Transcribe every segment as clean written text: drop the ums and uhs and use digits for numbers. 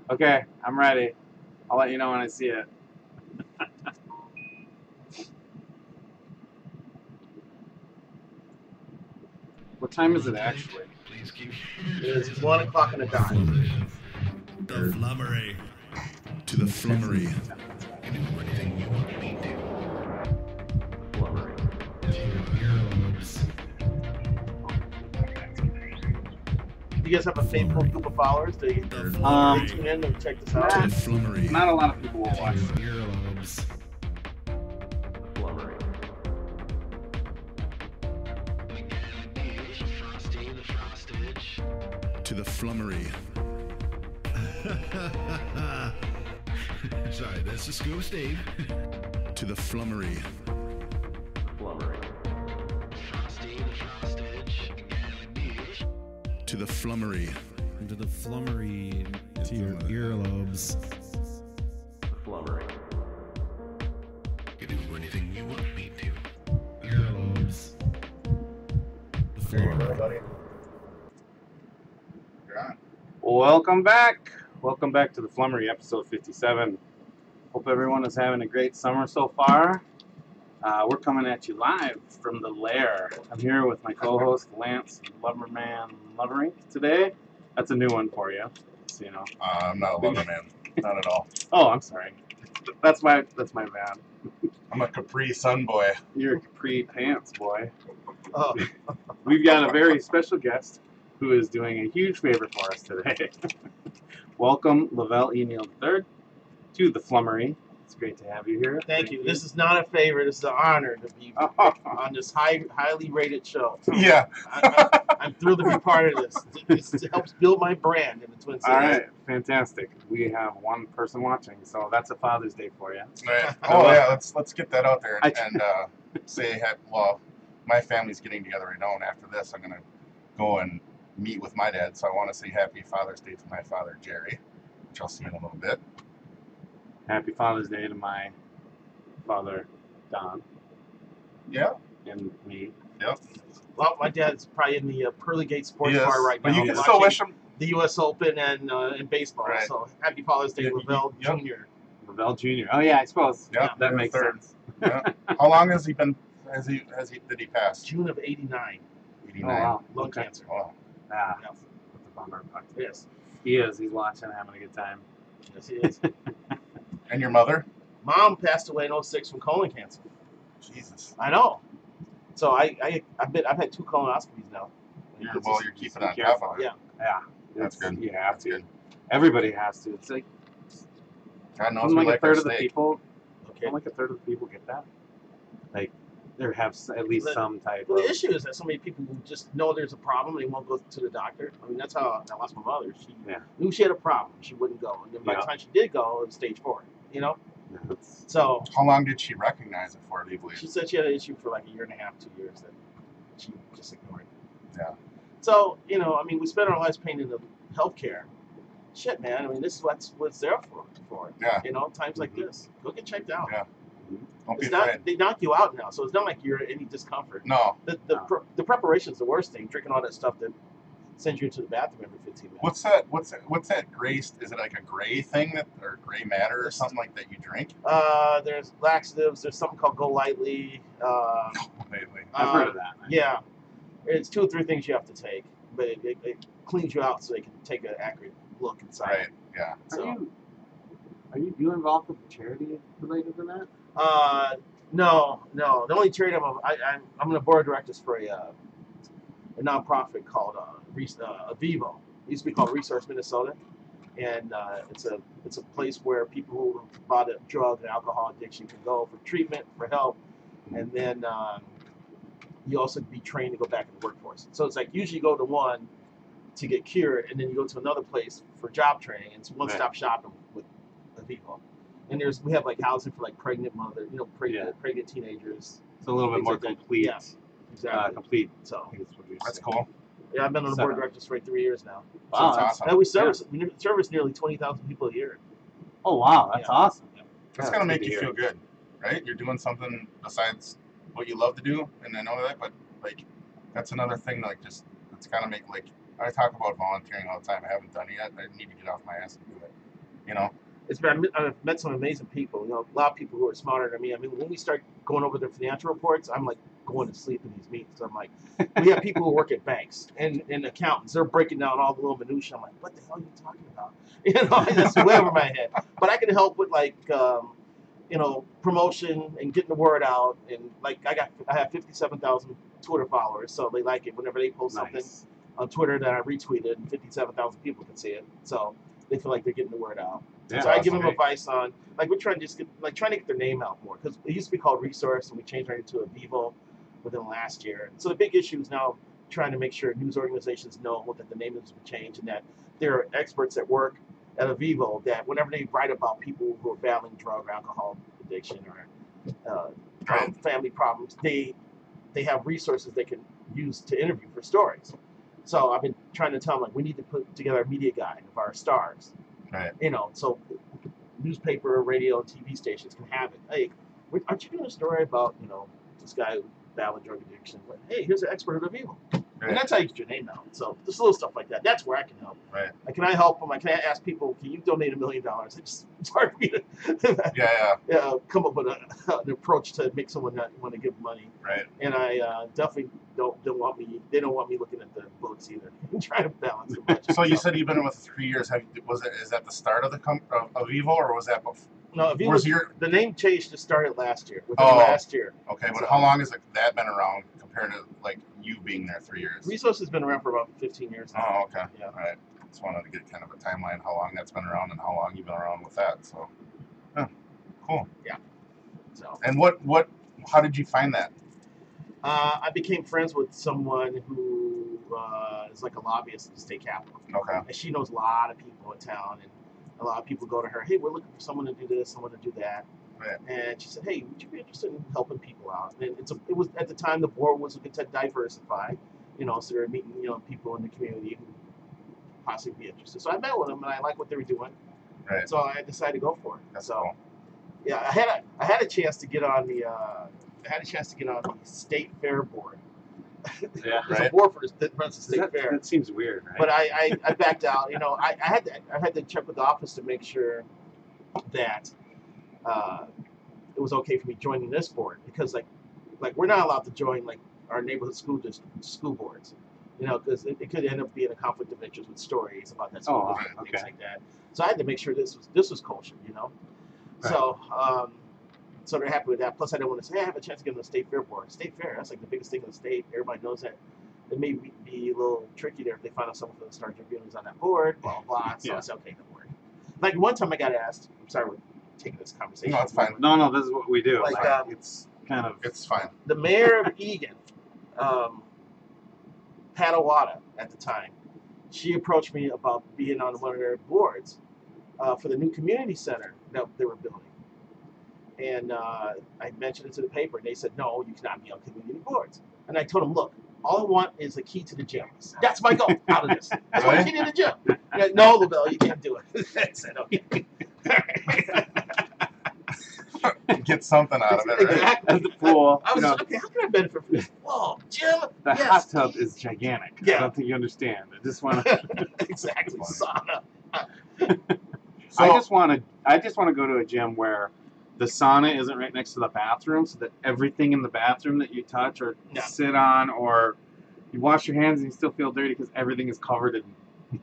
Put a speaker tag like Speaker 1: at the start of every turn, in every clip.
Speaker 1: Okay, I'm ready. I'll let you know when I see it. What time is it actually?
Speaker 2: It's 1 o'clock on the dot.
Speaker 3: The flummery. To the flummery.
Speaker 2: You guys have a faithful group of followers? They tune in and check this out.
Speaker 3: To the flummery.
Speaker 1: Not a lot of people will watch.
Speaker 3: Earlobes. To the flummery. Sorry, that's the scoop, Steve. To the flummery. To the flummery.
Speaker 4: To the flummery, to your earlobes.
Speaker 3: You do anything you want me to.
Speaker 4: Earlobes. The flummery.
Speaker 2: You're on.
Speaker 1: Welcome back. Welcome back to the Flummery, episode 57. Hope everyone is having a great summer so far. We're coming at you live from the lair. I'm here with my co-host Lance Loverman Loverink today. That's a new one for you, so you know.
Speaker 5: I'm not a lover man, not at all.
Speaker 1: Oh, I'm sorry. That's my bad.
Speaker 5: I'm a Capri Sun boy.
Speaker 1: You're a Capri Pants boy.
Speaker 2: Oh,
Speaker 1: We've got a very special guest who is doing a huge favor for us today. Welcome, LaVelle E. Neal III, to the Flummery. It's great to have you here.
Speaker 2: thank you. This is not a favor. This is an honor to be on this highly rated show.
Speaker 5: Yeah.
Speaker 2: I'm thrilled to be part of this. This helps build my brand in the Twin Cities.
Speaker 1: All right, fantastic. We have one person watching, so that's a Father's Day for you.
Speaker 5: Right. Oh yeah, let's get that out there and say, well, my family's getting together right now, and after this, I'm gonna go and meet with my dad. So I want to say Happy Father's Day to my father Jerry, which I'll see in a little bit.
Speaker 1: Happy Father's Day to my father, Don,
Speaker 5: Yeah.
Speaker 1: and me.
Speaker 5: Yep.
Speaker 2: Well, my dad's probably in the Pearly Gate Sports
Speaker 5: Yes.
Speaker 2: Bar right now.
Speaker 5: But you can
Speaker 2: watching
Speaker 5: still wish him.
Speaker 2: the U.S. Open and in baseball.
Speaker 5: Right.
Speaker 2: So happy Father's Day,
Speaker 5: Yeah,
Speaker 2: LaVelle
Speaker 5: yep.
Speaker 2: Jr.
Speaker 1: LaVelle Jr. Oh yeah, I suppose.
Speaker 5: Yep,
Speaker 1: that
Speaker 5: you're
Speaker 1: makes
Speaker 5: third.
Speaker 1: sense.
Speaker 5: Yeah. How long has he been? Did he pass?
Speaker 2: June of '89,
Speaker 5: 89.
Speaker 1: Oh wow.
Speaker 2: lung
Speaker 1: Okay.
Speaker 2: cancer.
Speaker 5: Wow.
Speaker 1: Ah,
Speaker 2: Yeah.
Speaker 1: that's a bummer. But
Speaker 2: Yes,
Speaker 1: he is. He's watching, having a good time.
Speaker 2: yes, he is.
Speaker 5: And your mother?
Speaker 2: Mom passed away in '06 from colon cancer.
Speaker 5: Jesus.
Speaker 2: I know. So I've had 2 colonoscopies now.
Speaker 5: You're
Speaker 1: Just-
Speaker 5: keeping
Speaker 1: just
Speaker 5: on top
Speaker 1: careful.
Speaker 5: of it.
Speaker 2: Yeah.
Speaker 1: Yeah,
Speaker 5: That's
Speaker 1: it's-
Speaker 5: good.
Speaker 1: You have
Speaker 5: That's
Speaker 1: to.
Speaker 5: good.
Speaker 1: Everybody has to. It's like
Speaker 5: God knows
Speaker 1: something
Speaker 5: we
Speaker 1: like a
Speaker 5: like our
Speaker 1: third of the
Speaker 5: steak.
Speaker 1: people.
Speaker 2: Okay.
Speaker 1: Something like a third of the people get that. Like, there have at least some type
Speaker 2: Well,
Speaker 1: of.
Speaker 2: the issue is that so many people who just know there's a problem, they won't go to the doctor. I mean, that's how I lost my mother. She knew she had a problem, she wouldn't go, and then by the time she did go, it was stage 4. You know.
Speaker 1: Yeah, it's-
Speaker 2: So
Speaker 5: How long did she recognize it for, do you believe?
Speaker 2: she said she had an issue for like 1.5 years, 2 years that she just ignored.
Speaker 5: Yeah.
Speaker 2: So I mean, we spend our lives paying into healthcare. Shit, man. I mean, this is what's there for.
Speaker 5: Yeah.
Speaker 2: Times like this, go get checked out.
Speaker 5: Yeah. Don't be
Speaker 2: It's not.
Speaker 5: afraid.
Speaker 2: They knock you out now, so it's not like you're in any discomfort.
Speaker 5: No.
Speaker 2: The preparation is the worst thing. Drinking all that stuff that sends you into the bathroom every 15 minutes.
Speaker 5: What's that gray? Is it like a gray thing or gray matter or something like that you drink?
Speaker 2: There's laxatives. There's something called Go Lightly.
Speaker 5: Lately.
Speaker 1: I've heard of that.
Speaker 2: Yeah, it's 2 or 3 things you have to take, but it cleans you out so they can take an accurate look inside.
Speaker 5: Right. Yeah.
Speaker 2: So,
Speaker 1: Are you involved with a charity related to that?
Speaker 2: no. The only charity I'm on the board of directors for a nonprofit called Avivo. It used to be called Resource Minnesota, and it's a place where people who have bought a drug and alcohol addiction can go for treatment, for help, and then you also be trained to go back in the workforce. So it's like usually you go to one to get cured, and then you go to another place for job training. It's one-stop shopping with Avivo. And we have like housing for like pregnant mother, pregnant teenagers.
Speaker 1: It's a little bit
Speaker 2: Things
Speaker 1: more
Speaker 2: like that.
Speaker 1: complete.
Speaker 2: Yeah, exactly.
Speaker 1: Complete.
Speaker 2: So
Speaker 1: I think it's what you're
Speaker 5: That's
Speaker 1: saying.
Speaker 5: cool.
Speaker 2: yeah, I've been on the board of directors for 3 years now.
Speaker 1: Wow,
Speaker 5: that's awesome.
Speaker 2: And we service nearly 20,000 people a year.
Speaker 1: Oh wow, that's
Speaker 2: Yeah.
Speaker 1: awesome.
Speaker 5: It's
Speaker 1: Yeah,
Speaker 5: gonna make
Speaker 1: good to
Speaker 5: you
Speaker 1: hear.
Speaker 5: feel good, right? You're doing something besides what you love to do, and I know that, but like that's another thing. Like just it's kind of make like I talk about volunteering all the time. I haven't done it yet. I need to get off my ass and do it. You know.
Speaker 2: I've met some amazing people. You know, a lot of people who are smarter than me. I mean, when we start going over their financial reports, I'm like going to sleep in these meetings. I'm like, we have people who work at banks and accountants. They're breaking down all the little minutia. I'm like, what the hell are you talking about? You know, that's way over my head. But I can help with like, you know, promotion and getting the word out. And like, I have 57,000 Twitter followers, so they like it whenever they post something on Twitter that I retweeted, and 57,000 people can see it. So they feel like they're getting the word out.
Speaker 1: Yeah,
Speaker 2: so I give them advice on, like, we're trying to just trying to get their name out more, because it used to be called Resource, and we changed it into a Vivo within the last year. So the big issue is now trying to make sure news organizations know that the name has been changed, and that there are experts at work at a Vivo that whenever they write about people who are battling drug or alcohol addiction or family problems, they have resources they can use to interview for stories. So I've been trying to tell them, like, we need to put together a media guide of our stars.
Speaker 5: Right.
Speaker 2: You know, so newspaper, radio, and TV stations can have it. Hey, aren't you doing a story about, you know, this guy who battled drug addiction? But hey, here's an expert of evil. Right. And that's how you get your name out. So just little stuff like that. That's where I can help.
Speaker 5: Right.
Speaker 2: Like, can I help them? Like, can I ask people, can you donate $1 million? It's hard for me to come up with an approach to make someone not want to give money.
Speaker 5: Right.
Speaker 2: And I definitely don't want me. They don't want me looking at the books either. I'm trying to balance the budget.
Speaker 5: So you said you've been with 3 years. Is that the start of the of Evo, or was that before?
Speaker 2: No, the name change just started last year. Within last year.
Speaker 5: Okay, but how long has that been around compared to like you being there 3 years?
Speaker 2: Resource has been around for about 15 years now.
Speaker 5: Oh, okay.
Speaker 2: Yeah.
Speaker 5: All right. Just wanted to get kind of a timeline, how long that's been around and how long you've been around with that. So, cool.
Speaker 2: Yeah. So.
Speaker 5: And how did you find that?
Speaker 2: I became friends with someone who is like a lobbyist at the state capitol.
Speaker 5: Okay.
Speaker 2: And she knows a lot of people in town, and a lot of people go to her, hey, we're looking for someone to do this, someone to do that.
Speaker 5: Right.
Speaker 2: And she said, hey, would you be interested in helping people out? And it was at the time the board was looking to diversify, you know, so they were meeting, you know, people in the community who possibly be interested. So I met with them, and I liked what they were doing.
Speaker 5: Right.
Speaker 2: So I decided to go for it.
Speaker 5: That's
Speaker 2: so
Speaker 5: cool.
Speaker 2: yeah, I had a chance to get on the state fair board.
Speaker 1: Yeah,
Speaker 2: There's a board for that runs the state fair.
Speaker 1: That seems weird, right?
Speaker 2: But I backed out. You know, I had to check with the office to make sure that it was okay for me joining this board, because like we're not allowed to join like our neighborhood school boards, you know, because it could end up being a conflict of interest with stories about that school district and things like that. So I had to make sure this was kosher, you know. Right. So they're happy with that. Plus, I didn't want to say, hey, I have a chance to get on the state fair board. State fair, that's like the biggest thing in the state. Everybody knows that. It may be a little tricky there if they find out someone from the Star Tribune is on that board, blah, blah, blah. So I said, okay, don't worry. Like, one time I got asked, I'm sorry we're taking this conversation.
Speaker 5: No, it's fine.
Speaker 1: No, this is what we do.
Speaker 2: Like,
Speaker 1: it's kind of...
Speaker 5: It's fine.
Speaker 2: The mayor of Egan, Patawada at the time, she approached me about being on one of their boards for the new community center that they were building. And I mentioned it to the paper, and they said, no, you cannot be on community boards. And I told them, look, all I want is a key to the gym. That's my goal out of this. That's my key to the gym. Like, no, LaVelle, you can't do it. I said, okay.
Speaker 5: Get something out of it, right?
Speaker 2: Exactly.
Speaker 1: At the pool.
Speaker 2: I was okay, how can I benefit from this? Whoa, gym.
Speaker 1: The hot tub is gigantic.
Speaker 2: Yeah.
Speaker 1: I don't think you understand. I just want to...
Speaker 2: Exactly. Sauna.
Speaker 1: I just want to go to a gym where the sauna isn't right next to the bathroom, so that everything in the bathroom that you touch or sit on or you wash your hands and you still feel dirty because everything is covered in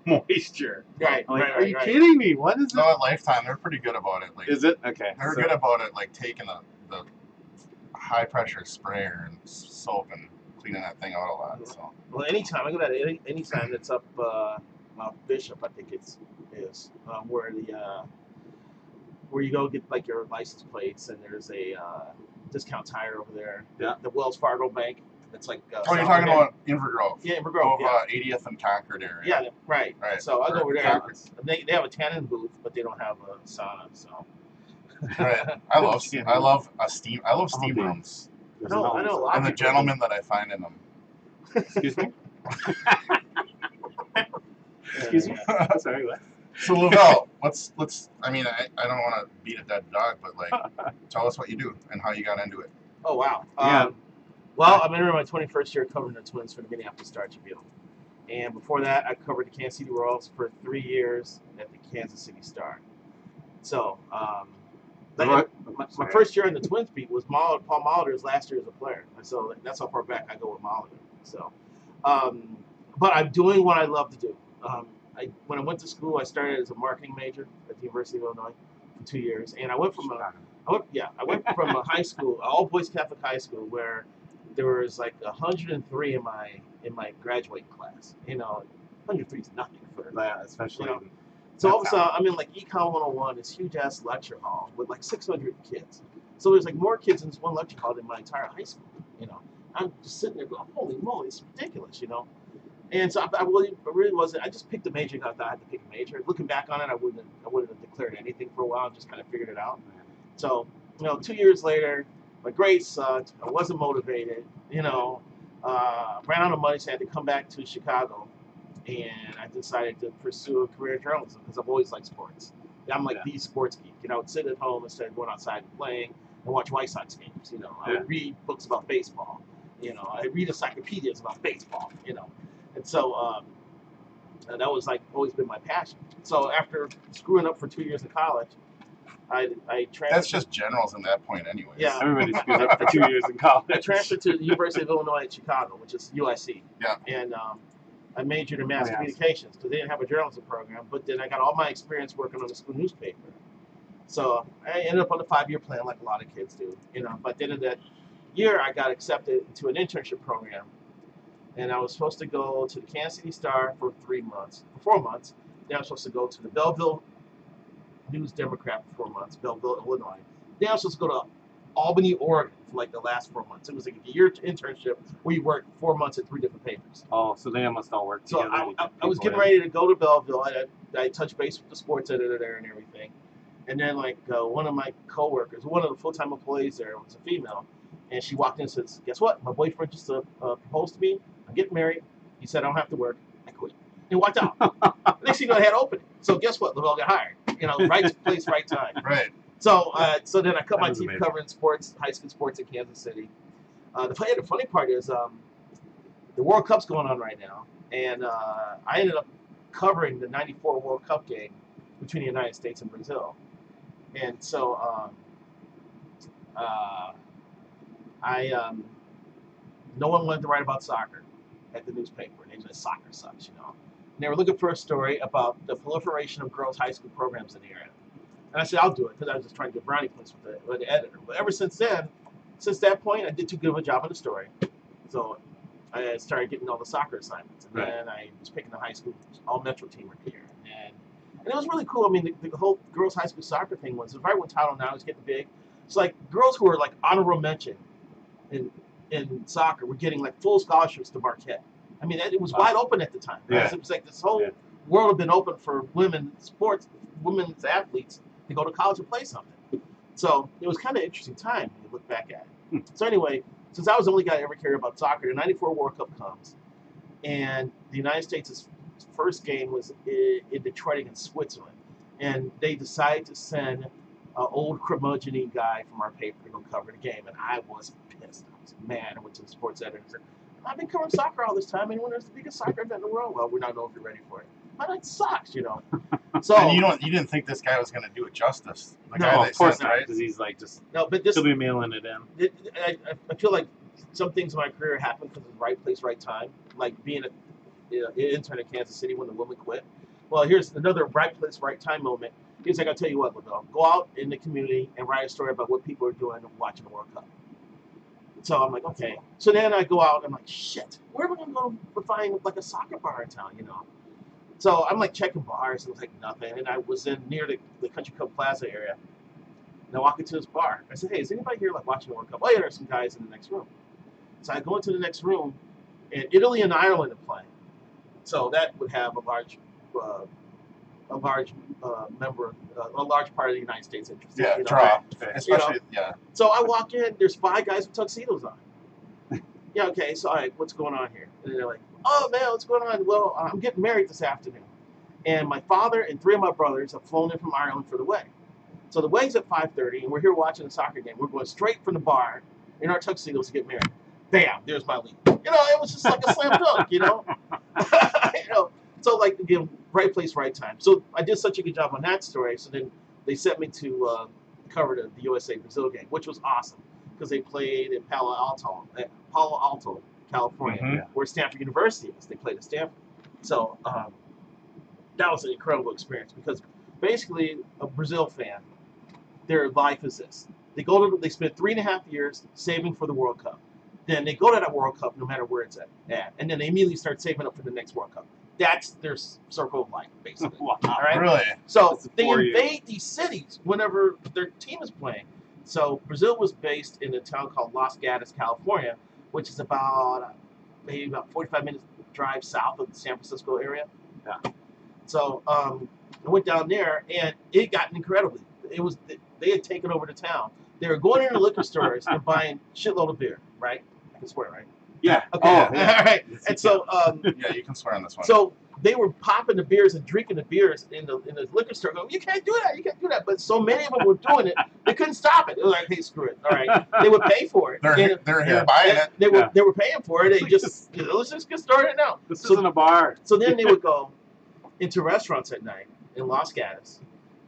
Speaker 1: moisture.
Speaker 2: Right.
Speaker 1: Are you kidding me? What is it?
Speaker 5: No, at Lifetime, they're pretty good about it. Like,
Speaker 1: is it? Okay.
Speaker 5: They're good about it, like taking the high pressure sprayer and soap and cleaning that thing out a lot. So.
Speaker 2: Well, anytime I go to any time that's up Bishop, I think is where you go get like your license plates, and there's a discount tire over there.
Speaker 1: Yeah.
Speaker 2: The Wells Fargo Bank. It's like.
Speaker 5: You're talking about Invergrove.
Speaker 2: Yeah, Invergrove.
Speaker 5: 80th and Concord area.
Speaker 2: Yeah, right. So I go over there.
Speaker 5: Concord.
Speaker 2: They have a tanning booth, but they don't have a sauna. So.
Speaker 5: Right. I love steam rooms.
Speaker 2: I know a lot.
Speaker 5: And the gentlemen that I find in them.
Speaker 1: Excuse me. Excuse me. Sorry, what?
Speaker 5: So LaVelle, let's. I mean, I don't want to beat a dead dog, but like, tell us what you do and how you got into it.
Speaker 2: Oh wow.
Speaker 1: Yeah.
Speaker 2: Well, I'm entering my 21st year covering the Twins for the Minneapolis Star Tribune, and before that, I covered the Kansas City Royals for 3 years at the Kansas City Star. So
Speaker 1: What?
Speaker 2: my first year in the Twins beat was Paul Molitor's last year as a player. And so that's how far back I go with Molitor. So, but I'm doing what I love to do. When I went to school, I started as a marketing major at the University of Illinois for 2 years, and I went from a high school, all boys Catholic high school, where there was like 103 in my graduating class. 103 is nothing for
Speaker 1: especially.
Speaker 2: So all of a sudden, I'm in like Econ 101, this huge ass lecture hall with like 600 kids. So there's like more kids in this one lecture hall than my entire high school. I'm just sitting there going, holy moly, it's ridiculous, And so I really wasn't. I just picked a major because I thought I had to pick a major. Looking back on it, I wouldn't have declared anything for a while. Just kind of figured it out. So 2 years later, my grades sucked. I wasn't motivated. Ran out of money, so I had to come back to Chicago, and I decided to pursue a career in journalism because I've always liked sports. I'm like the sports geek. I would sit at home instead of going outside and playing and watch White Sox games. I would read books about baseball. I read encyclopedias about baseball. And so that was like always been my passion. So after screwing up for 2 years in college, I transferred.
Speaker 5: That's just journalism at that point, anyway.
Speaker 2: Yeah.
Speaker 1: Everybody screws up for 2 years in college.
Speaker 2: I transferred to the University of Illinois at Chicago, which is UIC.
Speaker 5: Yeah.
Speaker 2: And I majored in mass communications because they didn't have a journalism program. But then I got all my experience working on the school newspaper. So I ended up on the 5-year plan like a lot of kids do. But at the end of that year, I got accepted into an internship program. And I was supposed to go to the Kansas City Star for 4 months. Then I was supposed to go to the Belleville News Democrat for 4 months, Belleville, Illinois. Then I was supposed to go to Albany, Oregon for like the last 4 months. It was like a year internship where you worked 4 months at 3 different papers.
Speaker 1: Oh, so they must all work together.
Speaker 2: So I was getting ready to go to Belleville. I touched base with the sports editor there and everything. And then like one of my coworkers, one of the full-time employees there, was a female. And she walked in and says, guess what? My boyfriend just proposed to me. I'm getting married. He said I don't have to work. I quit. And walked out. Next thing you know, I had opened it. So guess what? LaVelle got hired. Right place, right time.
Speaker 5: Right.
Speaker 2: So then I cut my teeth covering sports, high school sports in Kansas City. The funny part is the World Cup's going on right now. And I ended up covering the '94 World Cup game between the United States and Brazil. And so no one wanted to write about soccer at the newspaper. They said soccer sucks, And they were looking for a story about the proliferation of girls' high school programs in the area. And I said, I'll do it, because I was just trying to get brownie points with the editor. But ever since that point, I did too good of a job on the story. So I started getting all the soccer assignments. And then I was picking the high school all-metro team every year. And it was really cool. I mean, the whole girls' high school soccer thing was right when Title IX was getting big. It's like girls who were like honorable mention in soccer were getting like full scholarships to Marquette. I mean, it was wide open at the time. Right? It was like this whole world had been open for women's athletes to go to college and play something. So it was kind of an interesting time when you look back at it. So anyway, since I was the only guy to ever care about soccer, the '94 World Cup comes, and the United States' first game was in Detroit against Switzerland, and they decided to send an old curmudgeon guy from our paper to go cover the game, and I was pissed. I was mad. I went to the sports editor and said, I've been covering soccer all this time, and when there's the biggest soccer event in the world, well, we don't know if you're ready for it. But it sucks, So
Speaker 5: and you didn't think this guy was going to do it justice?
Speaker 1: No, of course not, because he's like just he'll be mailing it in.
Speaker 2: I feel like some things in my career happened because of right place, right time, like being an intern in Kansas City when the woman quit. Well, here's another right place, right time moment. He's like, I'll tell you what, LaVelle, go out in the community and write a story about what people are doing watching the World Cup. So I'm like, okay. So then I go out, and I'm like, shit, where am I going to go to find like a soccer bar in town, So I'm like checking bars, and it was like nothing. And I was near the Country Club Plaza area. And I walk into this bar. I said, hey, is anybody here like watching the World Cup? Oh yeah, there's some guys in the next room. So I go into the next room, and Italy and Ireland are playing. So that would have a large part of the United States interest.
Speaker 5: Yeah, draw. Especially,
Speaker 2: So I walk in, there's 5 guys with tuxedos on. Yeah, okay, so all right, what's going on here? And they're like, oh man, what's going on? Well, I'm getting married this afternoon. And my father and 3 of my brothers have flown in from Ireland for the wedding. So the wedding's at 5:30, and we're here watching the soccer game. We're going straight from the bar in our tuxedos to get married. Bam, there's my lead. It was just like a slam dunk, So like, again, right place, right time. So I did such a good job on that story. So then they sent me to cover the USA Brazil game, which was awesome because they played in Palo Alto, California,
Speaker 1: Mhm.
Speaker 2: where Stanford University is. They played at Stanford. So that was an incredible experience because basically a Brazil fan, their life is this. They spend 3.5 years saving for the World Cup. Then they go to that World Cup no matter where it's at. And then they immediately start saving up for the next World Cup. That's their circle of life, basically.
Speaker 1: Wow.
Speaker 2: All right?
Speaker 5: Really?
Speaker 2: So
Speaker 1: That's
Speaker 2: they
Speaker 1: 4 years.
Speaker 2: invade these cities whenever their team is playing. So Brazil was based in a town called Los Gatos, California, which is maybe about 45 minutes drive south of the San Francisco area.
Speaker 1: Yeah.
Speaker 2: So I went down there, and it got incredibly. They had taken over the town. They were going into liquor stores and buying shitload of beer. Right? I can swear, right?
Speaker 1: Yeah.
Speaker 2: Okay.
Speaker 1: Oh, yeah.
Speaker 2: All right.
Speaker 1: Yes,
Speaker 2: And
Speaker 1: you
Speaker 2: so
Speaker 5: Yeah, you can swear on this one.
Speaker 2: so they were popping the beers and drinking the beers in the liquor store. Going, you can't do that. You can't do that. But so many of them were doing it, they couldn't stop it. They were like, hey, screw it. All right. They would pay for it.
Speaker 5: they're
Speaker 2: And
Speaker 5: here buying it.
Speaker 2: They were paying for it. They
Speaker 1: Like
Speaker 2: just let's just get started now.
Speaker 1: This
Speaker 2: So-
Speaker 1: isn't a bar.
Speaker 2: So then they would go into restaurants at night in Los Gatos,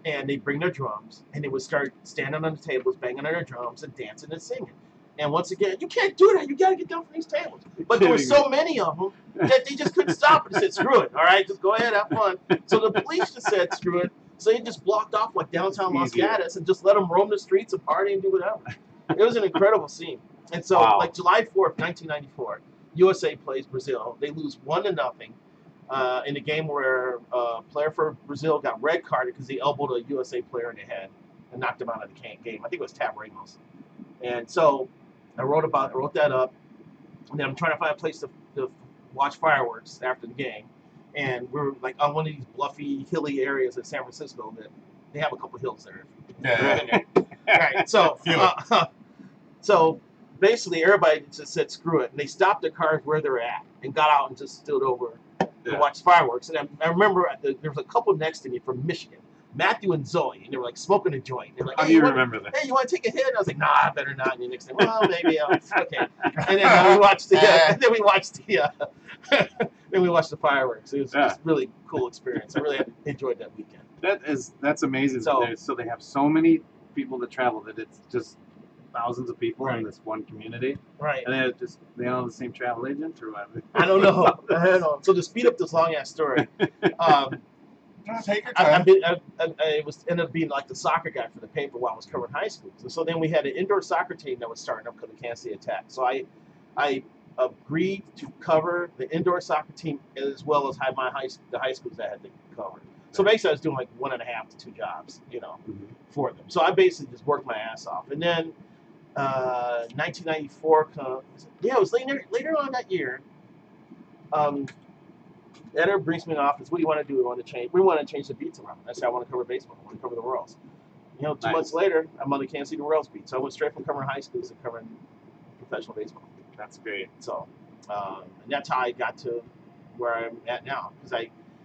Speaker 2: and they'd bring their drums, and they would start standing on the tables, banging on their drums, and dancing and singing. And once again, you can't do that. You got to get down from these tables. But there were so many of them that they just couldn't stop it. They said, screw it. All right, just go ahead, have fun. So the police just said, screw it. So they just blocked off like downtown Los
Speaker 1: Easier.
Speaker 2: Gatos and just let them roam the streets and party and do whatever. It was an incredible scene. And so,
Speaker 1: Wow.
Speaker 2: like July 4th, 1994, USA plays Brazil. They lose 1-0 in a game where a player for Brazil got red carded because he elbowed a USA player in the head and knocked him out of the game. I think it was Tab Ramos. And so I wrote that up, and then I'm trying to find a place to watch fireworks after the game. And we're like on one of these bluffy, hilly areas in San Francisco that they have a couple hills there.
Speaker 5: Yeah.
Speaker 2: All right, so so basically everybody just said screw it, and they stopped their cars where they're at and got out and just stood over to watch fireworks. And I remember there was a couple next to me from Michigan, Matthew and Zoe, and they were like smoking a joint. They were like,
Speaker 1: How do you remember that?
Speaker 2: hey, you want to take a hit? And I was like, nah, I better not. And the next thing, well, maybe okay. And then we watched the fireworks. It was just really cool experience. I really enjoyed that weekend.
Speaker 1: That's amazing. So they have so many people that travel that it's just thousands of people in this one community.
Speaker 2: Right.
Speaker 1: And they all have the same travel agent or what?
Speaker 2: I don't know. So to speed up this long ass story,
Speaker 5: Take your time.
Speaker 2: I ended up being like the soccer guy for the paper while I was covering high schools. And so then we had an indoor soccer team that was starting up called the Kansas City Attack. So I agreed to cover the indoor soccer team as well as the high schools that I had to cover. So basically I was doing like 1.5 to 2 jobs, for them. So I basically just worked my ass off. And then 1994 it was later on that year. Editor brings me in the office. What do you want to do? We want to change the beats around. I said, I want to cover baseball. I want to cover the Royals. 2 months later, I'm on the Kansas City Royals beat. So I went straight from covering high schools to covering professional baseball.
Speaker 1: That's great.
Speaker 2: So, and that's how I got to where I'm at now. Because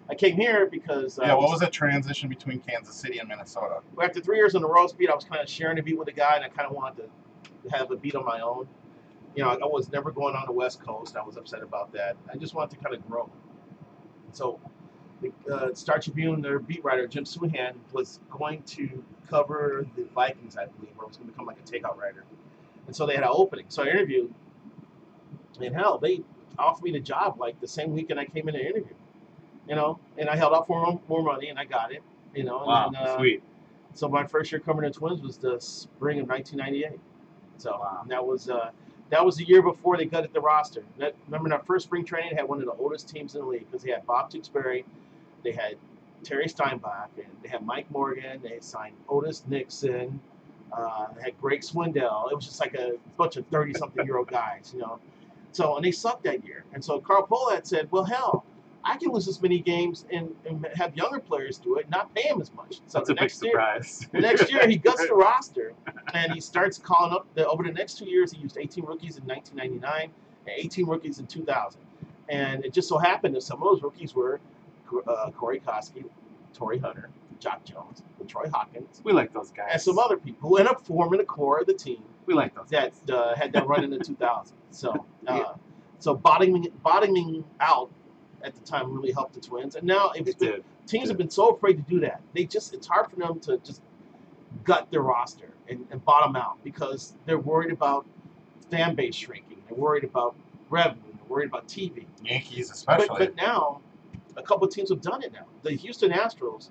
Speaker 2: I came here because
Speaker 5: what was that transition between Kansas City and Minnesota?
Speaker 2: after 3 years on the Royals beat, I was kind of sharing a beat with a guy, and I kind of wanted to have a beat on my own. I was never going on the West Coast. I was upset about that. I just wanted to kind of grow. So the Star Tribune, their beat writer, Jim Suhan, was going to cover the Vikings, I believe, or was going to become like a takeout writer. And so they had an opening. So I interviewed, and hell, they offered me the job like the same weekend I came in to interview. And I held out for more money, and I got it.
Speaker 1: Wow,
Speaker 2: and,
Speaker 1: sweet.
Speaker 2: So my first year covering the Twins was the spring of 1998. So that was the year before they gutted the roster. Remember that first spring training, they had one of the oldest teams in the league because they had Bob Tewksbury, they had Terry Steinbach, and they had Mike Morgan. They had signed Otis Nixon. They had Greg Swindell. It was just like a bunch of 30-something-year-old guys, So, and they sucked that year. And so Carl Pohlad said, well, hell, I can lose this many games and have younger players do it, not pay them as much. So
Speaker 1: That's a big surprise.
Speaker 2: The next year, he guts the roster, and he starts calling up. Over the next 2 years, he used 18 rookies in 1999 and 18 rookies in 2000. And it just so happened that some of those rookies were Corey Koski, Torrey Hunter, Jock Jones, and Troy Hawkins.
Speaker 1: We like those guys.
Speaker 2: And some other people who ended up forming the core of the team.
Speaker 1: We like those
Speaker 2: that
Speaker 1: guys.
Speaker 2: Had that run in the 2000s. So, so bottoming out at the time really helped the Twins, and now teams have been so afraid to do that. It's hard for them to just gut their roster and bottom out because they're worried about fan base shrinking. They're worried about revenue. They're worried about TV.
Speaker 5: Yankees especially.
Speaker 2: But now, a couple of teams have done it now. The Houston Astros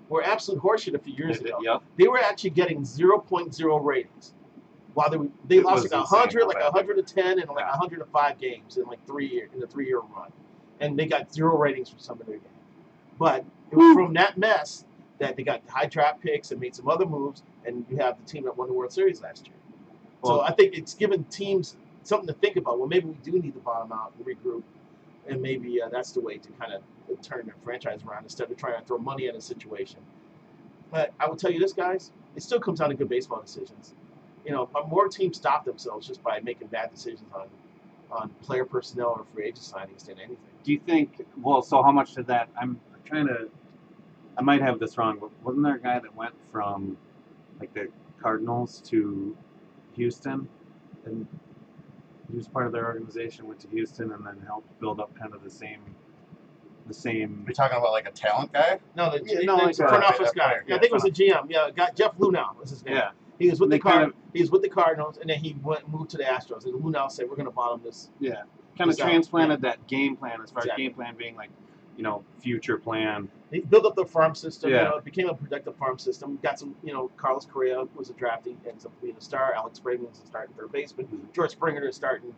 Speaker 2: were absolute horseshit a few years ago.
Speaker 1: Yep.
Speaker 2: They were actually getting 0.0 ratings. While they lost like 100, like 110, and like 105 games in like 3 years in a 3-year run, and they got 0 ratings for some of their games. But it was from that mess that they got high draft picks and made some other moves, and you have the team that won the World Series last year.
Speaker 1: Well,
Speaker 2: So I think it's given teams something to think about. Well, maybe we do need to bottom out and regroup, and maybe that's the way to kind of turn their franchise around instead of trying to throw money at a situation. But I will tell you this, guys, it still comes down to good baseball decisions. You know, more teams stop themselves just by making bad decisions on player personnel or free agent signings than anything.
Speaker 1: do you think? Well, so how much did that? I'm trying to. I might have this wrong, but wasn't there a guy that went from like the Cardinals to Houston, and he was part of their organization, went to Houston, and then helped build up kind of the same.
Speaker 5: You're talking about like a talent guy?
Speaker 2: No, the
Speaker 1: like
Speaker 2: front
Speaker 5: a
Speaker 2: office guy.
Speaker 5: player,
Speaker 2: I think it was a GM. Yeah, Jeff Lunau was his name.
Speaker 1: Yeah.
Speaker 2: He was with
Speaker 1: They
Speaker 2: he was with the Cardinals, and then he moved to the Astros. And Lunau said, "We're going to bottom this."
Speaker 1: Yeah. Kind of
Speaker 2: Just out,
Speaker 1: transplanted that game plan as far
Speaker 2: Exactly.
Speaker 1: as game plan being like, future plan.
Speaker 2: They built up the farm system.
Speaker 1: Yeah.
Speaker 2: You know, it became a productive farm system. Got some, Carlos Correa was a drafting, ends up being a star. Alex Bregman was a starting third baseman. George Springer is starting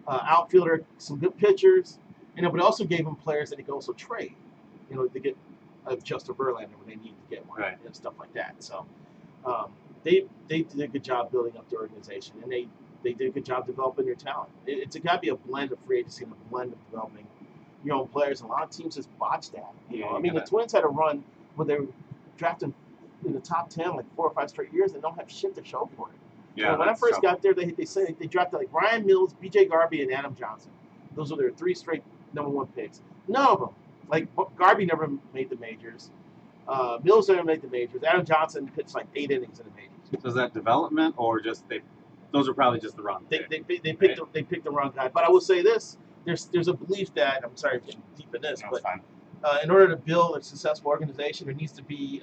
Speaker 2: outfielder. Some good pitchers. But it also gave him players that he could also trade. To get a Justin Verlander when they need to get one,
Speaker 1: Right.
Speaker 2: and stuff like that. So they did a good job building up the organization, and they did a good job developing their talent. It's got to be a blend of free agency and a blend of developing your own players. A lot of teams just botched that. The Twins had a run where they were drafting in the top 10 like 4 or 5 straight years and don't have shit to show for it.
Speaker 1: Yeah.
Speaker 2: When I first got there, they said they drafted like Ryan Mills, B.J. Garvey, and Adam Johnson. Those were their 3 straight #1 picks. None of them. Like Garvey never made the majors. Mills never made the majors. Adam Johnson pitched like 8 innings in the majors.
Speaker 1: So is that development or just those are probably just the wrong pick?
Speaker 2: They picked the wrong guy. But I will say this: there's a belief that I'm sorry for getting deep in this,
Speaker 5: No,
Speaker 2: but
Speaker 5: it's fine.
Speaker 2: in order to build a successful organization, there needs to be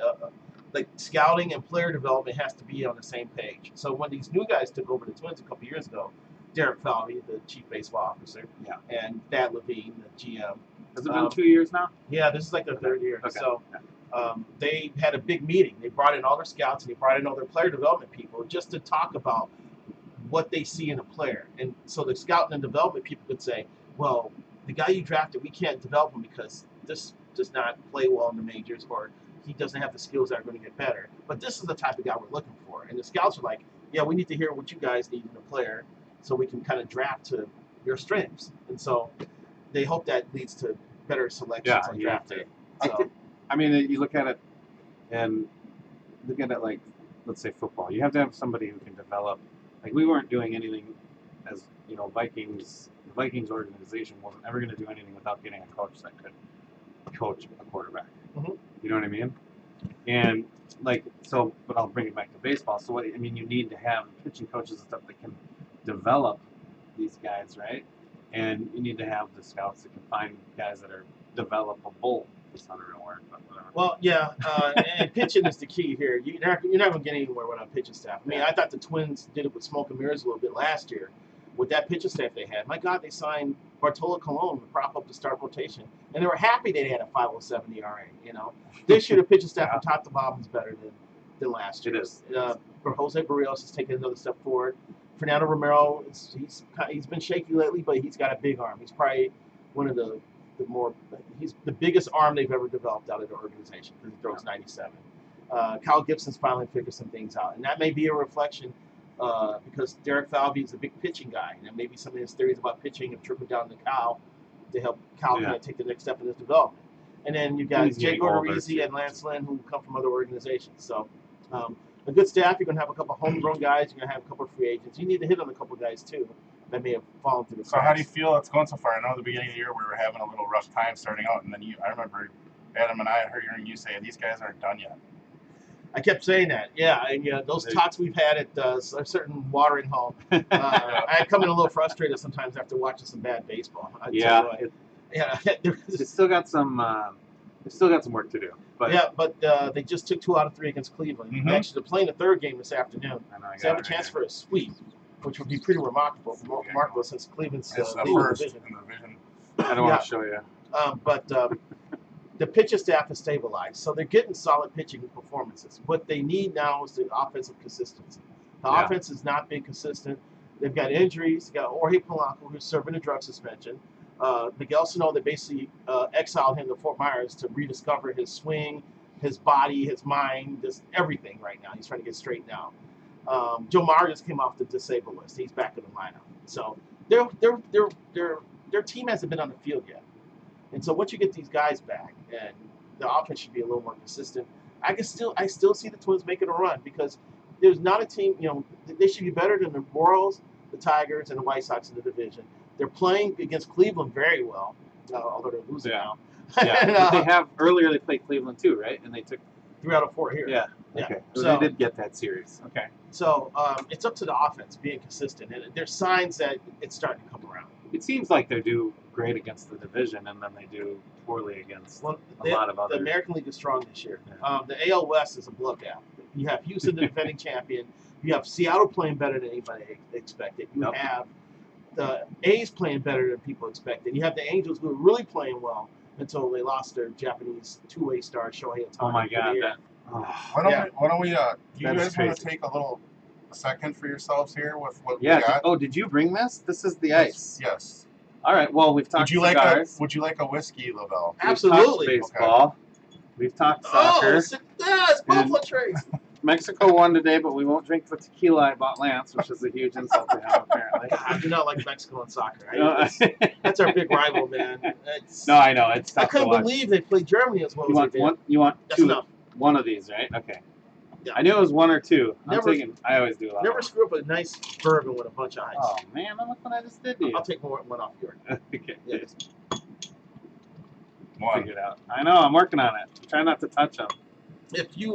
Speaker 2: like scouting and player development has to be on the same page. So when these new guys took over the Twins a couple years ago, Derek Falvey, the chief baseball officer, and Thad Levine, the GM.
Speaker 1: Has it been 2 years now?
Speaker 2: Yeah, this is like their 3rd year.
Speaker 1: Okay.
Speaker 2: So they had a big meeting. They brought in all their scouts and they brought in all their player development people just to talk about what they see in a player. And so the scouting and development people could say, well, the guy you drafted, we can't develop him because this does not play well in the majors or he doesn't have the skills that are going to get better. But this is the type of guy we're looking for. And the scouts are like, yeah, we need to hear what you guys need in a player so we can kind of draft to your strengths. And so they hope that leads to better selections on draft day. So,
Speaker 1: You look at it like, let's say football. You have to have somebody who can develop. Like we weren't doing anything as Vikings. The Vikings organization wasn't ever going to do anything without getting a coach that could coach a quarterback.
Speaker 2: Mhm.
Speaker 1: You know what I mean? And but I'll bring it back to baseball. So you need to have pitching coaches and stuff that can develop these guys, right? And you need to have the scouts that can find guys that are developable. It's not a real word, but whatever.
Speaker 2: well, yeah, and pitching is the key here. You're not going to get anywhere without pitching staff. I thought the Twins did it with smoke and mirrors a little bit last year with that pitching staff they had. My God, they signed Bartolo Colon to prop up the start rotation, and they were happy they had a 5.07 ERA. This year the pitching staff from top to bottom is better than last year.
Speaker 1: It is.
Speaker 2: Jose Barrios has taken another step forward. Fernando Romero, he's been shaky lately, but he's got a big arm. He's probably one of he's the biggest arm they've ever developed out of the organization because he throws 97. Kyle Gibson's finally figured some things out, and that may be a reflection because Derek Falvey is a big pitching guy, and maybe some of his theories about pitching have trickled down to Kyle to help Kyle kind of take the next step in his development. And then you've got Jay Gordorizzi and Lance Lynn who come from other organizations. So a good staff, you're going to have a couple of homegrown guys, you're going to have a couple of free agents. You need to hit on a couple of guys too that may have fallen through the cracks.
Speaker 5: So how do you feel it's going so far? I know at the beginning of the year we were having a little rough time starting out, and then I remember Adam and I hearing you say these guys aren't done yet.
Speaker 2: I kept saying that, yeah, and those talks we've had at a certain watering hole. I come in a little frustrated sometimes after watching some bad baseball.
Speaker 1: It's still got some They've still got some work to do. But
Speaker 2: Yeah, but they just took 2 out of 3 against Cleveland.
Speaker 5: Mhm.
Speaker 2: Actually, they're playing the 3rd game this afternoon.
Speaker 1: I know I
Speaker 2: So they have a
Speaker 1: got it
Speaker 2: chance
Speaker 1: right
Speaker 2: for a sweep, which would be pretty remarkable since Cleveland's
Speaker 5: It's a
Speaker 2: leading the
Speaker 5: first
Speaker 2: division.
Speaker 5: in the division.
Speaker 1: here. I don't want to show you.
Speaker 2: But the pitching staff is stabilized, so they're getting solid pitching performances. What they need now is the offensive consistency. The
Speaker 1: Yeah.
Speaker 2: offense has not been consistent. They've got injuries. They got Jorge Polanco, who's serving a drug suspension. Miguel Sano, they basically exiled him to Fort Myers to rediscover his swing, his body, his mind, just everything right now. He's trying to get straightened out. Joe Mauer just came off the disabled list. He's back in the lineup. So their team hasn't been on the field yet. And so once you get these guys back, and the offense should be a little more consistent, I still see the Twins making a run because there's not a team. They should be better than the Royals, the Tigers, and the White Sox in the division. They're playing against Cleveland very well, although they're losing now.
Speaker 1: Yeah,
Speaker 2: And,
Speaker 1: but they have earlier. They played Cleveland too, right? And they took
Speaker 2: 3 out of 4 here.
Speaker 1: Yeah.
Speaker 2: Yeah.
Speaker 1: Okay. So,
Speaker 2: So-
Speaker 1: they did get that series. Okay.
Speaker 2: So it's up to the offense being consistent, and there's signs that it's starting to come around.
Speaker 1: It seems like they do great against the division, and then they do poorly against
Speaker 2: Well,
Speaker 1: a lot of
Speaker 2: the
Speaker 1: other.
Speaker 2: American League is strong this year.
Speaker 1: Yeah.
Speaker 2: The AL West is a bloodbath. You have Houston, the defending champion. You have Seattle playing better than anybody expected. You
Speaker 1: Yep.
Speaker 2: have the A's playing better than people expected. You have the Angels who are really playing well until they lost their Japanese two-way star Shohei Ohtani.
Speaker 1: Oh my
Speaker 2: for the
Speaker 1: God!
Speaker 2: year.
Speaker 1: That. Oh,
Speaker 5: Why don't we? Do you
Speaker 1: That is
Speaker 5: guys want
Speaker 1: crazy.
Speaker 5: to take a second for yourselves here with what
Speaker 1: yeah.
Speaker 5: we got?
Speaker 1: Oh, did you bring this? This is the ice.
Speaker 5: Yes.
Speaker 1: All right. Well, we've talked cigars.
Speaker 5: Would you like a whiskey, LaVelle?
Speaker 1: We've
Speaker 2: Absolutely.
Speaker 1: talked baseball. We've talked soccer.
Speaker 2: It's both
Speaker 1: And-
Speaker 2: on trays.
Speaker 1: Mexico won today, but we won't drink the tequila I bought Lance, which is a huge insult to him, apparently.
Speaker 2: God, I do not like Mexico and soccer.
Speaker 1: No,
Speaker 2: That's our big rival, man.
Speaker 1: no, I know it's tough
Speaker 2: I couldn't
Speaker 1: to watch.
Speaker 2: believe they played Germany as well
Speaker 1: You
Speaker 2: as
Speaker 1: want
Speaker 2: they did.
Speaker 1: one? You want
Speaker 2: That's
Speaker 1: two?
Speaker 2: enough.
Speaker 1: One of these, right? Okay.
Speaker 2: Yeah.
Speaker 1: I knew it was one or two.
Speaker 2: Never-
Speaker 1: I always do a lot.
Speaker 2: Never screw up a nice bourbon with a bunch of ice.
Speaker 1: Oh man, look what I just did to you.
Speaker 2: I'll take one off yours.
Speaker 1: Okay.
Speaker 2: Yeah.
Speaker 5: One.
Speaker 1: Figure it out. I know. I'm working on it. Try not to touch them.
Speaker 2: If you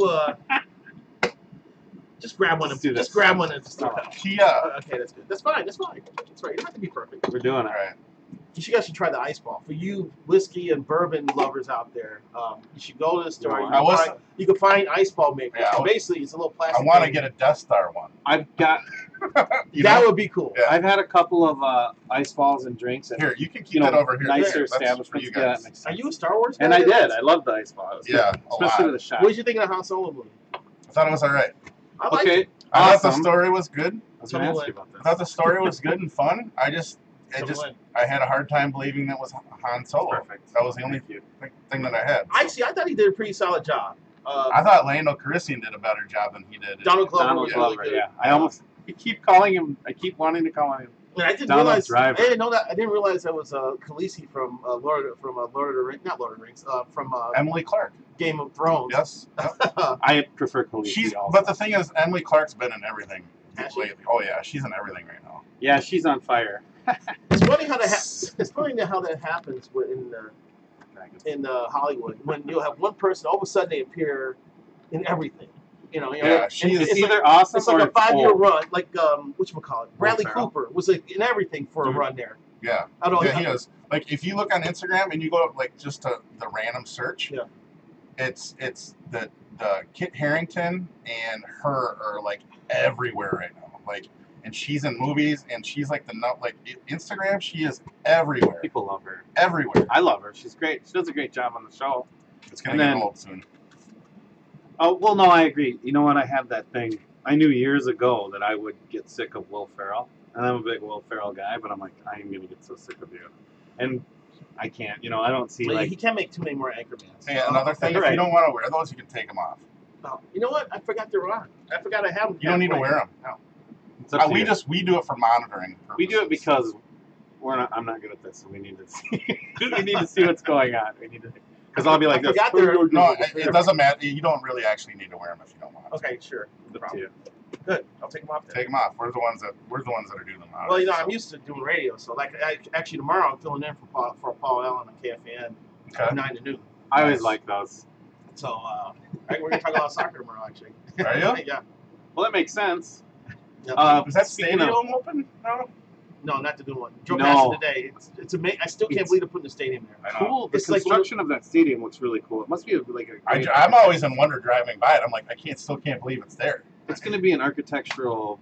Speaker 2: just grab one.
Speaker 1: Let's do this.
Speaker 2: Just grab one and just
Speaker 1: Oh.
Speaker 5: Kia.
Speaker 2: Okay, that's good. That's fine. That's fine. That's right. You don't have to be perfect.
Speaker 1: We're doing
Speaker 5: All
Speaker 1: it.
Speaker 5: right.
Speaker 2: You guys should try the ice ball. For you whiskey and bourbon lovers out there, you should go to the store. You can find ice ball makers.
Speaker 5: Yeah,
Speaker 2: So basically, it's a little plastic.
Speaker 5: I want to
Speaker 2: thing.
Speaker 5: get a Death Star one.
Speaker 1: I've got.
Speaker 2: That would be cool.
Speaker 5: Yeah.
Speaker 1: I've had a couple of ice balls and drinks at
Speaker 5: Here, you can keep that over here.
Speaker 1: nicer
Speaker 5: There, that's for
Speaker 1: establishments.
Speaker 5: you
Speaker 1: Yeah, that
Speaker 5: guys.
Speaker 1: makes
Speaker 2: Are
Speaker 1: sense.
Speaker 2: you a Star Wars guy?
Speaker 1: And I did. I love the ice ball. It was
Speaker 5: Yeah,
Speaker 1: good.
Speaker 5: a
Speaker 1: Especially
Speaker 5: lot.
Speaker 1: with a shot.
Speaker 2: What did you think of the Han Solo movie?
Speaker 5: I thought it was all right.
Speaker 2: I liked
Speaker 1: Okay.
Speaker 2: it.
Speaker 5: I thought the
Speaker 1: Awesome.
Speaker 5: story was good.
Speaker 1: I was going to ask you about
Speaker 5: I
Speaker 1: this.
Speaker 5: thought the story was good and fun. I
Speaker 2: Someone-
Speaker 5: had a hard time believing that was Han Solo.
Speaker 1: Perfect.
Speaker 5: That was the only
Speaker 1: Thank you.
Speaker 5: thing that I had.
Speaker 2: I thought he did a pretty solid job.
Speaker 5: I thought Lando Calrissian did a better job than he did.
Speaker 2: Donald Glover
Speaker 1: Donald
Speaker 2: was
Speaker 1: Glover,
Speaker 2: really good.
Speaker 1: yeah. I keep calling him. I keep wanting to call him.
Speaker 2: And I didn't
Speaker 1: Donald
Speaker 2: realize.
Speaker 1: Driver.
Speaker 2: I didn't know that. I didn't realize that was Khaleesi from Lord of the Rings, not Lord of the Rings, from
Speaker 5: Emily Clark.
Speaker 2: Game of Thrones.
Speaker 5: Yes.
Speaker 1: I prefer Khaleesi.
Speaker 5: She's.
Speaker 1: also.
Speaker 5: But the thing is, Emily Clark's been in everything
Speaker 2: Has she?
Speaker 5: lately. Oh yeah, she's in everything right now.
Speaker 1: Yeah, she's on fire.
Speaker 2: It's funny how that happens in Hollywood when you have one person all of a sudden they appear in everything.
Speaker 5: Yeah, she is.
Speaker 1: It's either awesome
Speaker 2: It's like
Speaker 1: or
Speaker 2: a 5-year
Speaker 1: old.
Speaker 2: run, like whatchamacallit. Bradley
Speaker 1: Ferrell.
Speaker 2: Cooper was like in everything for a
Speaker 5: Dude.
Speaker 2: run there.
Speaker 5: Yeah.
Speaker 2: I don't
Speaker 5: Yeah, he is. Like if you look on Instagram and you go up like just to the random search,
Speaker 2: Yeah.
Speaker 5: it's the Kit Harington and her are like everywhere right now. Like, and she's in movies and she's like Instagram. She is everywhere.
Speaker 1: People love her.
Speaker 5: Everywhere.
Speaker 1: I love her. She's great. She does a great job on the show.
Speaker 5: It's gonna
Speaker 1: And
Speaker 5: get
Speaker 1: then-
Speaker 5: old soon.
Speaker 1: Oh, well, no, I agree. You know what? I had that thing. I knew years ago that I would get sick of Will Ferrell. And I'm a big Will Ferrell guy, but I'm like, I am going to get so sick of you. And I can't. I don't see,
Speaker 2: He can't make too many more Anchormans.
Speaker 5: Hey, another thing, if
Speaker 1: right.
Speaker 5: you don't want to wear those, you can take them off.
Speaker 2: Oh, you know what? I forgot they're on. I forgot I have them.
Speaker 5: You don't need to wear them. No.
Speaker 1: It's up to
Speaker 5: We
Speaker 1: you.
Speaker 5: we do it for monitoring purposes.
Speaker 1: We do it because I'm not good at this, so we need to see. We need to see what's going on. We need to, because I'll be like
Speaker 2: I
Speaker 1: this.
Speaker 2: forgot they're-
Speaker 5: No, it doesn't matter. You don't really actually need to wear them if you don't want to.
Speaker 2: Okay, sure.
Speaker 1: It's up to you.
Speaker 2: Good. I'll take them off then.
Speaker 5: Take them off. We're the ones that are doing them.
Speaker 2: Well, I'm used to doing radio, so actually tomorrow I'm filling in for Paul Allen on KFN
Speaker 5: Okay.
Speaker 2: 9 to noon.
Speaker 1: I always like those.
Speaker 2: So we're gonna talk about soccer tomorrow, actually.
Speaker 5: Are you?
Speaker 2: Yeah.
Speaker 1: Well, that makes sense.
Speaker 2: Yep.
Speaker 5: Is that
Speaker 1: Speaking
Speaker 5: stadium
Speaker 1: of,
Speaker 5: open? No.
Speaker 2: No, not the new one. Drove
Speaker 1: No.
Speaker 2: past it today. It's amazing. I still can't believe they're putting the stadium there.
Speaker 5: I know.
Speaker 1: Cool. The
Speaker 2: It's like
Speaker 1: construction of that stadium looks really cool. It must be like a great
Speaker 5: I'm always in wonder driving by it. I'm like, I still can't believe it's there.
Speaker 1: It's going to be an architectural.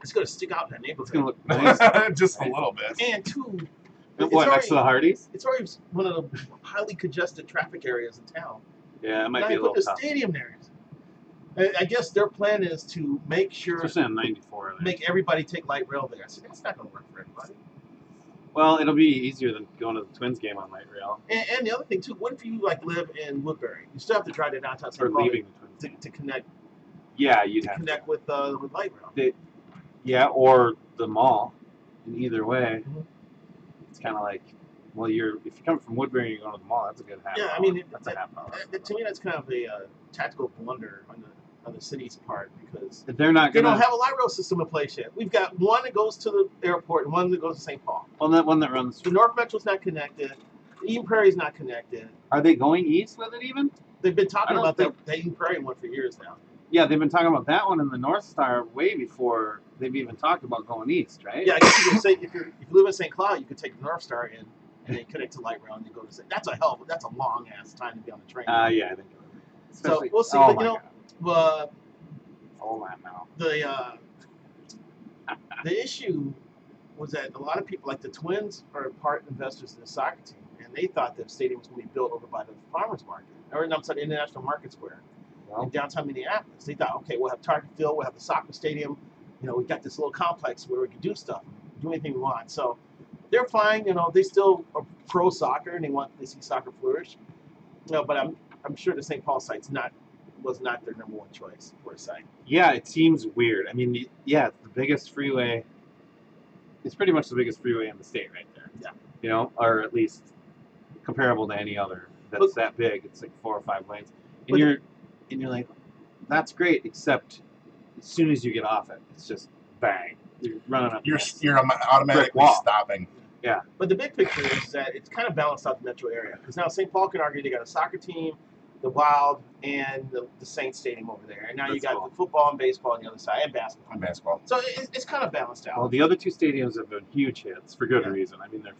Speaker 2: It's going to stick out in that
Speaker 1: It's
Speaker 2: neighborhood.
Speaker 1: going to look nice.
Speaker 5: Just a little bit.
Speaker 2: And two,
Speaker 1: What, next to the Hardys?
Speaker 2: it's already one of the highly congested traffic areas in town.
Speaker 1: Yeah, it might
Speaker 2: Now
Speaker 1: be a
Speaker 2: you
Speaker 1: little
Speaker 2: put the
Speaker 1: tough.
Speaker 2: stadium there. I guess their plan is to make sure,
Speaker 1: Especially on 94. There.
Speaker 2: make everybody take light rail there. I said, that's not going to work for everybody.
Speaker 1: Well, it'll be easier than going to the Twins game on light rail.
Speaker 2: And the other thing, too, what if you live in Woodbury? You still have to drive to downtown
Speaker 1: Or
Speaker 2: St. Paul
Speaker 1: leaving the Twins.
Speaker 2: to connect
Speaker 1: Yeah, you'd have to.
Speaker 2: connect with light rail.
Speaker 1: Yeah, or the mall. In either way,
Speaker 2: Mhm.
Speaker 1: it's kind of like, well, if you come from Woodbury and you're going to the mall, that's a good half
Speaker 2: Yeah,
Speaker 1: hour.
Speaker 2: I mean,
Speaker 1: That's a half hour.
Speaker 2: To me, that's kind of a tactical blunder on the city's part because
Speaker 1: If they're not
Speaker 2: they
Speaker 1: going
Speaker 2: don't
Speaker 1: to.
Speaker 2: have a light rail system in place yet. We've got one that goes to the airport and one that goes to St. Paul.
Speaker 1: Well, that one that runs.
Speaker 2: The North Metro's not connected. The Eden Prairie's not connected.
Speaker 1: Are they going east with it even?
Speaker 2: They've been talking
Speaker 1: I don't
Speaker 2: about
Speaker 1: think-
Speaker 2: the Eden Prairie one for years now.
Speaker 1: Yeah, they've been talking about that one in the North Star way before they've even talked about going east, right?
Speaker 2: Yeah, I guess you could say if you live in St. Cloud, you could take the North Star in and then connect to light rail and then go to St. That's a long ass time to be on the train.
Speaker 1: Yeah, I think it would be.
Speaker 2: So
Speaker 1: Especially-
Speaker 2: we'll see.
Speaker 1: Oh
Speaker 2: But
Speaker 1: my
Speaker 2: you know,
Speaker 1: God. Hold on now.
Speaker 2: the issue was that a lot of people, like the Twins, are part investors in the soccer team, and they thought the stadium was going to be built over by the farmers market, or no, I'm sorry, International Market Square in downtown Minneapolis. They thought, okay, we'll have Target Field, we'll have the soccer stadium. You know, we got this little complex where we can do stuff, do anything we want. So they're fine. You know, they still are pro soccer and they see soccer flourish. You know, but I'm sure the St. Paul site's was not their number one choice for a site.
Speaker 1: Yeah, it seems weird. I mean, yeah, it's the biggest freeway. It's pretty much the biggest freeway in the state right there.
Speaker 2: Yeah.
Speaker 1: You know, or at least comparable to any other that's that big. It's like 4 or 5 lanes. And you're like, that's great, except as soon as you get off it, it's just bang. You're running up.
Speaker 5: You're
Speaker 1: Brick
Speaker 5: automatically
Speaker 1: wall.
Speaker 5: stopping.
Speaker 1: Yeah.
Speaker 2: But the big picture is that it's kind of balanced out the metro area. Because now St. Paul can argue they got a soccer team, the Wild, and the Saints Stadium over there. And now you
Speaker 1: That's
Speaker 2: got
Speaker 1: cool.
Speaker 2: the football and baseball on the other side, and basketball.
Speaker 5: On basketball.
Speaker 2: So it's kind of balanced out.
Speaker 1: Well, the other 2 stadiums have been huge hits for good
Speaker 2: Yeah.
Speaker 1: reason. I mean, they're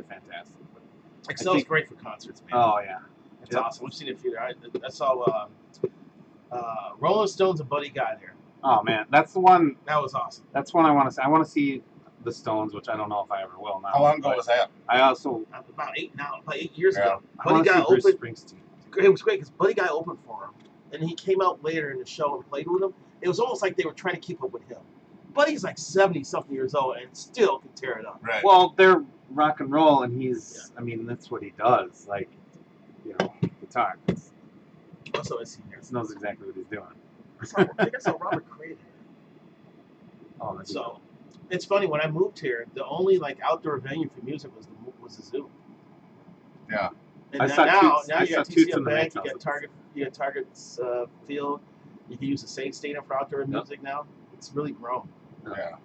Speaker 1: fantastic. But
Speaker 2: Excel's great for concerts, man.
Speaker 1: oh yeah.
Speaker 2: It's
Speaker 1: Yep.
Speaker 2: awesome. We've seen it a few there. I saw Rolling Stones and Buddy Guy there.
Speaker 1: Oh man, that's the one.
Speaker 2: That was awesome.
Speaker 1: That's one I want to see. I want to see the Stones, which I don't know if I ever will now.
Speaker 5: How long ago
Speaker 1: but
Speaker 5: was that?
Speaker 1: I also
Speaker 2: About 8 years
Speaker 5: Yeah.
Speaker 2: ago.
Speaker 1: I
Speaker 2: Buddy
Speaker 1: want to
Speaker 2: Guy
Speaker 1: see Bruce
Speaker 2: opened.
Speaker 1: Springsteen.
Speaker 2: It was great because Buddy Guy opened for him, and he came out later in the show and played with him. It was almost like they were trying to keep up with him. Buddy's like 70-something years old and still can tear it up.
Speaker 5: Right.
Speaker 1: Well, they're rock and roll, and he's. I mean, that's what he does. Like, you know, guitar.
Speaker 2: Also, I see here.
Speaker 1: He knows exactly what he's doing.
Speaker 2: I think I saw Robert created it.
Speaker 1: Oh, that's
Speaker 2: So it's funny, when I moved here, the only outdoor venue for music was the zoo.
Speaker 5: Yeah.
Speaker 2: And
Speaker 1: I
Speaker 2: now,
Speaker 1: saw Toots-
Speaker 2: now
Speaker 1: I
Speaker 2: you
Speaker 1: saw
Speaker 2: got
Speaker 1: Toots
Speaker 2: TCF
Speaker 1: in the
Speaker 2: Bank,
Speaker 1: Makehouse.
Speaker 2: you got Target's field. You can use the Saints Stadium for outdoor music now. It's really grown.
Speaker 5: Yeah.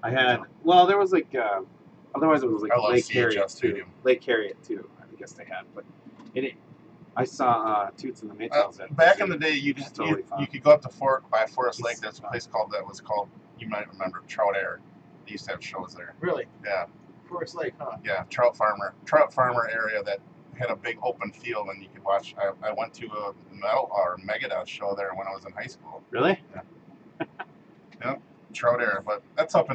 Speaker 1: I had. Well, there was otherwise it was
Speaker 5: I love
Speaker 1: Lake
Speaker 5: CHS
Speaker 1: Harriet too.
Speaker 5: Stadium.
Speaker 1: Lake Harriet too. I guess they had, but I saw Toots and the Maytals at
Speaker 5: Back in the day, you
Speaker 1: It's totally fun.
Speaker 5: you could go up to Forest Lake. There's a place that was called, you might remember, Trout Air. They used to have shows there.
Speaker 2: Really?
Speaker 5: Yeah.
Speaker 2: Forest Lake, huh?
Speaker 5: Yeah, trout farmer area that had a big open field, and you could watch. I went to a Megadeth show there when I was in high school.
Speaker 1: Really?
Speaker 5: Trout Air, but that's not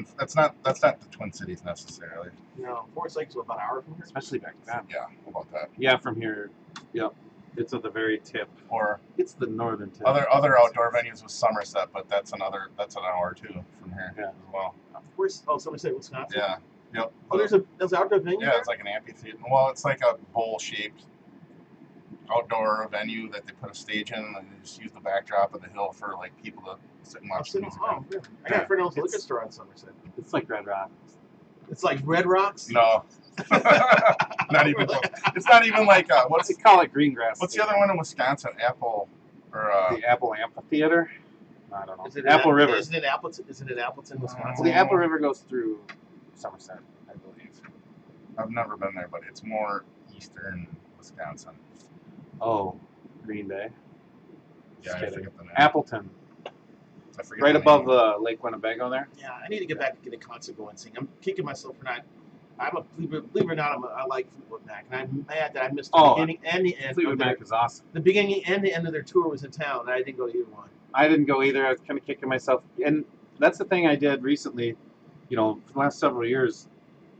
Speaker 5: the Twin Cities necessarily.
Speaker 2: Forest Lake's about an hour from here.
Speaker 1: Especially back then.
Speaker 5: Yeah, how about that?
Speaker 1: Yeah, from here. Yep. It's at the very tip.
Speaker 5: Or
Speaker 1: It's the northern tip.
Speaker 5: other outdoor venues was Somerset, but that's an hour or two from here
Speaker 1: Yeah.
Speaker 5: as well.
Speaker 2: Somerset, Wisconsin.
Speaker 5: Yeah. Yep.
Speaker 2: Oh, there's an outdoor venue
Speaker 5: Yeah,
Speaker 2: there?
Speaker 5: it's like an amphitheater. Well, it's like a bowl-shaped outdoor venue that they put a stage in, and they just use the backdrop of the hill for people to sit and watch the music.
Speaker 2: Oh, really? I got a friend who owns a liquor store on Somerset.
Speaker 1: It's like Red Rock.
Speaker 2: It's like Red Rocks?
Speaker 5: No, not even. Close. It's not even like
Speaker 1: They call it green grass.
Speaker 5: what's the other one in Wisconsin? Apple or
Speaker 1: The Apple Amphitheater. I don't know.
Speaker 2: Is it
Speaker 1: Apple River.
Speaker 2: Isn't it Appleton, Wisconsin?
Speaker 1: Well, the Apple River goes through Somerset, I believe.
Speaker 5: I've never been there, but it's more eastern Wisconsin.
Speaker 1: Oh, Green Bay.
Speaker 5: Yeah,
Speaker 1: Just
Speaker 5: I
Speaker 1: kidding.
Speaker 5: forget the name.
Speaker 1: Appleton.
Speaker 5: I forget
Speaker 1: Right
Speaker 5: the
Speaker 1: above
Speaker 5: name.
Speaker 1: Lake Winnebago there.
Speaker 2: Yeah, I need to get back and get a concert going and sing. I'm kicking myself for not. Believe it or not, I like Fleetwood Mac, and I'm mad that I missed the beginning and the end.
Speaker 1: Fleetwood Mac is awesome.
Speaker 2: The beginning and the end of their tour was in town, and I didn't go to either one.
Speaker 1: I didn't go either. I was kind of kicking myself, and that's the thing I did recently. You know, for the last several years,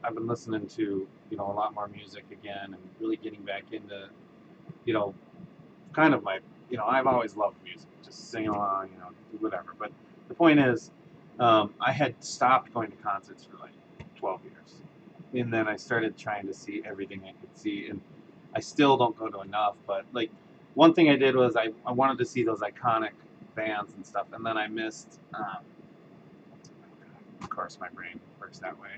Speaker 1: I've been listening to a lot more music again, and really getting back into kind of my I've always loved music, just sing along, whatever. But the point is, I had stopped going to concerts for like 12 years. And then I started trying to see everything I could see, and I still don't go to enough. But like one thing I did was I wanted to see those iconic bands and stuff, and then I missed. Of course, my brain works that way.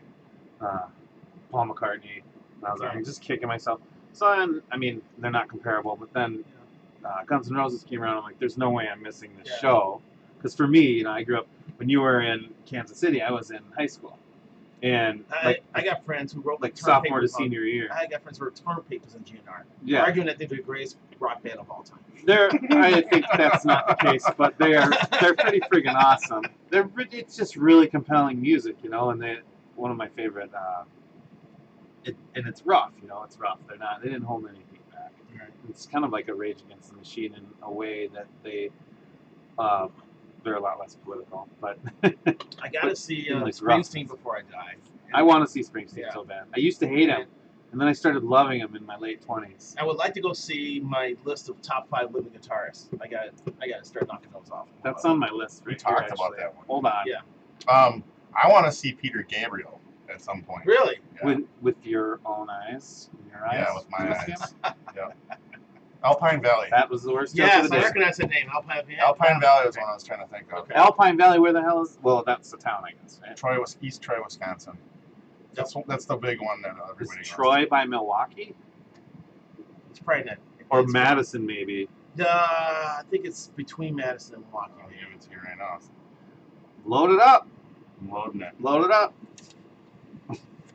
Speaker 1: Paul McCartney. And I was like, I'm just kicking myself. So I mean, they're not comparable. But then Guns N' Roses came around. I'm like, there's no way I'm missing this show, because for me, I grew up when you were in Kansas City. I was in high school. And
Speaker 2: I got friends who wrote
Speaker 1: like sophomore to senior year.
Speaker 2: I got friends who wrote term papers in GNR.
Speaker 1: Yeah,
Speaker 2: arguing that they're the greatest rock band of all time.
Speaker 1: I think that's not the case, but they're pretty friggin' awesome. It's just really compelling music, and one of my favorite. And it's rough, it's rough. They didn't hold anything back.
Speaker 2: Right.
Speaker 1: It's kind of like a Rage Against the Machine in a way that they're a lot less political, but
Speaker 2: I gotta see
Speaker 1: Springsteen
Speaker 2: before I die.
Speaker 1: I want to see Springsteen so bad. I used to hate him, and then I started loving him in my late 20s.
Speaker 2: I would like to go see my list of top 5 living guitarists. I got to start knocking those off.
Speaker 1: That's on my list.
Speaker 5: We talked about that one.
Speaker 1: Hold on.
Speaker 2: Yeah.
Speaker 5: I want to see Peter Gabriel at some point.
Speaker 2: Really?
Speaker 5: Yeah.
Speaker 1: With your own eyes. Your eyes.
Speaker 5: Yeah, with my eyes. Yeah. Alpine Valley.
Speaker 1: That was the worst.
Speaker 2: Yes, I recognize that name.
Speaker 5: Alpine Valley was one I was trying to think of.
Speaker 1: Okay. Alpine Valley, where the hell is? Well, that's the town, I guess. Right?
Speaker 5: East Troy, Wisconsin. That's the big one that everybody knows.
Speaker 1: Troy by Milwaukee?
Speaker 2: It's probably not.
Speaker 1: Or Madison, maybe.
Speaker 2: I think it's between Madison and Milwaukee.
Speaker 5: I'll give it to you right now.
Speaker 1: Load it up.
Speaker 5: I'm loading it.
Speaker 1: Load it up.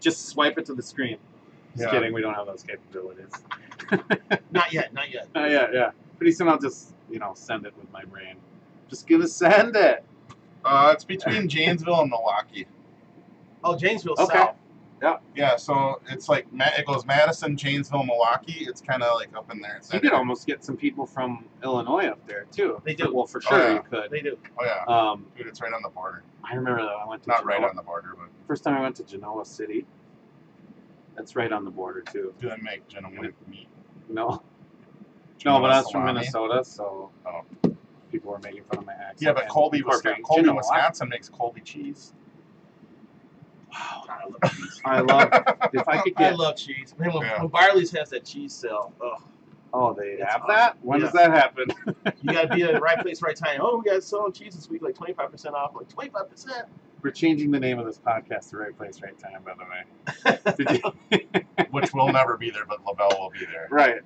Speaker 1: Just swipe it to the screen. Just
Speaker 5: Yeah.
Speaker 1: kidding, we don't have those capabilities.
Speaker 2: Not yet.
Speaker 1: Yeah. Pretty soon I'll just, send it with my brain. Just gonna send it.
Speaker 5: It's between Janesville and Milwaukee.
Speaker 2: Oh, Janesville
Speaker 1: Okay.
Speaker 2: South.
Speaker 5: Yeah, so it's like it goes Madison, Janesville, Milwaukee. It's kind of like up in there.
Speaker 1: You could almost get some people from Illinois up there too.
Speaker 2: They do.
Speaker 1: Well, for sure
Speaker 5: yeah.
Speaker 1: you could.
Speaker 2: They do.
Speaker 5: Oh yeah. Dude, it's right on the border.
Speaker 1: I remember that I went to
Speaker 5: Not
Speaker 1: Genoa.
Speaker 5: right on the border, but
Speaker 1: First time I went to Genoa City. That's right on the border too.
Speaker 5: do they make gentlemen meat?
Speaker 1: No,
Speaker 5: Genoa
Speaker 1: but I was from
Speaker 5: salami?
Speaker 1: Minnesota, so
Speaker 5: Oh.
Speaker 1: people were making fun of my accent.
Speaker 5: Yeah, but
Speaker 1: and
Speaker 5: Colby,
Speaker 1: incorporating
Speaker 5: Wisconsin,
Speaker 1: Genoa.
Speaker 5: makes Colby cheese.
Speaker 1: Wow.
Speaker 2: I love cheese.
Speaker 1: I love. If I could
Speaker 2: I
Speaker 1: get.
Speaker 2: love cheese. Man,
Speaker 5: Yeah.
Speaker 2: when Barley's has that cheese sale,
Speaker 1: Oh, they
Speaker 2: It's
Speaker 1: have
Speaker 2: awesome.
Speaker 1: that. When
Speaker 2: Yeah.
Speaker 1: does that happen?
Speaker 2: you got to be at the right place, right time. Oh, we got selling cheese this week, like 25% off. Like 25%.
Speaker 1: We're changing the name of this podcast to Right Place, Right Time. By the way. Did you?
Speaker 5: Which will never be there, but LaVelle will be there.
Speaker 1: Right.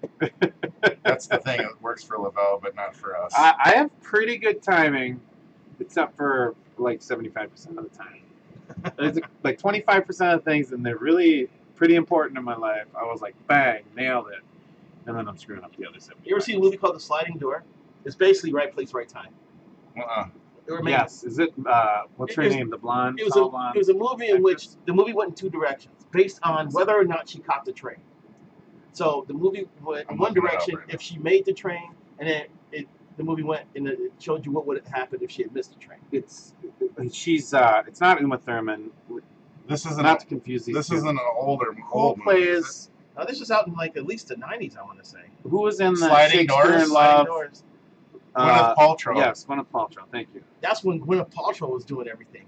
Speaker 5: That's the thing. It works for LaVelle, but not for us.
Speaker 1: I have pretty good timing, except for like 75% of the time. There's like 25% of things, and they're really pretty important in my life. I was like, bang, nailed it. And then I'm screwing up the other 75.
Speaker 2: You ever seen a movie called The Sliding Door? It's basically right place, right time. They were making-
Speaker 1: Yes. Is it, what's her
Speaker 2: It was-
Speaker 1: name? The blonde?
Speaker 2: It was,
Speaker 1: tall
Speaker 2: a,
Speaker 1: blonde?
Speaker 2: it was a movie in which the movie went in 2 directions, based on whether or not she caught the train. So the movie went in
Speaker 5: I'm
Speaker 2: one
Speaker 5: looking it up
Speaker 2: direction
Speaker 5: right now.
Speaker 2: if she made the train, and then the movie went and it showed you what would have happened if she had missed the train.
Speaker 1: It's not Uma Thurman.
Speaker 5: This isn't
Speaker 1: Not to confuse these
Speaker 5: this
Speaker 1: two.
Speaker 5: isn't an old
Speaker 1: Who
Speaker 5: movie, is
Speaker 1: plays?
Speaker 2: Now this was out in like at least the 90s, I want to say.
Speaker 1: Who was in the
Speaker 5: Sliding
Speaker 1: Shakespeare
Speaker 5: Doors?
Speaker 1: in
Speaker 2: Sliding
Speaker 1: Love?
Speaker 2: Doors.
Speaker 5: Gwyneth Paltrow.
Speaker 1: Yes, Gwyneth Paltrow. Thank you.
Speaker 2: That's when Gwyneth Paltrow was doing everything.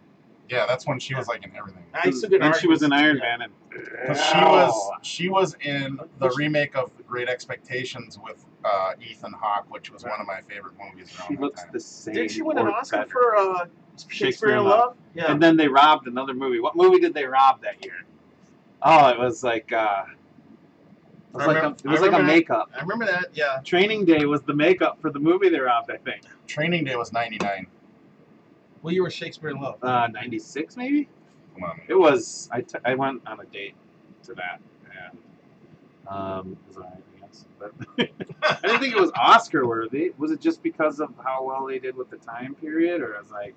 Speaker 5: Yeah, that's when she was like in everything.
Speaker 2: I used to get
Speaker 1: And she was in Iron
Speaker 2: arguments.
Speaker 1: Man. And
Speaker 5: 'Cause she was in the remake of Great Expectations with Ethan Hawke, which was one of my favorite movies
Speaker 1: She
Speaker 5: around that
Speaker 1: looks
Speaker 5: time.
Speaker 1: the same.
Speaker 2: Did she win an
Speaker 1: or
Speaker 2: Oscar
Speaker 1: better.
Speaker 2: for Shakespeare in Love? Yeah.
Speaker 1: And then they robbed another movie. What movie did they rob that year? Oh, it was like
Speaker 2: I
Speaker 1: like
Speaker 2: remember
Speaker 1: a
Speaker 2: that.
Speaker 1: makeup.
Speaker 2: I remember that, yeah.
Speaker 1: Training Day was the makeup for the movie they robbed, I think.
Speaker 5: Training Day was 99.
Speaker 2: Well, you were Shakespeare in Love.
Speaker 1: 96 maybe?
Speaker 5: Come on.
Speaker 1: It was. I went on a date to that, and it was alright, I was. But I didn't think it was Oscar worthy. Was it just because of how well they did with the time period, or was like?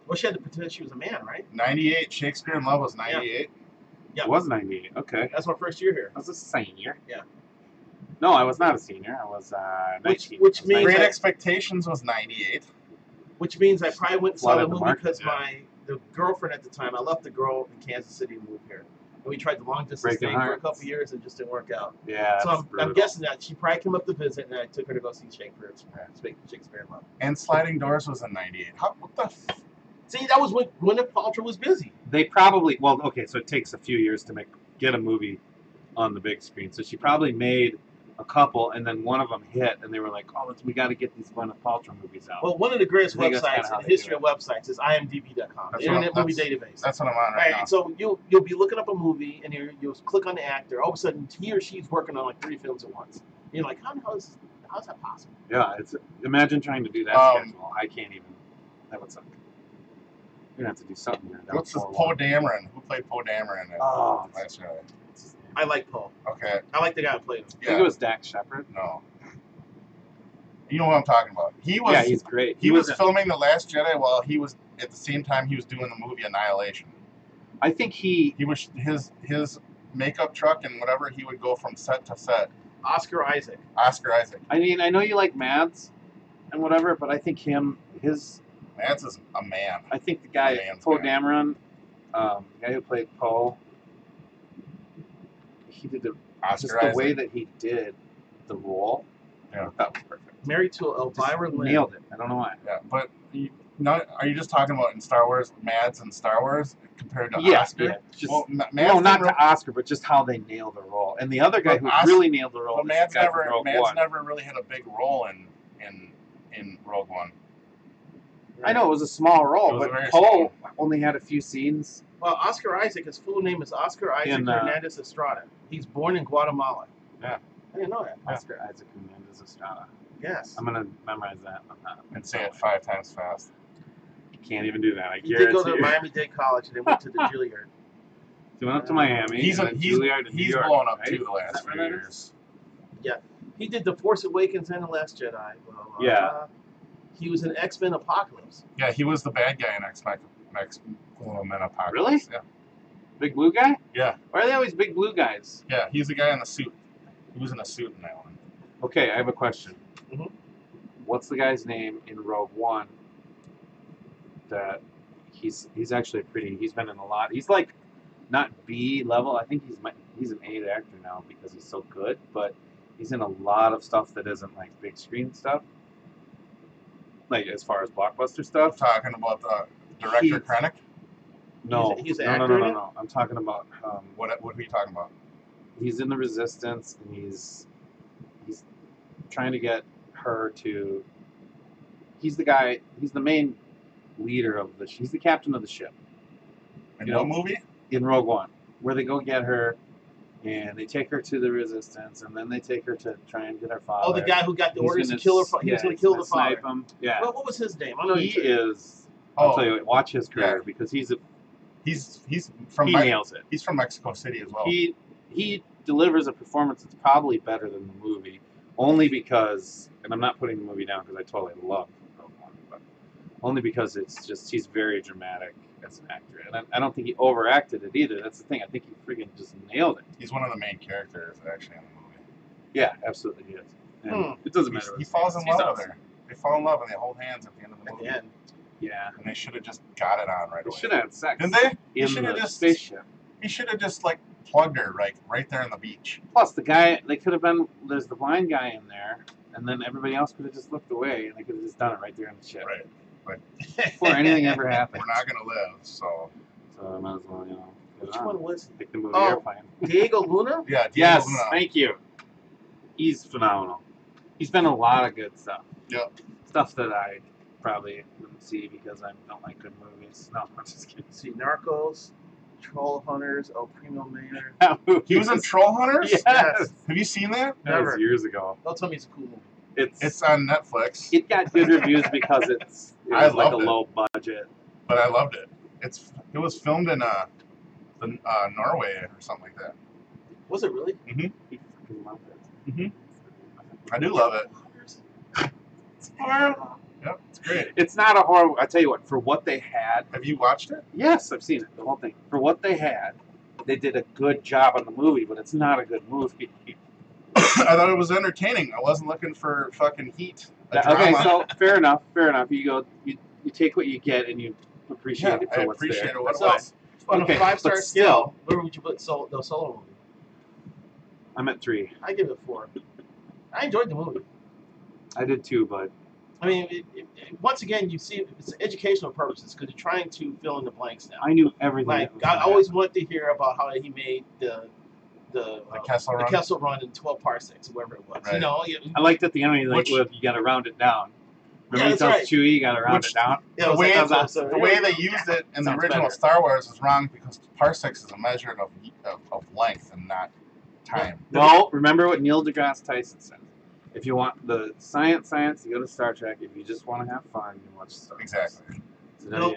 Speaker 2: Well, she had to pretend she was a man, right?
Speaker 5: 98. Shakespeare in Love was 98.
Speaker 2: Yeah.
Speaker 1: It was 98. Okay.
Speaker 2: That's my first year here.
Speaker 1: I was a senior.
Speaker 2: Yeah.
Speaker 1: No, I was not a senior. I was 19.
Speaker 2: Which
Speaker 1: I was
Speaker 2: means
Speaker 5: Great
Speaker 1: 19.
Speaker 5: Expectations was 98.
Speaker 2: Which means I probably went and saw the
Speaker 1: Flooded the
Speaker 2: movie
Speaker 1: market,
Speaker 2: because
Speaker 1: yeah.
Speaker 2: the girlfriend at the time, I left the girl in Kansas City and moved here. And we tried the long distance
Speaker 1: Breaking
Speaker 2: thing for a
Speaker 1: hearts.
Speaker 2: couple years and just didn't work out.
Speaker 1: Yeah.
Speaker 2: So
Speaker 1: that's
Speaker 2: I'm
Speaker 1: brutal.
Speaker 2: guessing that she probably came up to visit and I took her to go see Shakespeare in Love.
Speaker 5: And Sliding Doors was in 98. What the
Speaker 2: See, that was when Gwyneth Paltrow was busy.
Speaker 1: They probably okay. So it takes a few years to get a movie on the big screen. So she probably made a couple, and then one of them hit, and they were like, "Oh, we got to get these Gwyneth Paltrow movies out."
Speaker 2: Well, one of the greatest
Speaker 1: I think that's kinda
Speaker 2: websites
Speaker 1: how
Speaker 2: in the
Speaker 1: they
Speaker 2: history
Speaker 1: do
Speaker 2: of websites is IMDb.com, the
Speaker 5: That's
Speaker 2: Internet
Speaker 5: what-
Speaker 2: Movie Database.
Speaker 5: That's what I'm on right now.
Speaker 2: So you'll be looking up a movie and you'll click on the actor. All of a sudden, he or she's working on like 3 films at once. And you're like, how's that possible?
Speaker 1: Yeah, imagine trying to do that schedule. I can't even. That would suck. You're gonna have to do something here.
Speaker 5: What's this Poe Dameron? Who played Poe Dameron in
Speaker 1: Oh.
Speaker 5: last year?
Speaker 2: I like Poe.
Speaker 5: Okay.
Speaker 2: I like the guy who played him.
Speaker 1: I think it was Dax Shepard.
Speaker 5: No. You know what I'm talking about.
Speaker 1: Yeah, he's great.
Speaker 5: He was filming The Last Jedi while he was at the same time he was doing the movie Annihilation.
Speaker 1: I think he
Speaker 5: was his makeup truck and whatever, he would go from set to set.
Speaker 2: Oscar Isaac.
Speaker 1: I mean, I know you like Mads and whatever, but I think his
Speaker 5: Mads is a man.
Speaker 1: I think the guy Poe Dameron, the guy who played Poe, he did the way that he did the role.
Speaker 5: Yeah,
Speaker 1: that was perfect.
Speaker 2: Married to Elvira Lynn.
Speaker 1: Nailed it. I don't know why.
Speaker 5: Yeah, but are you just talking about in Star Wars, Mads in Star Wars compared to Oscar?
Speaker 1: Yeah, just,
Speaker 5: well,
Speaker 1: no, not to Oscar, but just how they nailed the role. And the other guy who really nailed the role,
Speaker 5: but Mads
Speaker 1: never
Speaker 5: really had a big role in Rogue One.
Speaker 1: I know it was a small role, but Poe only had a few scenes.
Speaker 2: Well, Oscar Isaac, his full name is Oscar Isaac Hernandez Estrada. He's born in Guatemala.
Speaker 1: Yeah.
Speaker 2: I didn't know that.
Speaker 1: Oscar Isaac Hernandez Estrada.
Speaker 2: Yes.
Speaker 1: I'm going to memorize that.
Speaker 5: And say it 5 times fast.
Speaker 1: Can't even do that.
Speaker 2: He did go to Miami-Dade College and then went to the Juilliard.
Speaker 1: He went up to Miami.
Speaker 5: He's
Speaker 1: Juilliard in New York,
Speaker 5: blown up
Speaker 1: right?
Speaker 5: too the last few years.
Speaker 2: Yeah. He did The Force Awakens and The Last Jedi.
Speaker 1: Yeah.
Speaker 2: He was in X-Men Apocalypse.
Speaker 5: Yeah, he was the bad guy in X-Men Apocalypse.
Speaker 1: Really?
Speaker 5: Yeah.
Speaker 1: Big blue guy?
Speaker 5: Yeah.
Speaker 1: Why are they always big blue guys?
Speaker 5: Yeah, he's the guy in the suit. He was in a suit in that one.
Speaker 1: Okay, I have a question.
Speaker 2: Mm-hmm.
Speaker 1: What's the guy's name in Rogue One? That he's actually he's been in a lot. He's like not B level. I think he's an A actor now because he's so good. But he's in a lot of stuff that isn't like big screen stuff. Like as far as blockbuster stuff.
Speaker 5: Talking about the director Krennic?
Speaker 1: No,
Speaker 2: he's an actor.
Speaker 1: No. I'm talking about
Speaker 5: what are you talking about?
Speaker 1: He's in the Resistance, and he's trying to get her to. He's the guy. He's the main leader of the. He's the captain of the ship.
Speaker 5: In what movie?
Speaker 1: In Rogue One, where they go get her, and they take her to the Resistance, and then they take her to try and get her father.
Speaker 2: Oh, the guy who got the orders to kill her. He was going to kill the father.
Speaker 1: Snipe him. Yeah.
Speaker 2: What was his name?
Speaker 1: He is. I'll tell you what. Watch his career because he's from.
Speaker 5: He
Speaker 1: nails it.
Speaker 5: He's from Mexico City as well.
Speaker 1: He delivers a performance that's probably better than the movie, only because, and I'm not putting the movie down because I totally love Rogue One, but only because it's just he's very dramatic as an actor, and I don't think he overacted it either. That's the thing. I think he freaking just nailed it.
Speaker 5: He's one of the main characters actually in the movie.
Speaker 1: Yeah, absolutely he is. And it doesn't matter.
Speaker 5: He falls in love with her. They fall in love and they hold hands at the end of the movie.
Speaker 1: Yeah.
Speaker 5: And they should have just got it on right away.
Speaker 1: They should have had sex.
Speaker 5: Didn't they?
Speaker 1: In the spaceship.
Speaker 5: He should have just like plugged her right there on the beach.
Speaker 1: Plus the guy, they could have been. There's the blind guy in there, and then everybody else could have just looked away, and they could have just done it right there in the ship.
Speaker 5: Right. But
Speaker 1: before anything ever happened.
Speaker 5: We're not gonna live, so.
Speaker 1: So I might as well,
Speaker 2: Which one was?
Speaker 1: Pick the movie Airplane.
Speaker 2: Diego Luna.
Speaker 5: Yeah.
Speaker 1: Diego Luna. Thank you. He's phenomenal. He's been in a lot of good stuff.
Speaker 5: Yep.
Speaker 1: Stuff that I probably wouldn't see because I don't like good movies. No, I'm just kidding.
Speaker 2: See Narcos, Troll Hunters, El Primo Mayor.
Speaker 5: He was in Troll Hunters?
Speaker 1: Yes.
Speaker 5: Have you seen that?
Speaker 1: That was years ago.
Speaker 2: Don't tell me it's a cool movie.
Speaker 5: It's on Netflix.
Speaker 1: It got good reviews because it was like a low budget.
Speaker 5: But I loved it. It was filmed in Norway or something like that.
Speaker 2: Was it really?
Speaker 5: Mm-hmm.
Speaker 1: He freaking loved it.
Speaker 5: I do love it.
Speaker 2: It's horrible.
Speaker 5: Yep, it's great.
Speaker 1: It's not a horror. I tell you what, for what they had.
Speaker 5: Have you watched it?
Speaker 1: Yes, I've seen it, the whole thing. For what they had, they did a good job on the movie, but it's not a good movie.
Speaker 5: I thought it was entertaining. I wasn't looking for fucking heat.
Speaker 1: Okay, so fair enough. You go, you take what you get and you appreciate it for
Speaker 5: I
Speaker 1: what's
Speaker 5: appreciate
Speaker 1: there.
Speaker 5: it what it
Speaker 2: So,
Speaker 5: was.
Speaker 2: on
Speaker 1: Okay,
Speaker 2: a 5-star
Speaker 1: but
Speaker 2: scale,
Speaker 1: still-
Speaker 2: where would you put the solo movie?
Speaker 1: I'm at 3.
Speaker 2: I give it 4. I enjoyed the movie.
Speaker 1: I did too, but
Speaker 2: I mean, once again, you see it's educational purposes because you're trying to fill in the blanks now.
Speaker 1: I knew everything.
Speaker 2: Like
Speaker 1: that was
Speaker 2: I
Speaker 1: gonna
Speaker 2: always
Speaker 1: happen.
Speaker 2: wanted to hear about how he made the
Speaker 5: Kessel Run?
Speaker 2: Kessel Run in 12 parsecs, or whatever it was.
Speaker 5: Right.
Speaker 2: You know,
Speaker 1: I liked at the end when you
Speaker 5: Which-
Speaker 1: you got to round it down.
Speaker 2: Yeah,
Speaker 1: Remember he
Speaker 2: that's
Speaker 1: tells
Speaker 2: right.
Speaker 1: Chewie you got to round
Speaker 5: Which-
Speaker 1: it down.
Speaker 2: yeah,
Speaker 5: The
Speaker 2: it was
Speaker 5: way,
Speaker 2: like,
Speaker 5: the way they used it in the
Speaker 1: Sounds
Speaker 5: original
Speaker 1: better.
Speaker 5: Star Wars is wrong because parsecs is a measure of length and not time.
Speaker 1: No, remember what Neil deGrasse Tyson said. If you want the science, you go to Star Trek. If you just want to have fun, you watch Star Wars.
Speaker 5: Exactly.
Speaker 1: So
Speaker 2: No.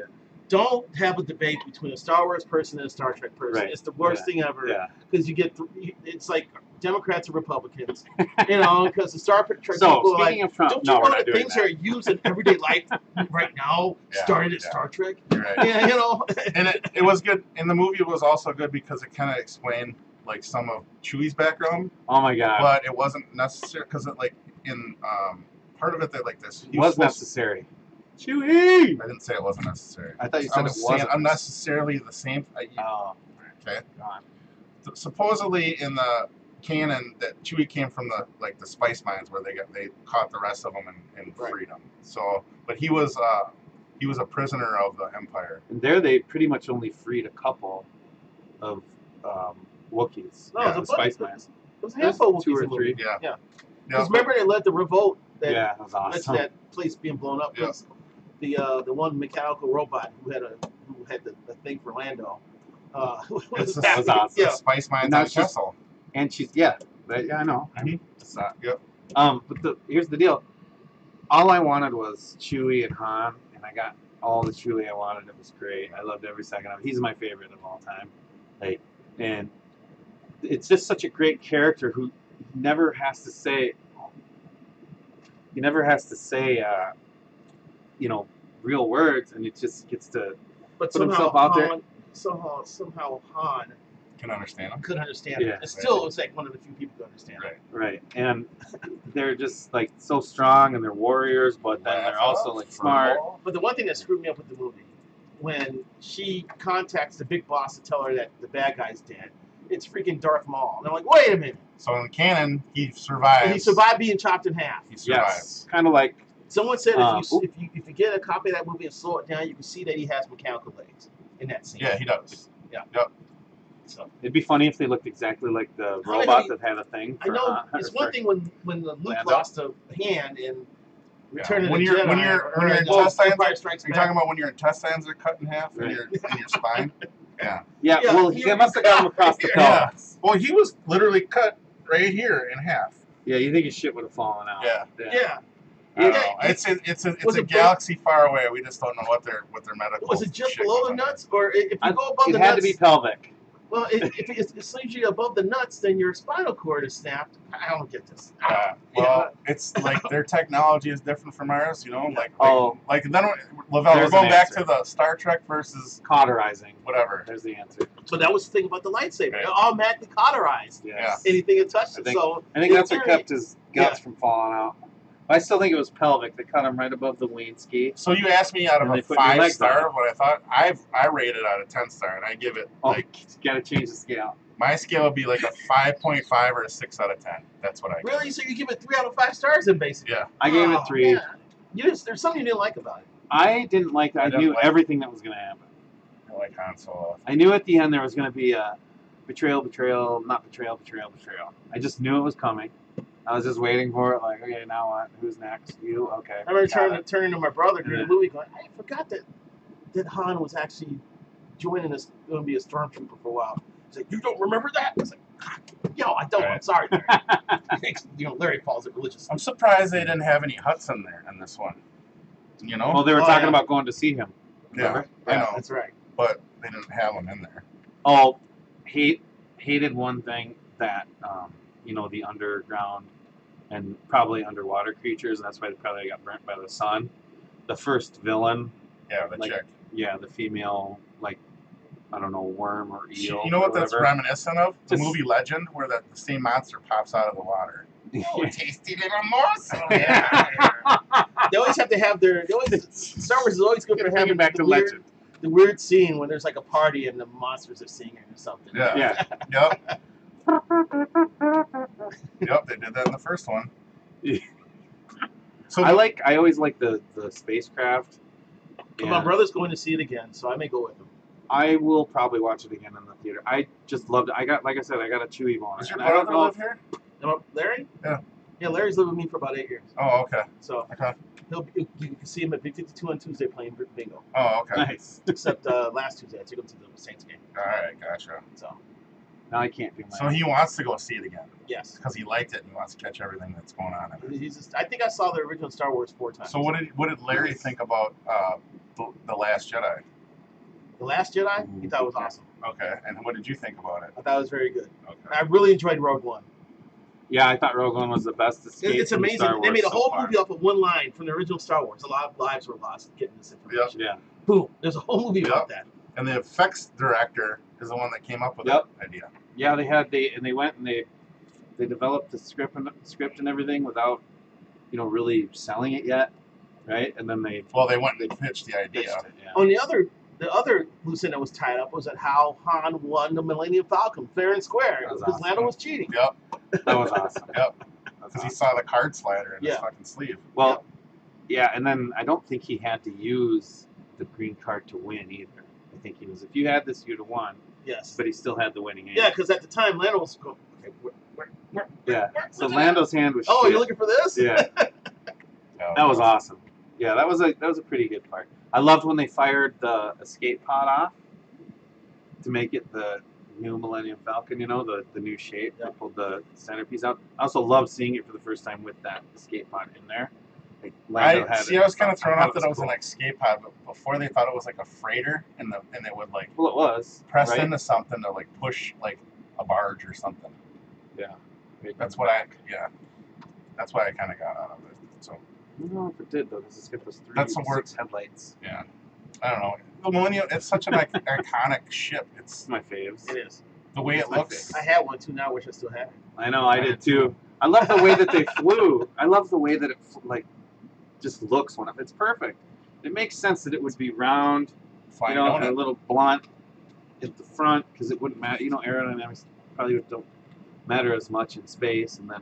Speaker 2: Don't have a debate between a Star Wars person and a Star Trek person.
Speaker 1: Right.
Speaker 2: It's the worst thing ever.
Speaker 1: Yeah.
Speaker 2: Because you get, it's like Democrats and Republicans, you know, because the Star Trek
Speaker 1: So
Speaker 2: people are
Speaker 1: speaking
Speaker 2: like,
Speaker 1: of Trump,
Speaker 2: don't
Speaker 1: no,
Speaker 2: you
Speaker 1: we're
Speaker 2: know
Speaker 1: not
Speaker 2: that
Speaker 1: doing
Speaker 2: things
Speaker 1: that.
Speaker 2: are used in everyday life right now
Speaker 5: Yeah,
Speaker 2: started at
Speaker 5: yeah.
Speaker 2: Star Trek?
Speaker 5: You're right.
Speaker 2: Yeah, you know.
Speaker 5: And it was good. And the movie was also good because it kind of explained like some of Chewie's background,
Speaker 1: Oh my God,
Speaker 5: but it wasn't necessary because it like in part of it they like this.
Speaker 1: it was necessary. Chewie.
Speaker 5: I didn't say it wasn't necessary.
Speaker 1: I thought you
Speaker 5: I
Speaker 1: said it
Speaker 5: was saying
Speaker 1: wasn't
Speaker 5: unnecessarily the same.
Speaker 1: Oh,
Speaker 5: Okay.
Speaker 1: God.
Speaker 5: Supposedly in the canon that Chewie came from the spice mines where they caught the rest of them and
Speaker 2: Right.
Speaker 5: freed them. So, but he was a prisoner of the Empire.
Speaker 1: And there they pretty much only freed a couple of Wookiees.
Speaker 2: No,
Speaker 5: Yeah,
Speaker 2: it
Speaker 1: the
Speaker 2: was a bunch.
Speaker 1: Spice Mines.
Speaker 2: It was a handful of
Speaker 1: 2 or
Speaker 2: Wookiees in the
Speaker 1: 3.
Speaker 2: movie.
Speaker 5: Yeah.
Speaker 2: Yeah.
Speaker 5: Yeah,
Speaker 2: Because remember they led the revolt that
Speaker 1: Yeah, that was
Speaker 2: led to
Speaker 1: awesome.
Speaker 2: that place being blown up.
Speaker 5: Yeah.
Speaker 2: 'Cause the one mechanical robot who had the thing for Lando.
Speaker 5: It's the
Speaker 1: That was awesome.
Speaker 2: Yeah.
Speaker 5: spice mines
Speaker 1: And
Speaker 5: on
Speaker 1: that's just-
Speaker 5: Kessel.
Speaker 1: And she's yeah, I know.
Speaker 5: Yep.
Speaker 1: But here's the deal. All I wanted was Chewie and Han, and I got all the Chewie I wanted. It was great. I loved every second of it. He's my favorite of all time. Like, and it's just such a great character who never has to say. He never has to say, real words, and it just gets to
Speaker 2: But
Speaker 1: put himself out there.
Speaker 2: somehow Han
Speaker 5: Can understand them.
Speaker 2: couldn't understand it.
Speaker 1: Yeah.
Speaker 2: It still was like one of the few people who understand it.
Speaker 5: Right.
Speaker 1: right, and they're just like so strong, and they're warriors, but then they're also like smart.
Speaker 2: But the one thing that screwed me up with the movie, when she contacts the big boss to tell her that the bad guy's dead, it's freaking Darth Maul. And I'm like, wait a minute.
Speaker 5: So in canon, he survives.
Speaker 2: And he survived being chopped in half.
Speaker 5: He survives.
Speaker 1: Yes, kind of like
Speaker 2: Someone said
Speaker 1: oop.
Speaker 2: if you get a copy of that movie and slow it down, you can see that he has mechanical legs in that scene.
Speaker 5: Yeah, he does.
Speaker 2: So
Speaker 1: it'd be funny if they looked exactly like the
Speaker 2: How many-
Speaker 1: robot that had a thing.
Speaker 2: I
Speaker 1: For,
Speaker 2: know
Speaker 1: or
Speaker 2: it's
Speaker 1: for-
Speaker 2: one thing when Luke
Speaker 1: Lando?
Speaker 2: lost a hand in Return of
Speaker 5: When
Speaker 2: the
Speaker 5: you're-
Speaker 2: Jedi.
Speaker 5: when you're-
Speaker 2: or
Speaker 5: when your
Speaker 2: in,
Speaker 5: intestines
Speaker 2: Empire
Speaker 5: are-
Speaker 2: Strikes
Speaker 5: You're
Speaker 2: Back.
Speaker 5: talking about when your intestines are cut in half
Speaker 1: Right.
Speaker 5: in your spine? Yeah.
Speaker 1: Yeah,
Speaker 2: Yeah,
Speaker 1: well,
Speaker 2: he
Speaker 1: they must have got him across the
Speaker 5: Yeah.
Speaker 1: pelvis.
Speaker 5: Well, he was literally cut right here in half.
Speaker 1: Yeah, you think his shit would have fallen out.
Speaker 5: Yeah.
Speaker 2: Yeah.
Speaker 5: I don't
Speaker 2: Yeah,
Speaker 5: know. It's
Speaker 2: was
Speaker 5: a
Speaker 2: it
Speaker 5: galaxy far away. We just don't know what their medical.
Speaker 2: Was it just
Speaker 5: shit
Speaker 2: below
Speaker 5: goes
Speaker 2: the
Speaker 5: on.
Speaker 2: nuts, or if you go above
Speaker 1: It
Speaker 2: the
Speaker 1: had
Speaker 2: nuts?
Speaker 1: to be pelvic.
Speaker 2: Well, if it's usually above the nuts, then your spinal cord is snapped. I don't get this.
Speaker 5: Well, it's like their technology is different from ours, you know. Like then LaVelle,
Speaker 1: There's
Speaker 5: we're going
Speaker 1: an
Speaker 5: back
Speaker 1: answer.
Speaker 5: to the Star Trek versus
Speaker 1: Cauterizing.
Speaker 5: whatever.
Speaker 1: There's the answer.
Speaker 2: So that was the thing about the lightsaber.
Speaker 5: Right.
Speaker 2: It automatically cauterized
Speaker 1: Yes.
Speaker 2: anything it touched.
Speaker 1: I think-
Speaker 2: So
Speaker 1: I think
Speaker 2: in
Speaker 1: that's what
Speaker 2: theory-
Speaker 1: kept his guts from falling out. I still think it was pelvic. They cut him right above the Wiensky.
Speaker 5: So you asked me out of
Speaker 1: And
Speaker 5: a
Speaker 1: they put your legs
Speaker 5: 5-star
Speaker 1: on.
Speaker 5: what I thought. I rate it out of 10-star, and I give it
Speaker 1: Oh,
Speaker 5: like
Speaker 1: gotta change the scale.
Speaker 5: my scale would be like a 5.5 or a 6 out of 10. That's what I give.
Speaker 2: Really? So you give it 3 out of 5 stars, then basically?
Speaker 5: Yeah.
Speaker 1: I gave it
Speaker 2: Oh,
Speaker 1: 3.
Speaker 2: man. There's something you didn't like about it.
Speaker 1: I didn't like that. I
Speaker 5: didn't
Speaker 1: knew
Speaker 5: like-
Speaker 1: everything that was gonna happen.
Speaker 5: I like Han Solo.
Speaker 1: I knew at the end there was gonna be a betrayal, not betrayal. I just knew it was coming. I was just waiting for it. Like, okay, now what? Who's next? You? Okay.
Speaker 2: I remember
Speaker 1: got it.
Speaker 2: turning to my brother during
Speaker 1: Yeah.
Speaker 2: the movie going, I forgot that Han was actually joining us, going to be a stormtrooper for a while. He's like, you don't remember that? I was like, yo, I don't. I'm
Speaker 5: Right.
Speaker 2: sorry, Larry. Larry calls it religious.
Speaker 5: I'm surprised they didn't have any huts in there in this one. You know?
Speaker 1: Well, they were
Speaker 2: Oh,
Speaker 1: talking
Speaker 2: yeah.
Speaker 1: about going to see him.
Speaker 5: yeah,
Speaker 1: remember?
Speaker 5: I know,
Speaker 2: That's right.
Speaker 5: but they didn't have them in there.
Speaker 1: Oh, hated one thing that you know, the underground and probably underwater creatures, and that's why they probably got burnt by the sun. The first villain,
Speaker 5: Yeah, the
Speaker 1: like,
Speaker 5: chick.
Speaker 1: yeah, the female, like, I don't know, worm or eel.
Speaker 5: You know what
Speaker 1: or
Speaker 5: that's
Speaker 1: whatever.
Speaker 5: reminiscent of? The
Speaker 1: Just-
Speaker 5: movie Legend, where the same monster pops out of the water. Oh,
Speaker 1: Yeah.
Speaker 5: tasty little morsel. Yeah.
Speaker 2: They always have to have their. Star Wars is always good for
Speaker 1: Bring
Speaker 2: having
Speaker 1: it back
Speaker 2: the
Speaker 1: to
Speaker 2: weird,
Speaker 1: Legend.
Speaker 2: the weird scene when there's like a party and the monsters are singing or something.
Speaker 5: Yeah.
Speaker 1: Yeah.
Speaker 5: Yep. Yep, they did that in the first one.
Speaker 1: Yeah.
Speaker 5: So
Speaker 1: I always like the spacecraft.
Speaker 2: My
Speaker 1: and
Speaker 2: brother's going to see it again, so I may go with him.
Speaker 1: I will probably watch it again in the theater. I just loved it. I got, like I said, I got a Chewie bone.
Speaker 5: does your
Speaker 1: And I don't
Speaker 5: brother
Speaker 1: know
Speaker 5: live
Speaker 1: if-
Speaker 5: here?
Speaker 2: Larry?
Speaker 5: Yeah.
Speaker 2: Yeah, Larry's lived with me for about 8 years.
Speaker 5: Oh, okay.
Speaker 2: So
Speaker 5: Okay.
Speaker 2: you can see him at Big 52 on Tuesday playing bingo.
Speaker 5: Oh, okay.
Speaker 1: Nice.
Speaker 2: Except last Tuesday, I took him to the Saints game.
Speaker 5: All right, gotcha.
Speaker 2: So,
Speaker 1: Now I can't do my.
Speaker 5: So he wants to go see it again
Speaker 2: yes.
Speaker 5: because he liked it and he wants to catch everything that's going on in it.
Speaker 2: He's just, I think I saw the original Star Wars 4 times.
Speaker 5: So what did Larry think about the Last Jedi?
Speaker 2: The Last Jedi, he thought it was awesome.
Speaker 5: Okay, and what did you think about it?
Speaker 2: I thought it was very good.
Speaker 5: Okay.
Speaker 2: I really enjoyed Rogue One.
Speaker 1: Yeah, I thought Rogue One was the best escape.
Speaker 2: It's
Speaker 1: from
Speaker 2: amazing.
Speaker 1: Star
Speaker 2: They
Speaker 1: Wars
Speaker 2: made a
Speaker 1: so
Speaker 2: whole
Speaker 1: far.
Speaker 2: movie off of one line from the original Star Wars. A lot of lives were lost getting this information.
Speaker 1: Yeah.
Speaker 2: Boom. There's a whole movie about that.
Speaker 5: And the effects director is the one that came up with
Speaker 1: Yep.
Speaker 5: that idea.
Speaker 1: Yeah, they went and they developed the script and everything without, you know, really selling it yet, right? And then they
Speaker 5: Well, they went and they pitched the idea.
Speaker 1: pitched it. Yeah.
Speaker 2: On the other loose end that was tied up was at how Han won the Millennium Falcon fair and square
Speaker 1: That was
Speaker 2: because
Speaker 1: awesome.
Speaker 2: Lando was cheating.
Speaker 5: Yep,
Speaker 1: That was awesome.
Speaker 5: yep.
Speaker 1: That's
Speaker 5: Because he
Speaker 1: awesome.
Speaker 5: saw the card slider in his
Speaker 2: Yeah.
Speaker 5: fucking sleeve.
Speaker 1: Well, yeah, and then I don't think he had to use the green card to win either. I think he was, if you had this, you'd have won,
Speaker 2: Yes.
Speaker 1: but he still had the winning hand.
Speaker 2: Yeah, because at the time Lando was going. Okay,
Speaker 1: Yeah. So Lando's hand was.
Speaker 2: Oh,
Speaker 1: shit.
Speaker 2: you're looking for this?
Speaker 1: Yeah. That was awesome. Yeah, that was a pretty good part. I loved when they fired the escape pod off to make it the new Millennium Falcon. You know, the new shape.
Speaker 2: Yeah.
Speaker 1: They pulled the centerpiece out. I also loved seeing it for the first time with that escape pod in there. Like Lando had it
Speaker 5: I was kind
Speaker 1: and
Speaker 5: of
Speaker 1: stuff.
Speaker 5: thrown
Speaker 1: I
Speaker 5: off
Speaker 1: thought
Speaker 5: that it was
Speaker 1: cool.
Speaker 5: an escape pod, but before they thought it was like a freighter, and they would like
Speaker 1: Well, it was
Speaker 5: press
Speaker 1: right?
Speaker 5: into something to like push like a barge or something.
Speaker 1: Yeah.
Speaker 5: That's what I That's why I kind of got out of it. So
Speaker 1: I don't know if it did though, because it's got those
Speaker 5: That's the word.
Speaker 1: 6 headlights.
Speaker 5: yeah, I don't know. The Millennium, it's such an iconic ship. It's
Speaker 1: It's my faves.
Speaker 2: It is.
Speaker 5: the way
Speaker 1: It's
Speaker 5: it
Speaker 1: my
Speaker 5: looks.
Speaker 2: I had one too. Now I wish I still had it.
Speaker 1: I know, I did too. I love the way that they flew. I love the way that it like just looks when it's perfect. It makes sense that it would be round,
Speaker 5: Flying
Speaker 1: you know, and a
Speaker 5: donut.
Speaker 1: little blunt at the front because it wouldn't matter. You know, aerodynamics probably don't matter as much in space, and then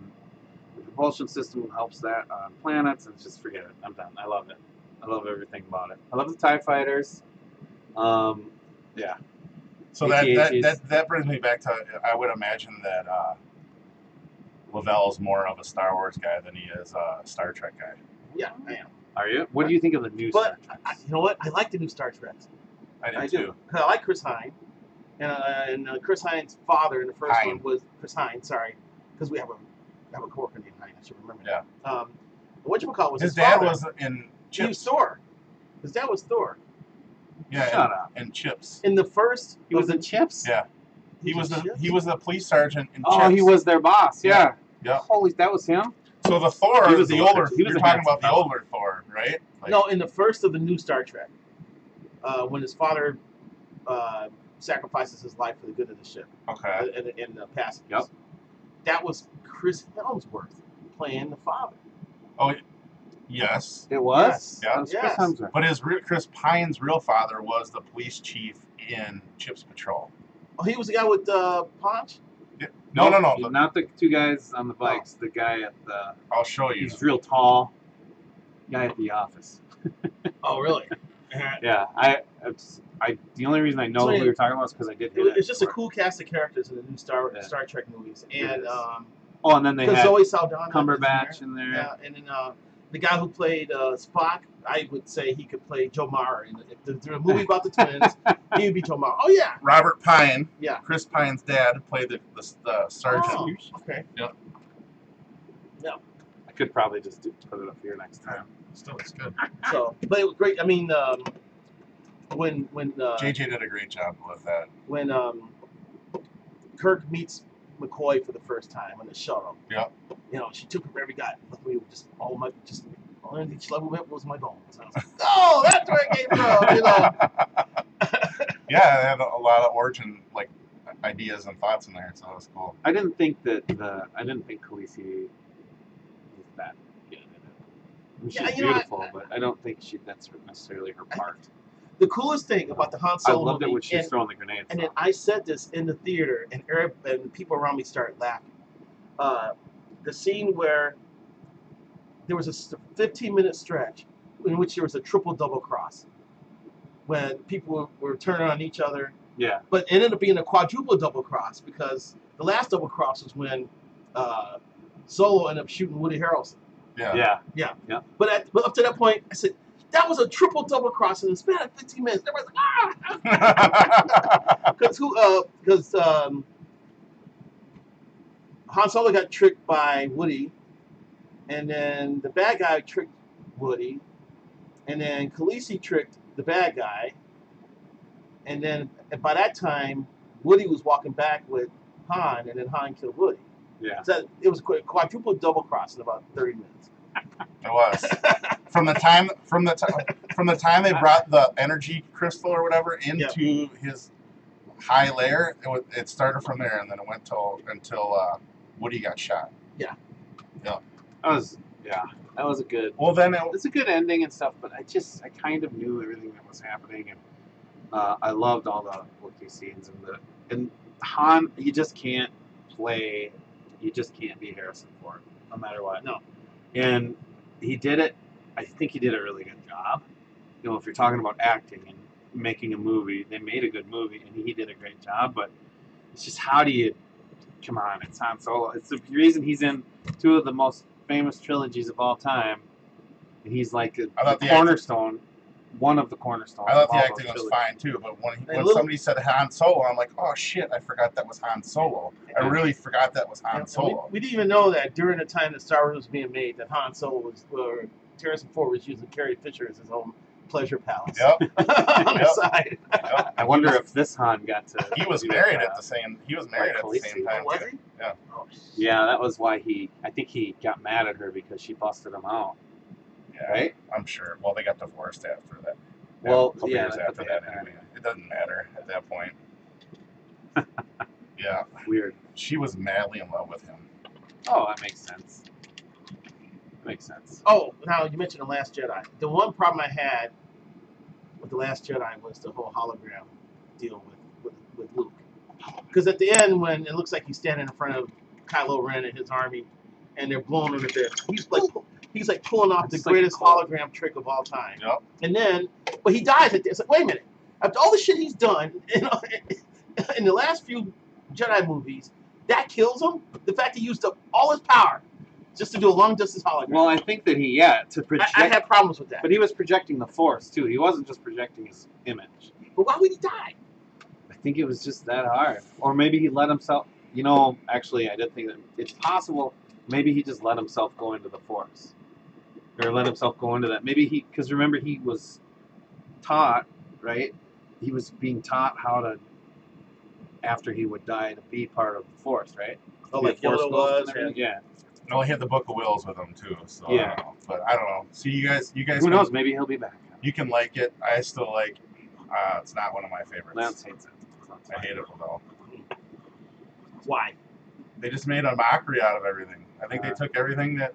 Speaker 1: the propulsion system helps that on planets. And just forget it. I'm done. I love it. I love everything about it. I love the TIE fighters. Yeah.
Speaker 5: So that brings me back to I would imagine that LaVelle is more of a Star Wars guy than he is a Star Trek guy.
Speaker 2: Yeah, I am.
Speaker 1: Are you? What do you think of the new Star
Speaker 2: But
Speaker 1: Trek?
Speaker 2: you know what? I like the new Star Trek.
Speaker 5: I
Speaker 2: I
Speaker 5: do
Speaker 2: do.
Speaker 5: too.
Speaker 2: 'Cause I like Chris Hine, and Chris Hine's father in the first
Speaker 5: Hine.
Speaker 2: one was Chris Hine. Sorry, because we have a coworker named Hine. I should remember.
Speaker 5: Yeah.
Speaker 2: That. What you call was
Speaker 5: His
Speaker 2: his
Speaker 5: dad
Speaker 2: father.
Speaker 5: was in
Speaker 2: He was
Speaker 5: Chips.
Speaker 2: Thor. His dad was Thor.
Speaker 5: Yeah,
Speaker 1: Shut up.
Speaker 5: and Chips.
Speaker 2: In the first,
Speaker 1: He was in Chips?
Speaker 5: Yeah. He was the police sergeant in
Speaker 1: Oh,
Speaker 5: Chips.
Speaker 1: he was their boss. Yeah.
Speaker 5: Yeah.
Speaker 1: Holy, that was him?
Speaker 5: So the Thor,
Speaker 1: He was
Speaker 5: the
Speaker 1: a-
Speaker 5: older.
Speaker 1: he was
Speaker 5: You're
Speaker 1: a
Speaker 5: talking
Speaker 1: handsome
Speaker 5: about the
Speaker 1: fella.
Speaker 5: older Thor, right? Like,
Speaker 2: No, in the first of the new Star Trek, when his father sacrifices his life for the good of the ship
Speaker 5: Okay.
Speaker 2: and the passengers.
Speaker 1: Yep.
Speaker 2: That was Chris Helmsworth playing the father.
Speaker 5: Oh, yes.
Speaker 1: It was?
Speaker 5: Yeah.
Speaker 1: That was Chris
Speaker 2: Yes.
Speaker 1: Hemsworth.
Speaker 5: But Chris Pine's real father was the police chief in Chips Patrol.
Speaker 2: Oh, he was the guy with Punch?
Speaker 5: No.
Speaker 1: Not the two guys on the bikes. The guy at the...
Speaker 5: I'll show you.
Speaker 1: He's real tall. Guy at the office.
Speaker 2: Oh, really?
Speaker 1: Yeah. The only reason I know
Speaker 2: So
Speaker 1: who you're talking about is because I did hit it.
Speaker 2: It's just a
Speaker 1: before.
Speaker 2: cool cast of characters in the new Star
Speaker 1: Yeah.
Speaker 2: Trek movies.
Speaker 1: It
Speaker 2: And
Speaker 1: is. Oh, and then they had
Speaker 2: Zoe Saldana.
Speaker 1: Cumberbatch
Speaker 2: is
Speaker 1: in there.
Speaker 2: Yeah, and then the guy who played Spock, I would say he could play Joe Mara. If there's a movie about the twins, he would be Joe Mara. Oh, yeah.
Speaker 5: Robert Pine,
Speaker 2: Yeah.
Speaker 5: Chris Pine's dad, played the sergeant.
Speaker 2: Oh, okay.
Speaker 1: I could probably just put it up here next time.
Speaker 5: Still, it's good.
Speaker 2: So, but it was great. I mean, when
Speaker 5: JJ did a great job with that.
Speaker 2: when Kirk meets McCoy for the first time on the shuttle.
Speaker 5: Yep.
Speaker 2: You know, she took her wherever we got. We were just only each level whip was my goal. So I was like, oh, that's where it came from. You know.
Speaker 5: Yeah, they had a lot of origin like ideas and thoughts in there, so that was cool.
Speaker 1: I didn't think Khaleesi was that good in it. I mean, she's beautiful, but I don't think that's necessarily her part.
Speaker 2: The coolest thing about the Han Solo
Speaker 1: I loved
Speaker 2: movie,
Speaker 1: it when she was throwing the grenades.
Speaker 2: and then I said this in the theater, and the people around me started laughing. The scene where there was a 15-minute stretch in which there was a triple double cross, when people were turning on each other.
Speaker 1: Yeah.
Speaker 2: But it ended up being a quadruple double cross because the last double cross was when Solo ended up shooting Woody Harrelson.
Speaker 5: Yeah.
Speaker 2: But up to that point, I said, that was a triple double cross in the span of 15 minutes. Everybody's like, ah! Because Han Solo got tricked by Woody, and then the bad guy tricked Woody, and then Khaleesi tricked the bad guy, and then by that time, Woody was walking back with Han, and then Han killed Woody.
Speaker 1: Yeah.
Speaker 2: So it was a quadruple double cross in about 30 minutes.
Speaker 5: It was. From the time they brought the energy crystal or whatever into his high layer, it started from there, and then it went until Woody got shot.
Speaker 2: Yeah.
Speaker 1: That was a good.
Speaker 5: Well, then
Speaker 1: it's a good ending and stuff, but I kind of knew everything that was happening, and I loved all the Wookiee scenes and Han. You just can't be Harrison Ford, no matter what.
Speaker 2: No.
Speaker 1: And he did it. I think he did a really good job. You know, if you're talking about acting and making a movie, they made a good movie, and he did a great job. But it's just come on, it's Han Solo. It's the reason he's in two of the most famous trilogies of all time, and he's like the cornerstone. One of the cornerstones.
Speaker 5: I thought the acting was fine too, but when somebody said Han Solo, I'm like, oh shit, I forgot that was Han Solo. I really forgot that was Han Solo.
Speaker 2: We didn't even know that during the time that Star Wars was being made, that Han Solo Harrison Ford was using Carrie Fisher as his own pleasure palace.
Speaker 5: Yep.
Speaker 2: On the side.
Speaker 5: Yep.
Speaker 1: I wonder if this Han got to.
Speaker 5: He was married at the same. He was married at the same time.
Speaker 2: Was he?
Speaker 5: Yeah.
Speaker 2: Oh,
Speaker 1: yeah, that was why I think he got mad at her because she busted him out.
Speaker 5: Yeah,
Speaker 1: right?
Speaker 5: I'm sure. Well, they got divorced after that.
Speaker 1: Well,
Speaker 5: a couple years after that, anyway. It doesn't matter at that point. Yeah.
Speaker 1: Weird.
Speaker 5: She was madly in love with him.
Speaker 1: Oh, that makes sense.
Speaker 2: Oh, now you mentioned The Last Jedi. The one problem I had with The Last Jedi was the whole hologram deal with Luke. Because at the end, when it looks like he's standing in front of Kylo Ren and his army, and they're blowing him to bits, he's like pulling off the greatest hologram trick of all time.
Speaker 5: Yep.
Speaker 2: And then, but he dies at this. Like, wait a minute. After all the shit he's done in the last few Jedi movies, that kills him? The fact he used up all his power just to do a long-distance hologram.
Speaker 1: Well, I think that to project...
Speaker 2: I have problems with that.
Speaker 1: But he was projecting the Force, too. He wasn't just projecting his image.
Speaker 2: But why would he die?
Speaker 1: I think it was just that hard. Or maybe he let himself... You know, actually, I did think that it's possible maybe he just let himself go into the Force. Or let himself go into that. Maybe because remember, he was taught, right? He was being taught how to, after he would die, to be part of the Force, right?
Speaker 2: Oh, like Yoda was?
Speaker 1: Yeah.
Speaker 5: No, he had the Book of Wills with him, too. So
Speaker 1: yeah.
Speaker 5: I don't know. But I don't know. See, you guys.
Speaker 1: Who knows? Maybe he'll be back.
Speaker 5: You can like it. I still like. It's not one of my favorites.
Speaker 1: Lance hates it.
Speaker 5: I hate it though.
Speaker 2: Why?
Speaker 5: They just made a mockery out of everything. I think they took everything that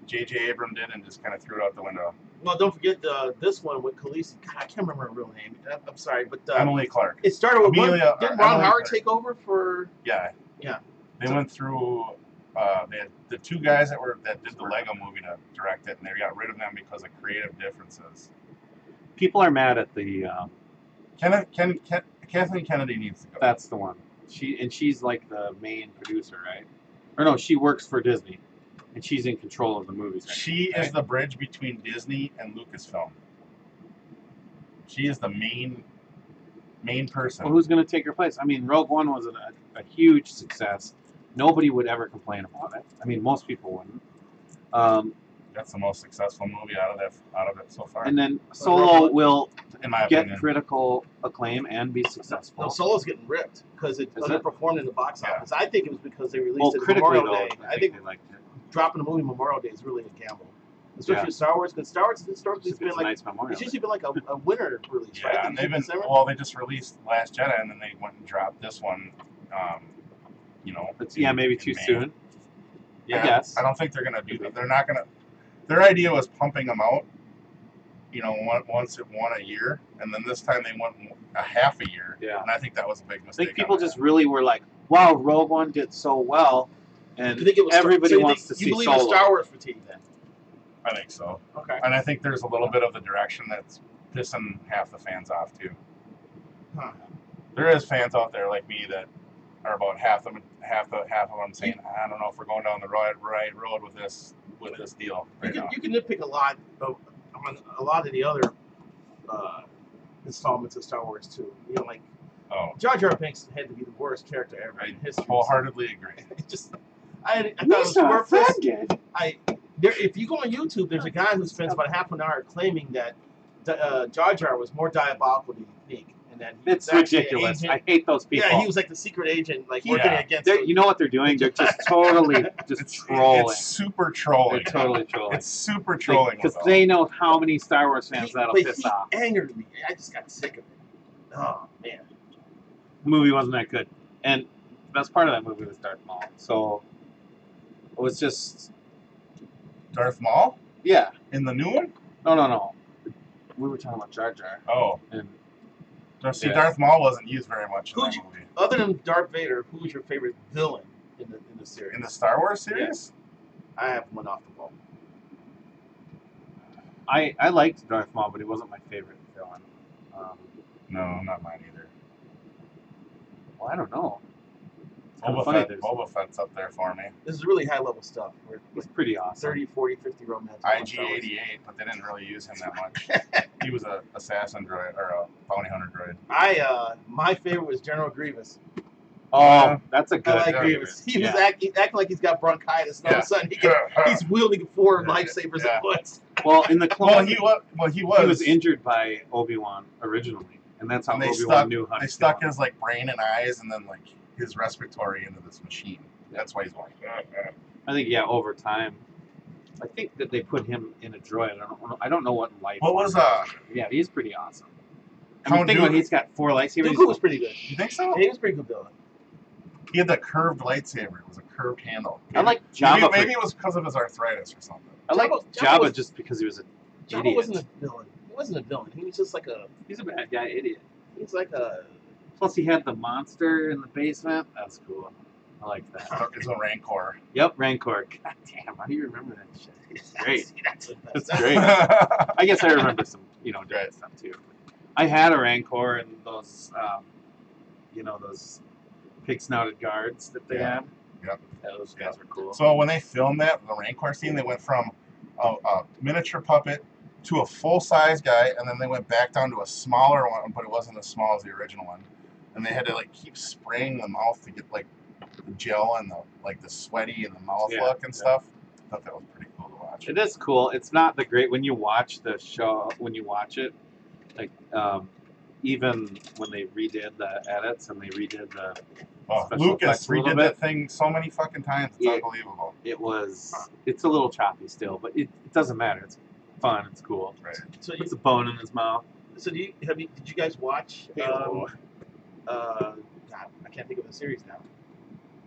Speaker 5: J.J. Abrams did and just kind of threw it out the window.
Speaker 2: Well, don't forget this one with Khaleesi. God, I can't remember her real name. I'm sorry, but
Speaker 5: Emily Clark.
Speaker 2: It started with
Speaker 5: Amelia,
Speaker 2: didn't Ron Howard
Speaker 5: Clark.
Speaker 2: take over for?
Speaker 5: Yeah.
Speaker 2: Yeah.
Speaker 5: They went through. They had the two guys that did the Lego movie to direct it, and they got rid of them because of creative differences.
Speaker 1: People are mad at the.
Speaker 5: Kathleen Kennedy needs to go.
Speaker 1: That's the one. She's like the main producer, right? Or no, she works for Disney, and she's in control of the movies. Right?
Speaker 5: She is the bridge between Disney and Lucasfilm. She is the main person.
Speaker 1: Well, who's going to take her place? I mean, Rogue One was a huge success. Nobody would ever complain about it. I mean, most people wouldn't.
Speaker 5: That's the most successful movie out of it so far.
Speaker 1: And then Solo will
Speaker 5: in my
Speaker 1: get
Speaker 5: opinion.
Speaker 1: critical acclaim and be
Speaker 2: No,
Speaker 1: successful.
Speaker 2: Solo's getting ripped because it
Speaker 1: Is it?
Speaker 2: underperformed in the box
Speaker 5: Yeah.
Speaker 2: office. I think it was because they
Speaker 1: Well,
Speaker 2: released it
Speaker 1: critically
Speaker 2: Memorial
Speaker 1: though,
Speaker 2: Day.
Speaker 1: I think they liked it.
Speaker 2: Dropping a movie Memorial Day is really a gamble, especially
Speaker 1: Yeah.
Speaker 2: with Star Wars. Because Star Wars historically
Speaker 1: It's
Speaker 2: has
Speaker 1: a
Speaker 2: been like
Speaker 1: nice Memorial.
Speaker 2: it's usually been like a winter release, right?
Speaker 5: Yeah, and they've been they just released Last Jedi, and then they went and dropped this one. You know,
Speaker 1: Maybe
Speaker 5: in
Speaker 1: too
Speaker 5: May.
Speaker 1: soon.
Speaker 5: Yeah,
Speaker 1: I guess.
Speaker 5: I don't think they're gonna do that. They're not gonna. Their idea was pumping them out. You know, one a year, and then this time they went a half a year.
Speaker 1: Yeah.
Speaker 5: And I think that was a big
Speaker 1: I
Speaker 5: mistake.
Speaker 1: think people just really were like, "Wow, Rogue One did so well," and
Speaker 2: You think it was
Speaker 1: everybody wants to
Speaker 2: you
Speaker 1: see
Speaker 2: believe in
Speaker 1: Solo.
Speaker 2: Star Wars fatigue then?
Speaker 5: I think so.
Speaker 2: Okay.
Speaker 5: And I think there's a little bit of the direction that's pissing half the fans off too.
Speaker 2: Huh.
Speaker 5: There is fans out there like me that are about half of them saying, I don't know if we're going down the right road with this deal right now.
Speaker 2: You can nitpick a lot on a lot of the other installments of Star Wars too. You know, like Jar Jar Binks had to be the worst character ever in history.
Speaker 5: Wholeheartly agree.
Speaker 2: I thought it was worthless. If you go on YouTube, there's a guy who spends about half an hour claiming that Jar Jar was more diabolical than you think, and that he
Speaker 1: It's
Speaker 2: was actually an
Speaker 1: ridiculous.
Speaker 2: agent.
Speaker 1: I hate those people.
Speaker 2: Yeah, he was like the secret agent, like working against.
Speaker 1: You know what they're doing? They're just totally trolling.
Speaker 5: It's super trolling.
Speaker 1: They're totally trolling.
Speaker 5: It's super trolling.
Speaker 1: Because they know how many Star Wars fans that'll piss off.
Speaker 2: Angered me. I just got sick of it. Oh man.
Speaker 1: The movie wasn't that good, and the best part of that movie was Darth Maul. So it was just
Speaker 5: Darth Maul?
Speaker 1: Yeah.
Speaker 5: In the new one?
Speaker 1: No. We were talking about Jar Jar.
Speaker 5: Oh.
Speaker 1: And
Speaker 5: Darth Maul wasn't used very much in that movie.
Speaker 2: Other than Darth Vader, who was your favorite villain in the series?
Speaker 5: In the Star Wars series?
Speaker 2: Yeah. I have one off the ball.
Speaker 1: I liked Darth Maul, but he wasn't my favorite villain.
Speaker 5: No, not mine either.
Speaker 1: Well, I don't know.
Speaker 5: Boba Fett's up there for me.
Speaker 2: This is really high level stuff.
Speaker 1: He's pretty awesome.
Speaker 2: 30, 40, 50 romance.
Speaker 5: IG-88, but they didn't really use him that much. He was a assassin droid or a bounty hunter droid.
Speaker 2: My favorite was General Grievous.
Speaker 1: Oh, that's a good.
Speaker 2: I like Grievous. He was acting like he's got bronchitis, and all of a sudden he's wielding 4 lightsabers at once.
Speaker 1: Well, in the Clone,
Speaker 5: he
Speaker 1: He was injured by Obi-Wan originally, and that's how Obi-Wan knew how to.
Speaker 5: They stuck his brain and eyes, and then his respiratory into this machine. That's why he's going.
Speaker 1: I think over time, I think that they put him in a droid. I don't know what life.
Speaker 5: What was
Speaker 1: Yeah, he's pretty awesome.
Speaker 5: Count
Speaker 1: think when he's got 4 lightsabers.
Speaker 2: Dooku was pretty good.
Speaker 5: You think so?
Speaker 2: Yeah, he was pretty good villain.
Speaker 5: He had the curved lightsaber. It was a curved handle.
Speaker 1: I like Jabba.
Speaker 5: Maybe it was because of his arthritis or something.
Speaker 1: I like Jabba just because he was an
Speaker 2: Jabba
Speaker 1: idiot.
Speaker 2: wasn't a villain. He wasn't a villain. He was just like
Speaker 1: He's a bad guy, idiot.
Speaker 2: He's like a.
Speaker 1: Plus, he had the monster in the basement. That's cool. I like that.
Speaker 5: It's a Rancor.
Speaker 1: Yep, Rancor. God damn, how do you remember that shit? It's great.
Speaker 2: That's
Speaker 1: great. I guess I remember some, different stuff too. I had a Rancor and those, those pig-snouted guards that they had.
Speaker 5: Yep.
Speaker 1: Yeah, those guys were cool.
Speaker 5: So when they filmed the Rancor scene, they went from a miniature puppet to a full-size guy, and then they went back down to a smaller one, but it wasn't as small as the original one. And they had to keep spraying the mouth to get the gel and the sweaty and the mouth look and stuff. I thought that was pretty cool to watch.
Speaker 1: It is cool. It's not the great when you watch the show. When you watch it, even when they redid the edits and they redid the
Speaker 5: Lucas redid that thing so many fucking times. It's unbelievable.
Speaker 1: It's a little choppy still, but it doesn't matter. It's fun. It's cool.
Speaker 5: Right.
Speaker 1: So puts a bone in his mouth.
Speaker 2: So did you guys watch? God, I can't think of the series now.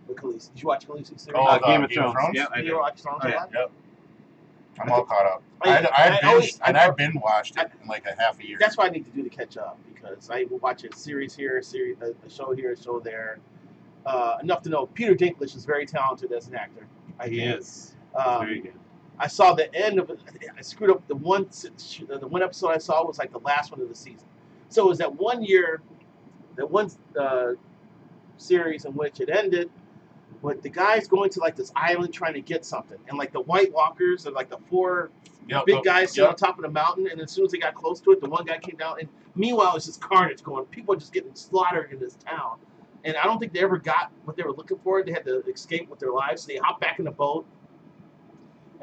Speaker 2: With Khaleesi. Did you watch Khaleesi's series?
Speaker 5: Oh,
Speaker 1: Game of Thrones.
Speaker 5: Yeah,
Speaker 2: I did. You watch Thrones a lot?
Speaker 5: Yep. I'm all caught up. I've been watched it in a half a year.
Speaker 2: That's what I need to do to catch up, because I will watch a series here, a show here, a show there. Enough to know Peter Dinklage is very talented as an actor.
Speaker 1: He is. Very good.
Speaker 2: I saw the end of it. I screwed up the one episode I saw was the last one of the season. So it was that 1 year, that one series in which it ended. But the guy's going to this island trying to get something, and the White Walkers are the 4 big guys sitting on top of the mountain. And as soon as they got close to it, the one guy came down, and meanwhile it's just carnage going. People are just getting slaughtered in this town, and I don't think they ever got what they were looking for. They had to escape with their lives. So they hop back in the boat,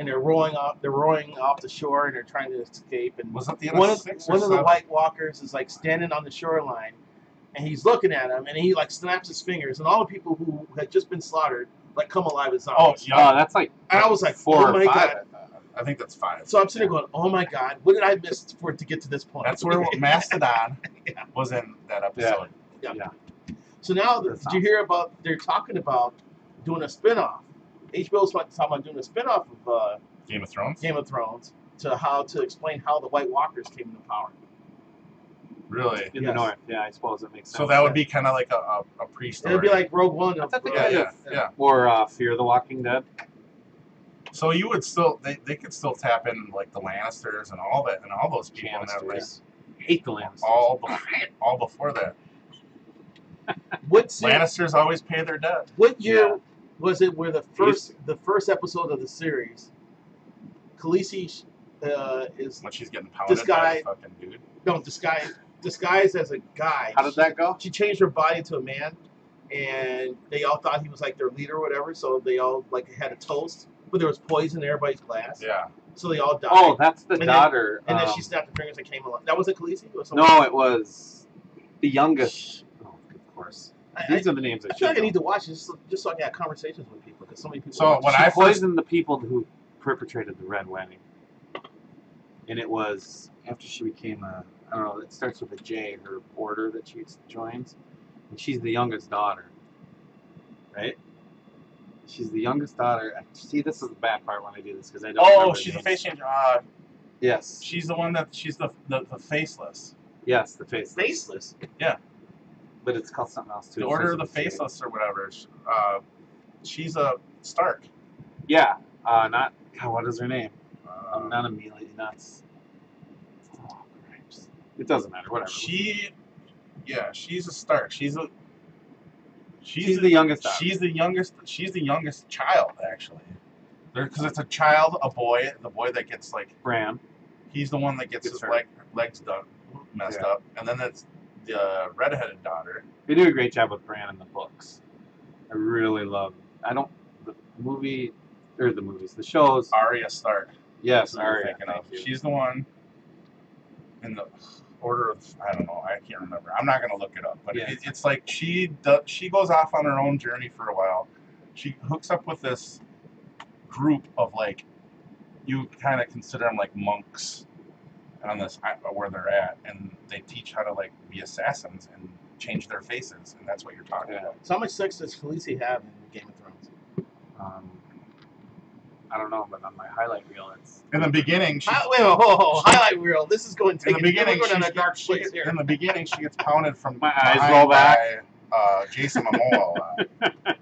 Speaker 2: and they're rowing off the shore, and they're trying to escape. And
Speaker 5: Was it the end
Speaker 2: one
Speaker 5: of
Speaker 2: of
Speaker 5: 6 or
Speaker 2: one of the
Speaker 5: 7?
Speaker 2: White Walkers is like standing on the shoreline, and he's looking at him, and he like snaps his fingers, and all the people who had just been slaughtered like come alive as
Speaker 5: Oh,
Speaker 2: zombies.
Speaker 5: yeah.
Speaker 1: that's like
Speaker 2: And I was like,
Speaker 1: 4
Speaker 2: oh
Speaker 1: or
Speaker 2: my
Speaker 1: 5.
Speaker 2: God.
Speaker 5: I think that's 5.
Speaker 2: So I'm sitting there going, oh my God, what did I miss for it to get to this point?
Speaker 5: That's where Mastodon
Speaker 2: Yeah.
Speaker 5: was in that episode.
Speaker 2: Yeah.
Speaker 1: Yeah.
Speaker 2: So now,
Speaker 1: That's
Speaker 2: did you hear about? They're talking about doing a spinoff. HBO's talking about doing a spinoff of
Speaker 5: Game of Thrones?
Speaker 2: Game of Thrones to explain how the White Walkers came into power.
Speaker 5: Really?
Speaker 1: In the
Speaker 2: Yes.
Speaker 1: north, yeah, I suppose it makes sense.
Speaker 5: So that would be kind of like a pre-story.
Speaker 2: It'd be like Rogue One.
Speaker 1: I thought they
Speaker 5: Yeah,
Speaker 1: kind
Speaker 5: yeah,
Speaker 1: of-
Speaker 5: yeah.
Speaker 1: Or Fear the Walking Dead.
Speaker 5: So you would still, they could still tap in like the Lannisters and all that, and all those people in that race.
Speaker 1: Hate the Lannisters.
Speaker 5: All before that.
Speaker 2: What series,
Speaker 5: Lannisters always pay their debt.
Speaker 2: what year
Speaker 1: Yeah.
Speaker 2: was it where the first episode of the series, Khaleesi is
Speaker 5: When she's getting pounded
Speaker 2: This
Speaker 5: by
Speaker 2: guy-
Speaker 5: a fucking dude.
Speaker 2: disguised as a guy.
Speaker 1: How did that go?
Speaker 2: She changed her body to a man, and they all thought he was like their leader or whatever. So they all like had a toast, but there was poison in everybody's glass.
Speaker 5: Yeah.
Speaker 2: So they all died.
Speaker 1: Oh, that's the
Speaker 2: And then-
Speaker 1: daughter.
Speaker 2: and then she snapped her fingers and came alive. That wasn't Khaleesi? It was
Speaker 1: No, it was the youngest. Oh, of course.
Speaker 2: I,
Speaker 1: These are the names I
Speaker 2: I feel like I
Speaker 1: should
Speaker 2: need to watch this just so I can have conversations with people because so many people.
Speaker 5: So when
Speaker 1: She
Speaker 5: I first,
Speaker 1: poisoned the people who perpetrated the Red Wedding. And it was after she became I don't know, it starts with a J, her order that she joins. And she's the youngest daughter. Right? She's the youngest daughter. See, this is the bad part when I do this because I don't remember
Speaker 5: she's a
Speaker 1: names.
Speaker 5: face changer.
Speaker 1: Yes.
Speaker 5: She's the one that she's the faceless.
Speaker 1: Yes, the face.
Speaker 2: faceless.
Speaker 1: But it's called something else too.
Speaker 5: The
Speaker 1: It
Speaker 5: Order
Speaker 1: starts
Speaker 5: of the
Speaker 1: with a J.
Speaker 5: Faceless or whatever. She's a Stark.
Speaker 1: Yeah. Not, God, what is her name? Not Amelia, nuts. Oh, Christ. It doesn't matter, whatever.
Speaker 5: She's a Stark. She's
Speaker 1: the youngest daughter.
Speaker 5: She's the youngest child actually. Because it's a child, a boy. The boy that gets like
Speaker 1: Bran.
Speaker 5: he's the one that gets
Speaker 1: Gets
Speaker 5: his
Speaker 1: hurt.
Speaker 5: legs done messed
Speaker 1: Yeah.
Speaker 5: up, and then it's the redheaded daughter.
Speaker 1: They do a great job with Bran in the books. I really love. The shows.
Speaker 5: Arya Stark.
Speaker 1: Yes,
Speaker 5: That's what you're
Speaker 1: Arya.
Speaker 5: thinking of.
Speaker 1: Thank you.
Speaker 5: She's the one in the order of I don't know. I can't remember. I'm not gonna look it up. But
Speaker 1: Yeah.
Speaker 5: it's like she goes off on her own journey for a while. She hooks up with this group of like you kind of consider them like monks on this where they're at, and they teach how to like be assassins and change their faces, and that's what you're talking
Speaker 1: Yeah.
Speaker 5: about.
Speaker 2: So how much sex does Khaleesi have in Game of Thrones?
Speaker 1: I don't know, but on my highlight reel, it's.
Speaker 5: In the beginning, she
Speaker 2: Wait, highlight reel. This is going to
Speaker 5: in the beginning,
Speaker 2: we're going on a dark place here.
Speaker 5: in the beginning, she gets pounded from
Speaker 1: My eyes
Speaker 5: behind
Speaker 1: roll back.
Speaker 5: by Jason Momoa a lot.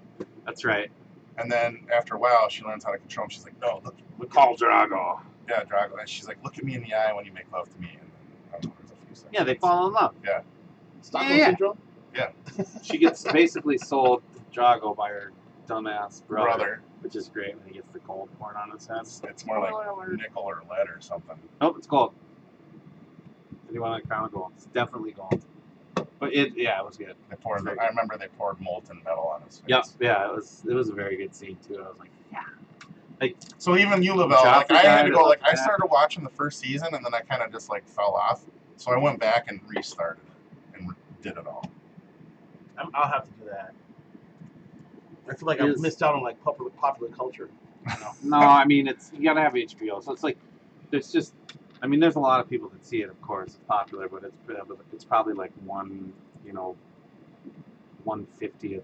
Speaker 1: That's right.
Speaker 5: And then after a while, she learns how to control him. She's like, no, look
Speaker 1: Call Drago.
Speaker 5: yeah, Drago. And she's like, look at me in the eye when you make love to me. And then, I don't know, there's a few seconds.
Speaker 1: Yeah, they fall in love.
Speaker 2: Stockholm
Speaker 1: Yeah.
Speaker 2: syndrome.
Speaker 1: She gets basically sold to Drago by her dumbass
Speaker 5: Brother.
Speaker 1: which is great when he gets the gold poured on his head.
Speaker 5: It's more like nickel or lead or something.
Speaker 1: Nope, it's gold. If you want a crown of gold, it's definitely gold. But it was good.
Speaker 5: They poured.
Speaker 1: Very
Speaker 5: I remember they poured molten metal on his face.
Speaker 1: Yep, yeah, it was a very good scene too. I was like, yeah.
Speaker 5: So even you, LaVelle, like
Speaker 1: Joffrey
Speaker 5: I had to
Speaker 1: died,
Speaker 5: go. Like I
Speaker 1: yeah.
Speaker 5: started watching the first season, and then I kind of just like fell off. So I went back and restarted and did it all.
Speaker 2: I'll have to do that. I feel like
Speaker 1: It
Speaker 2: I've
Speaker 1: is-
Speaker 2: missed out on like popular culture.
Speaker 1: No, I mean you gotta have HBO. So it's like there's just I mean there's a lot of people that see it, of course, it's popular, but it's probably like 1/50th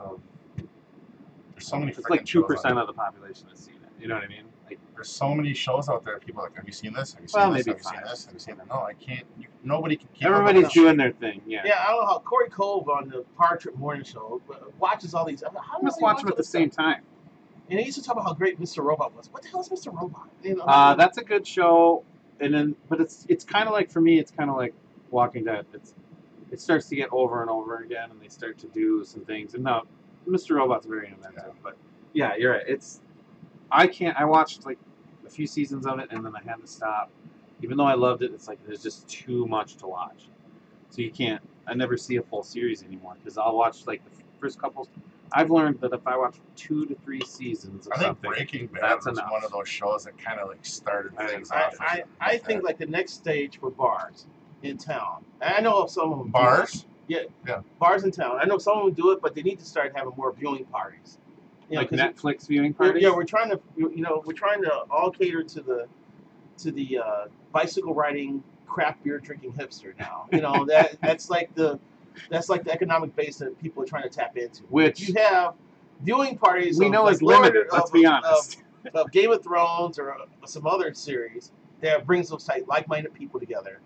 Speaker 1: of
Speaker 5: There's so many.
Speaker 1: it's
Speaker 5: freaking
Speaker 1: like
Speaker 5: shows out
Speaker 1: 2% of the population has seen it. You know what I mean? Like
Speaker 5: There's so many shows out there. People are like, have you seen this? Have you seen
Speaker 1: Well,
Speaker 5: this?
Speaker 1: maybe
Speaker 5: Have you seen
Speaker 1: 5.
Speaker 5: this? Have you seen that? No, I can't. Nobody can keep up
Speaker 1: everybody's
Speaker 5: with
Speaker 1: doing their thing. Yeah.
Speaker 2: Yeah, I don't know how Corey Cove on the Power Trip Morning Show watches all these. How
Speaker 1: I must watch them at the same time.
Speaker 2: And he used to talk about how great Mr. Robot was. What the hell is Mr. Robot? You know,
Speaker 1: That's a good show, but it's kind of like for me, it's kind of like Walking Dead. It starts to get over and over again, and they start to do some things. And now, Mr. Robot's very inventive, but yeah, you're right. I watched like a few seasons of it, and then I had to stop. Even though I loved it, it's like there's just too much to watch. So you can't. I never see a full series anymore because I'll watch like the first couple. I've learned that if I watch 2 to 3 seasons of
Speaker 5: I think
Speaker 1: something,
Speaker 5: Breaking Bad
Speaker 1: that's
Speaker 5: was
Speaker 1: enough.
Speaker 5: one of those shows that kind of like started things
Speaker 2: I,
Speaker 5: off.
Speaker 2: I think like the next stage for bars in town. And I know of some of them.
Speaker 5: Bars.
Speaker 2: Yeah.
Speaker 5: Yeah.
Speaker 2: Bars in town. I know some of them do it, but they need to start having more viewing parties. You know,
Speaker 1: Like
Speaker 2: 'cause
Speaker 1: Netflix viewing parties?
Speaker 2: Yeah, we're trying to all cater to the bicycle riding, craft beer drinking hipster now. You know, that's like the economic base that people are trying to tap into.
Speaker 1: Which
Speaker 2: you have viewing parties
Speaker 1: we
Speaker 2: of,
Speaker 1: know
Speaker 2: like,
Speaker 1: is limited, let's be honest.
Speaker 2: of Game of Thrones or some other series that brings those like-minded people together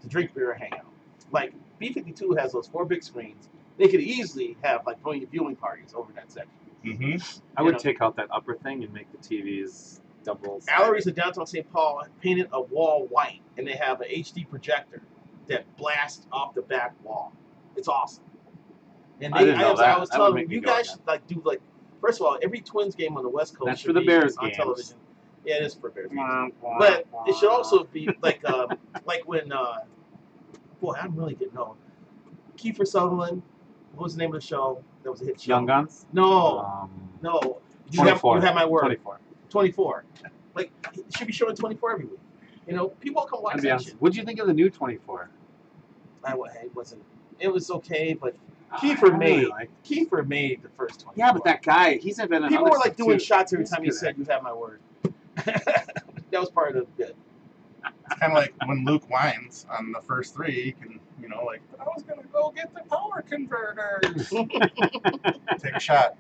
Speaker 2: to drink beer and hang out. Like B52 has those 4 big screens. They could easily have like viewing parties over in that section.
Speaker 5: Mm-hmm.
Speaker 1: I would take out that upper thing and make the TVs double.
Speaker 2: Allery's in downtown St. Paul painted a wall white, and they have an HD projector that blasts off the back wall. It's awesome. And
Speaker 1: I didn't know that.
Speaker 2: I was
Speaker 1: That would
Speaker 2: telling
Speaker 1: make
Speaker 2: them,
Speaker 1: me
Speaker 2: you
Speaker 1: go
Speaker 2: guys should like do like, first of all, every Twins game on the West Coast
Speaker 1: That's
Speaker 2: should
Speaker 1: for the
Speaker 2: be
Speaker 1: Bears
Speaker 2: on
Speaker 1: games.
Speaker 2: television. Yeah, it is for Bears games. But it should also be like when boy, I'm really getting old. Kiefer Sutherland, what was the name of the show? That was a hit show.
Speaker 1: Young Guns?
Speaker 2: No. You
Speaker 1: 24.
Speaker 2: have my word.
Speaker 1: 24.
Speaker 2: 24. Like, it should be showing 24 every week. You know, people come watch that shit.
Speaker 1: What'd you think of the new 24?
Speaker 2: It was okay, but
Speaker 1: I
Speaker 2: Kiefer
Speaker 1: really liked it.
Speaker 2: Kiefer made the first 24.
Speaker 1: Yeah, but that guy, he's invented
Speaker 2: people
Speaker 1: other
Speaker 2: were like
Speaker 1: stuff,
Speaker 2: doing
Speaker 1: too.
Speaker 2: shots every
Speaker 1: He's
Speaker 2: time he
Speaker 1: good
Speaker 2: said,
Speaker 1: at
Speaker 2: "You have my word." That was part of the bit.
Speaker 5: It's kind of like when Luke whines on the first 3. You can, like, I was gonna go get the power converters. Take a shot.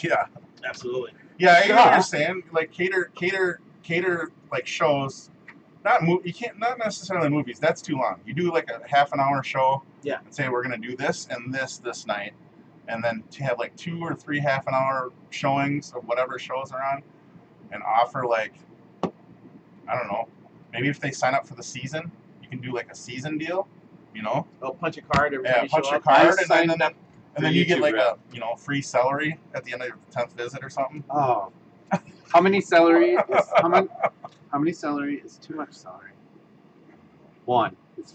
Speaker 5: Yeah.
Speaker 2: Absolutely.
Speaker 5: Yeah, I understand. Like cater like shows. You can't, not necessarily movies. That's too long. You do like a half an hour show.
Speaker 2: Yeah.
Speaker 5: And say we're gonna do this and this night, and then to have like 2 or 3 half an hour showings of whatever shows are on, and offer like, I don't know, maybe if they sign up for the season, you can do like a season deal.
Speaker 2: Oh, punch a card every time you
Speaker 5: punch
Speaker 2: show
Speaker 5: your
Speaker 2: up.
Speaker 5: card, and then you get
Speaker 1: YouTube
Speaker 5: like
Speaker 1: rep.
Speaker 5: a free celery at the end of your 10th visit or something.
Speaker 1: Oh. How many celery is too much celery? 1. If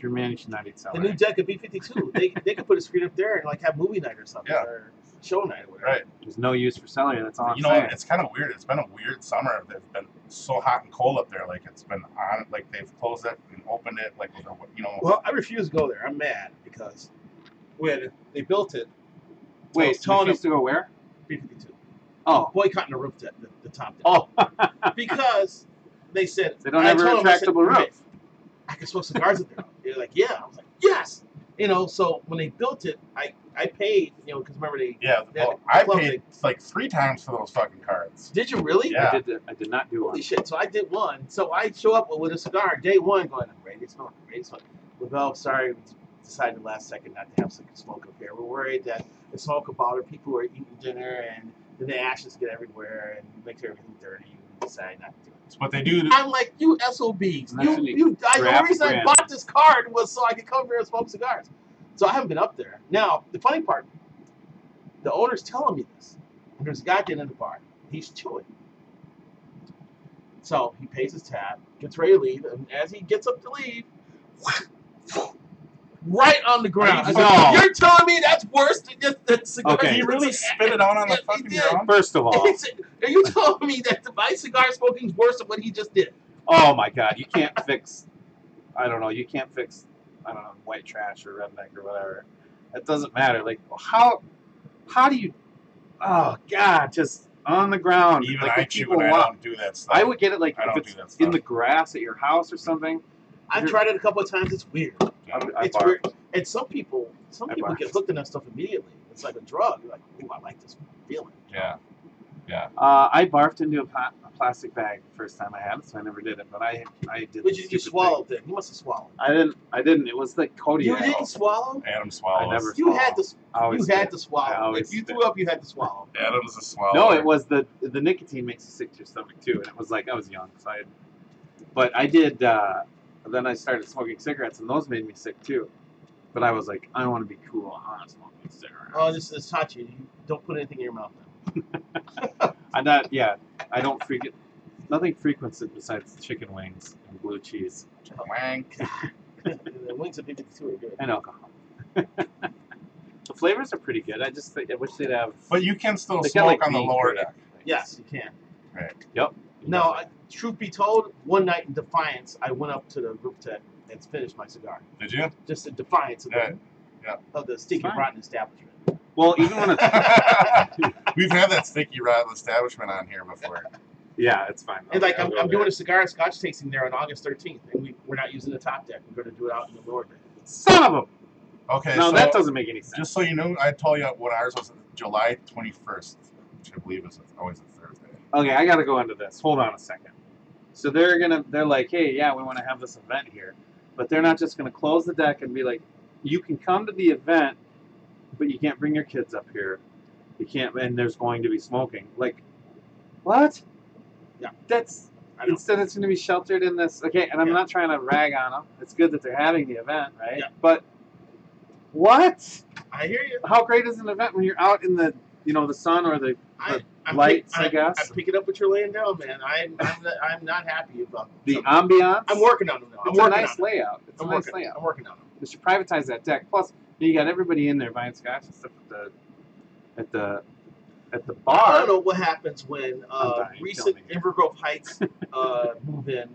Speaker 1: you're a man, you should not eat
Speaker 2: The
Speaker 1: celery.
Speaker 2: new deck of B52, they could put a screen up there and like have movie night or something,
Speaker 5: Yeah.
Speaker 2: or show night or whatever.
Speaker 5: Right.
Speaker 1: There's no use for celery, that's all I'm
Speaker 5: You know,
Speaker 1: saying.
Speaker 5: it's kind of weird. It's been a weird summer. It's been so hot and cold up there. Like it's been on. Like they've closed it and opened it. Like with
Speaker 2: Well, I refuse to go there. I'm mad because when they built it, I
Speaker 1: Wait,
Speaker 2: was telling
Speaker 1: you used to go where?
Speaker 2: B52.
Speaker 1: Oh.
Speaker 2: Boycotting the roof deck, the top deck.
Speaker 1: Oh.
Speaker 2: because they said
Speaker 1: They don't have a retractable roof.
Speaker 2: I can smoke cigars up there. They're like, yeah. I was like, yes. So when they built it, I paid, because remember they.
Speaker 5: Yeah.
Speaker 2: they had
Speaker 5: Well,
Speaker 2: the
Speaker 5: I
Speaker 2: club
Speaker 5: paid
Speaker 2: thing.
Speaker 5: like 3 times for those fucking cards.
Speaker 2: Did you really?
Speaker 5: Yeah.
Speaker 1: I did not do one.
Speaker 2: Holy shit. So I did one. So I show up with a cigar day one going, I'm ready to smoke. LaVelle, sorry, we decided last second not to have some smoke up here. We're worried that the smoke will bother people who are eating dinner and then the ashes get everywhere and makes everything dirty. We decide not to do it.
Speaker 5: It's what they do.
Speaker 2: I'm like, you SOBs. The only reason I bought this card was so I could come here and smoke cigars. So I haven't been up there. Now, the funny part, the owner's telling me this. And there's a guy at the end of the bar. He's chewing. So he pays his tab, gets ready to leave, and as he gets up to leave, right on the ground. I go, you're telling me that's worse than just the cigar?
Speaker 1: Okay.
Speaker 5: He really spit it out on the fucking ground?
Speaker 1: First of all.
Speaker 2: Are you telling me that my cigar smoking is worse than what he just did?
Speaker 1: Oh my God, you can't fix, white trash or redneck or whatever. It doesn't matter. Like, how do you, oh God, just on the ground.
Speaker 5: Even
Speaker 1: like
Speaker 5: I chew and I don't do that stuff.
Speaker 1: I would get it like
Speaker 5: I don't
Speaker 1: if
Speaker 5: do that
Speaker 1: it's
Speaker 5: stuff.
Speaker 1: in the grass at your house or something.
Speaker 2: I've tried it a couple of times. It's weird.
Speaker 1: I
Speaker 2: It's
Speaker 1: barf.
Speaker 2: weird. And some people
Speaker 1: barf.
Speaker 2: get hooked on that stuff immediately. It's like a drug. You're like, ooh, I like this feeling.
Speaker 5: Yeah.
Speaker 1: I barfed into a plastic bag the first time I had it, so I never did it. But I did.
Speaker 2: But you swallowed it. You must have swallowed.
Speaker 1: I didn't. It was like
Speaker 2: You
Speaker 1: Kodiak.
Speaker 2: didn't swallow?
Speaker 5: Adam swallows.
Speaker 1: I never-
Speaker 2: You had to.
Speaker 1: I always
Speaker 2: You had
Speaker 1: did.
Speaker 2: to swallow.
Speaker 1: I always
Speaker 2: If you
Speaker 1: did.
Speaker 2: threw up, you had to swallow.
Speaker 5: Adam's a swallower.
Speaker 1: No, it was the nicotine makes you sick to your stomach too, and it was like I was young, so but I did. Then I started smoking cigarettes, and those made me sick too. But I was like, I want to be cool. I want to smoke cigarettes.
Speaker 2: Oh, this is taught you. You don't put anything in your mouth now.
Speaker 1: I'm not. Yeah, I don't frequent. Nothing frequents it besides chicken wings and blue cheese
Speaker 5: Wank.
Speaker 2: The wings of B52 are good.
Speaker 1: and alcohol. The flavors are pretty good. I wish they'd have.
Speaker 5: But you can still
Speaker 1: They got,
Speaker 5: smoke
Speaker 1: like,
Speaker 5: on the
Speaker 1: meat
Speaker 5: lower
Speaker 1: grade.
Speaker 5: deck.
Speaker 2: Yes, you can.
Speaker 5: Right.
Speaker 1: Yep.
Speaker 2: No, truth be told, one night in defiance, I went up to the roof deck and finished my cigar.
Speaker 5: Did you?
Speaker 2: Just in defiance of the sticky
Speaker 1: Fine.
Speaker 2: rotten establishment.
Speaker 1: Well, even when it's
Speaker 5: We've had that sticky rotten establishment on here before.
Speaker 1: yeah, it's fine.
Speaker 2: And like
Speaker 1: I'll
Speaker 2: I'm
Speaker 1: go
Speaker 2: doing
Speaker 1: there.
Speaker 2: a cigar and scotch tasting there on August 13th, and we're not using the top deck. We're going to do it out in the lower deck.
Speaker 1: Son of a.
Speaker 5: Okay,
Speaker 1: No,
Speaker 5: so
Speaker 1: that doesn't make any sense.
Speaker 5: just so you know, I told you what ours was July 21st, which I believe is always a Thursday.
Speaker 1: Okay, I got to go into this. Hold on a second. So they're like, hey, yeah, we want to have this event here, but they're not just going to close the deck and be like, you can come to the event, but you can't bring your kids up here. You can't, and there's going to be smoking. Like, what?
Speaker 2: Yeah.
Speaker 1: That's instead it's going to be sheltered in this. Okay, and I'm not trying to rag on them. It's good that they're having the event, right?
Speaker 2: Yeah.
Speaker 1: But what?
Speaker 2: I hear you.
Speaker 1: How great is an event when you're out in the the sun or the
Speaker 2: I'm
Speaker 1: lights? I guess
Speaker 2: I'm picking up what you're laying down, man. I'm not happy about
Speaker 1: the
Speaker 2: some-
Speaker 1: ambiance.
Speaker 2: I'm working on them now.
Speaker 1: It's a nice layout. It's a nice layout.
Speaker 2: I'm working on them.
Speaker 1: They should privatize that deck. Plus, you got everybody in there buying scotch and stuff at the
Speaker 2: I
Speaker 1: bar.
Speaker 2: don't know what happens when
Speaker 1: dying.
Speaker 2: recent
Speaker 1: Kill me.
Speaker 2: Invergrove Heights move in.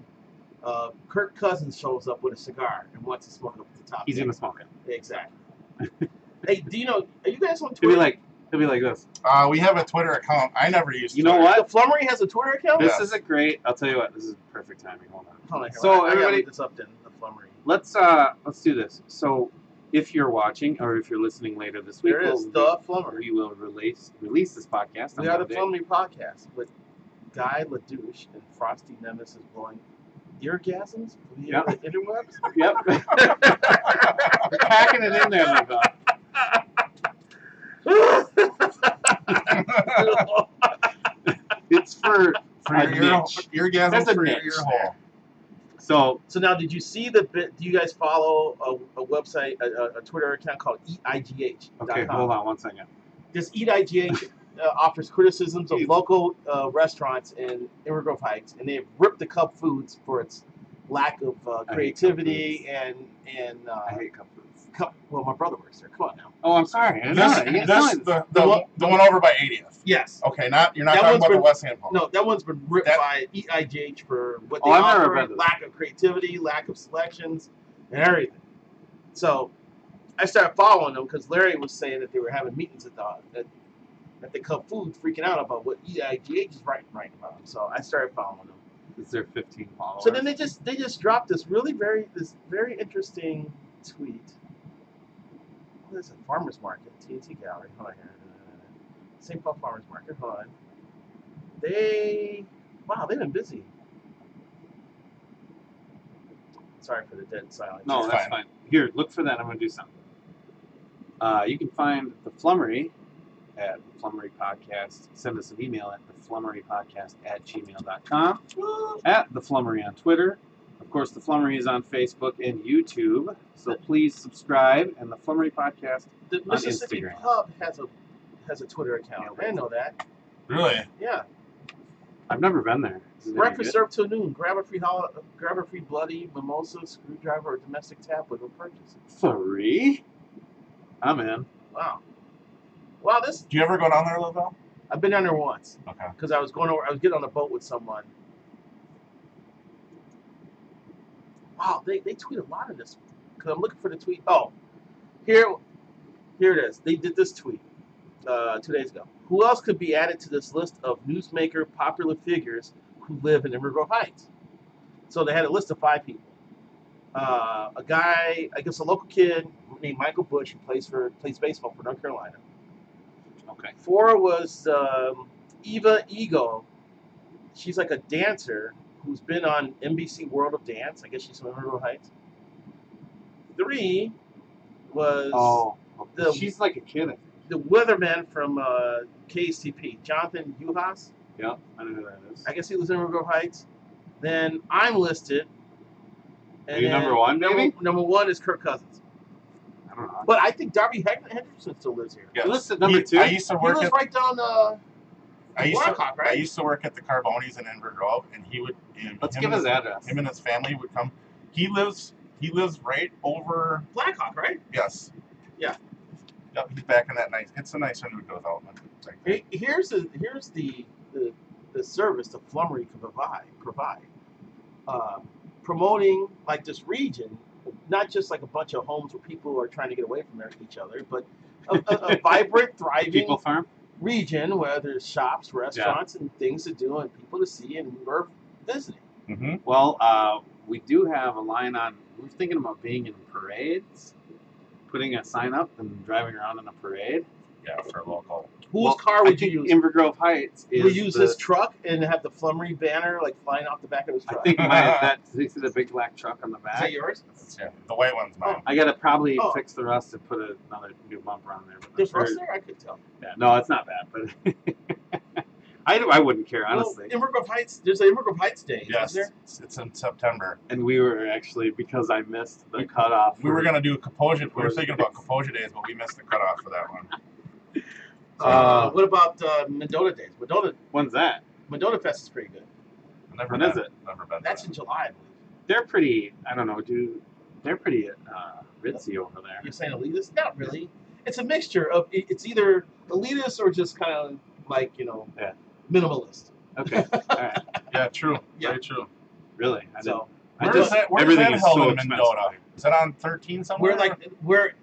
Speaker 2: Kirk Cousins shows up with a cigar and wants to smoke it up at the top.
Speaker 1: He's gonna smoke it.
Speaker 2: Exactly. Hey, do you know? Are you guys on
Speaker 1: He'll
Speaker 2: Twitter?
Speaker 1: be like this.
Speaker 5: We have a Twitter account. I never used.
Speaker 1: You know
Speaker 5: Twitter.
Speaker 1: what?
Speaker 2: The Flummery has a Twitter account.
Speaker 1: This
Speaker 5: Yes.
Speaker 1: is a great. I'll tell you what. This is perfect timing. Hold on.
Speaker 2: Hold on here.
Speaker 1: So,
Speaker 2: I gotta
Speaker 1: everybody-
Speaker 2: look this up then. The Flummery.
Speaker 1: Let's do this. So, if you're watching or if you're listening later this week,
Speaker 2: There it is. The Flummery.
Speaker 1: we will release this podcast.
Speaker 2: We
Speaker 1: on
Speaker 2: are the
Speaker 1: Monday.
Speaker 2: Flummery podcast with Guy LaDouche and Frosty Nemesis blowing eargasms for the
Speaker 1: Yep.
Speaker 2: interwebs.
Speaker 1: Yep. We're packing it in there, LaVelle. It's for
Speaker 5: For
Speaker 1: a
Speaker 5: your
Speaker 1: niche.
Speaker 5: eargasm
Speaker 1: There's a
Speaker 5: for your
Speaker 1: niche
Speaker 5: ear
Speaker 1: there.
Speaker 5: hole.
Speaker 1: So
Speaker 2: So now, did you see the bit? Do you guys follow a website, a Twitter account called EatIGH.com?
Speaker 1: okay, hold on one second.
Speaker 2: This EatIGH offers criticisms of local restaurants in Invergrove Heights, and they have ripped the Cub Foods for its lack of creativity and
Speaker 1: I hate cup foods.
Speaker 2: well, my brother works there. Come on now.
Speaker 1: Oh, I'm sorry. I know that. You
Speaker 5: This,
Speaker 1: can't tell me.
Speaker 5: the one over by 80th.
Speaker 2: Yes.
Speaker 5: Okay, you're not
Speaker 2: That
Speaker 5: talking
Speaker 2: one's
Speaker 5: about the
Speaker 2: been-
Speaker 5: West Hand Pole.
Speaker 2: No, that one's been ripped
Speaker 5: That-
Speaker 2: by EatIGH for what they
Speaker 1: Oh, I've never
Speaker 2: offer,
Speaker 1: read this.
Speaker 2: lack of creativity, lack of selections, and everything. So I started following them because Larry was saying that they were having meetings at the Cub Foods, freaking out about what EitIGH is writing about. So I started following them.
Speaker 1: Is there 15 followers?
Speaker 2: So then they just dropped this very interesting tweet. What is it? Farmers Market, TNT Gallery. Hold on here. St. Paul Farmers Market. Hold on. They've been busy. Sorry for the dead silence.
Speaker 1: No,
Speaker 5: It's
Speaker 1: that's
Speaker 5: fine.
Speaker 1: fine. Here, look for that. I'm going to do something. You can find the Flummery at the Flummery Podcast. Send us an email at theflummerypodcast@gmail.com. At the Flummery on Twitter. Of course, the Flummery is on Facebook and YouTube. So please subscribe. And the Flummery Podcast.
Speaker 2: The Mississippi
Speaker 1: Instagram.
Speaker 2: Pub has a Twitter account. I didn't know that.
Speaker 5: Really?
Speaker 2: Yeah.
Speaker 1: I've never been there. Is it any
Speaker 2: Breakfast
Speaker 1: good?
Speaker 2: served till noon. Grab a free bloody mimosa, screwdriver, or domestic tap with a purchase.
Speaker 1: Free? I'm in.
Speaker 2: Wow, this
Speaker 5: Do you ever go down there, LaVelle?
Speaker 2: I've been down there once
Speaker 5: Okay.
Speaker 2: because I was getting on a boat with someone. Wow, they tweet a lot of this because I'm looking for the tweet. Oh, here it is. They did this tweet 2 days ago. Who else could be added to this list of newsmaker popular figures who live in Invergrove Heights? So they had a list of 5 people. A guy, I guess a local kid named Michael Bush who plays baseball for North Carolina.
Speaker 1: Okay.
Speaker 2: 4 was Eva Ego. She's like a dancer who's been on NBC World of Dance. I guess she's from Invergrove Heights. 3 was
Speaker 1: she's like a kid.
Speaker 2: the weatherman from KSTP, Jonathan Uhas.
Speaker 1: Yeah, I know who that is.
Speaker 2: I guess he was in Invergrove Heights. Then I'm listed.
Speaker 1: Are you number 1, maybe?
Speaker 2: Number 1 is Kirk Cousins.
Speaker 1: I don't know.
Speaker 2: But I think Darby Henderson still lives here.
Speaker 5: Yes.
Speaker 1: You listed number 2?
Speaker 5: I used to
Speaker 2: He
Speaker 5: work
Speaker 2: lives
Speaker 5: at
Speaker 2: right down Blackhawk, right?
Speaker 5: I used to work at the Carbonis in Invergrove, and he would.
Speaker 1: Let's give his address.
Speaker 5: Him and his family would come. He lives right over.
Speaker 2: Blackhawk, right?
Speaker 5: Yes.
Speaker 2: Yeah.
Speaker 5: Yep, he's back in that nice. It's a nicer new development.
Speaker 2: Here's the service the flummery can provide. Promoting like this region, not just like a bunch of homes where people are trying to get away from each other, but a vibrant, thriving
Speaker 1: People farm.
Speaker 2: region where there's shops, restaurants, and things to do and people to see and we're visiting.
Speaker 5: Mm-hmm.
Speaker 1: Well, we do have a line on. We're thinking about being in parades, putting a sign up and driving around in a parade.
Speaker 5: Yeah, for local.
Speaker 2: Whose car would you use?
Speaker 1: Inver Grove Heights is.
Speaker 2: Would you use his truck and have the flummery banner like flying off the back of his truck?
Speaker 1: I think that you see the big black truck on the back.
Speaker 2: Is that yours?
Speaker 5: Yeah, the white one's mine.
Speaker 1: I gotta probably fix the rust and put another new bumper on there. But
Speaker 2: There's rust there? I could tell.
Speaker 1: Yeah, no, it's not bad, but I wouldn't care honestly.
Speaker 2: Well, Inver Grove Heights. There's an Inver Grove Heights Day.
Speaker 5: Yes,
Speaker 2: Isn't there?
Speaker 5: it's in September.
Speaker 1: And we were actually, because I missed the cutoff.
Speaker 5: We were gonna do Kaposia. We were thinking about Kaposia Days, but we missed the cutoff for that one.
Speaker 2: What about Mendota Days?
Speaker 1: When's that?
Speaker 2: Mendota Fest is pretty good.
Speaker 1: When is it?
Speaker 5: Never been.
Speaker 2: That's in July, I believe.
Speaker 1: They're pretty. I don't know, dude. They're pretty ritzy over there.
Speaker 2: You're saying elitist? Not really. It's a mixture of. It's either elitist or just kind of like minimalist.
Speaker 1: Okay. All right.
Speaker 5: Yeah, true.
Speaker 2: Yeah.
Speaker 5: Very true.
Speaker 1: Really?
Speaker 5: Where's that
Speaker 1: everything is
Speaker 5: held
Speaker 1: so
Speaker 5: in Mendota? Is that on 13 somewhere?
Speaker 2: We're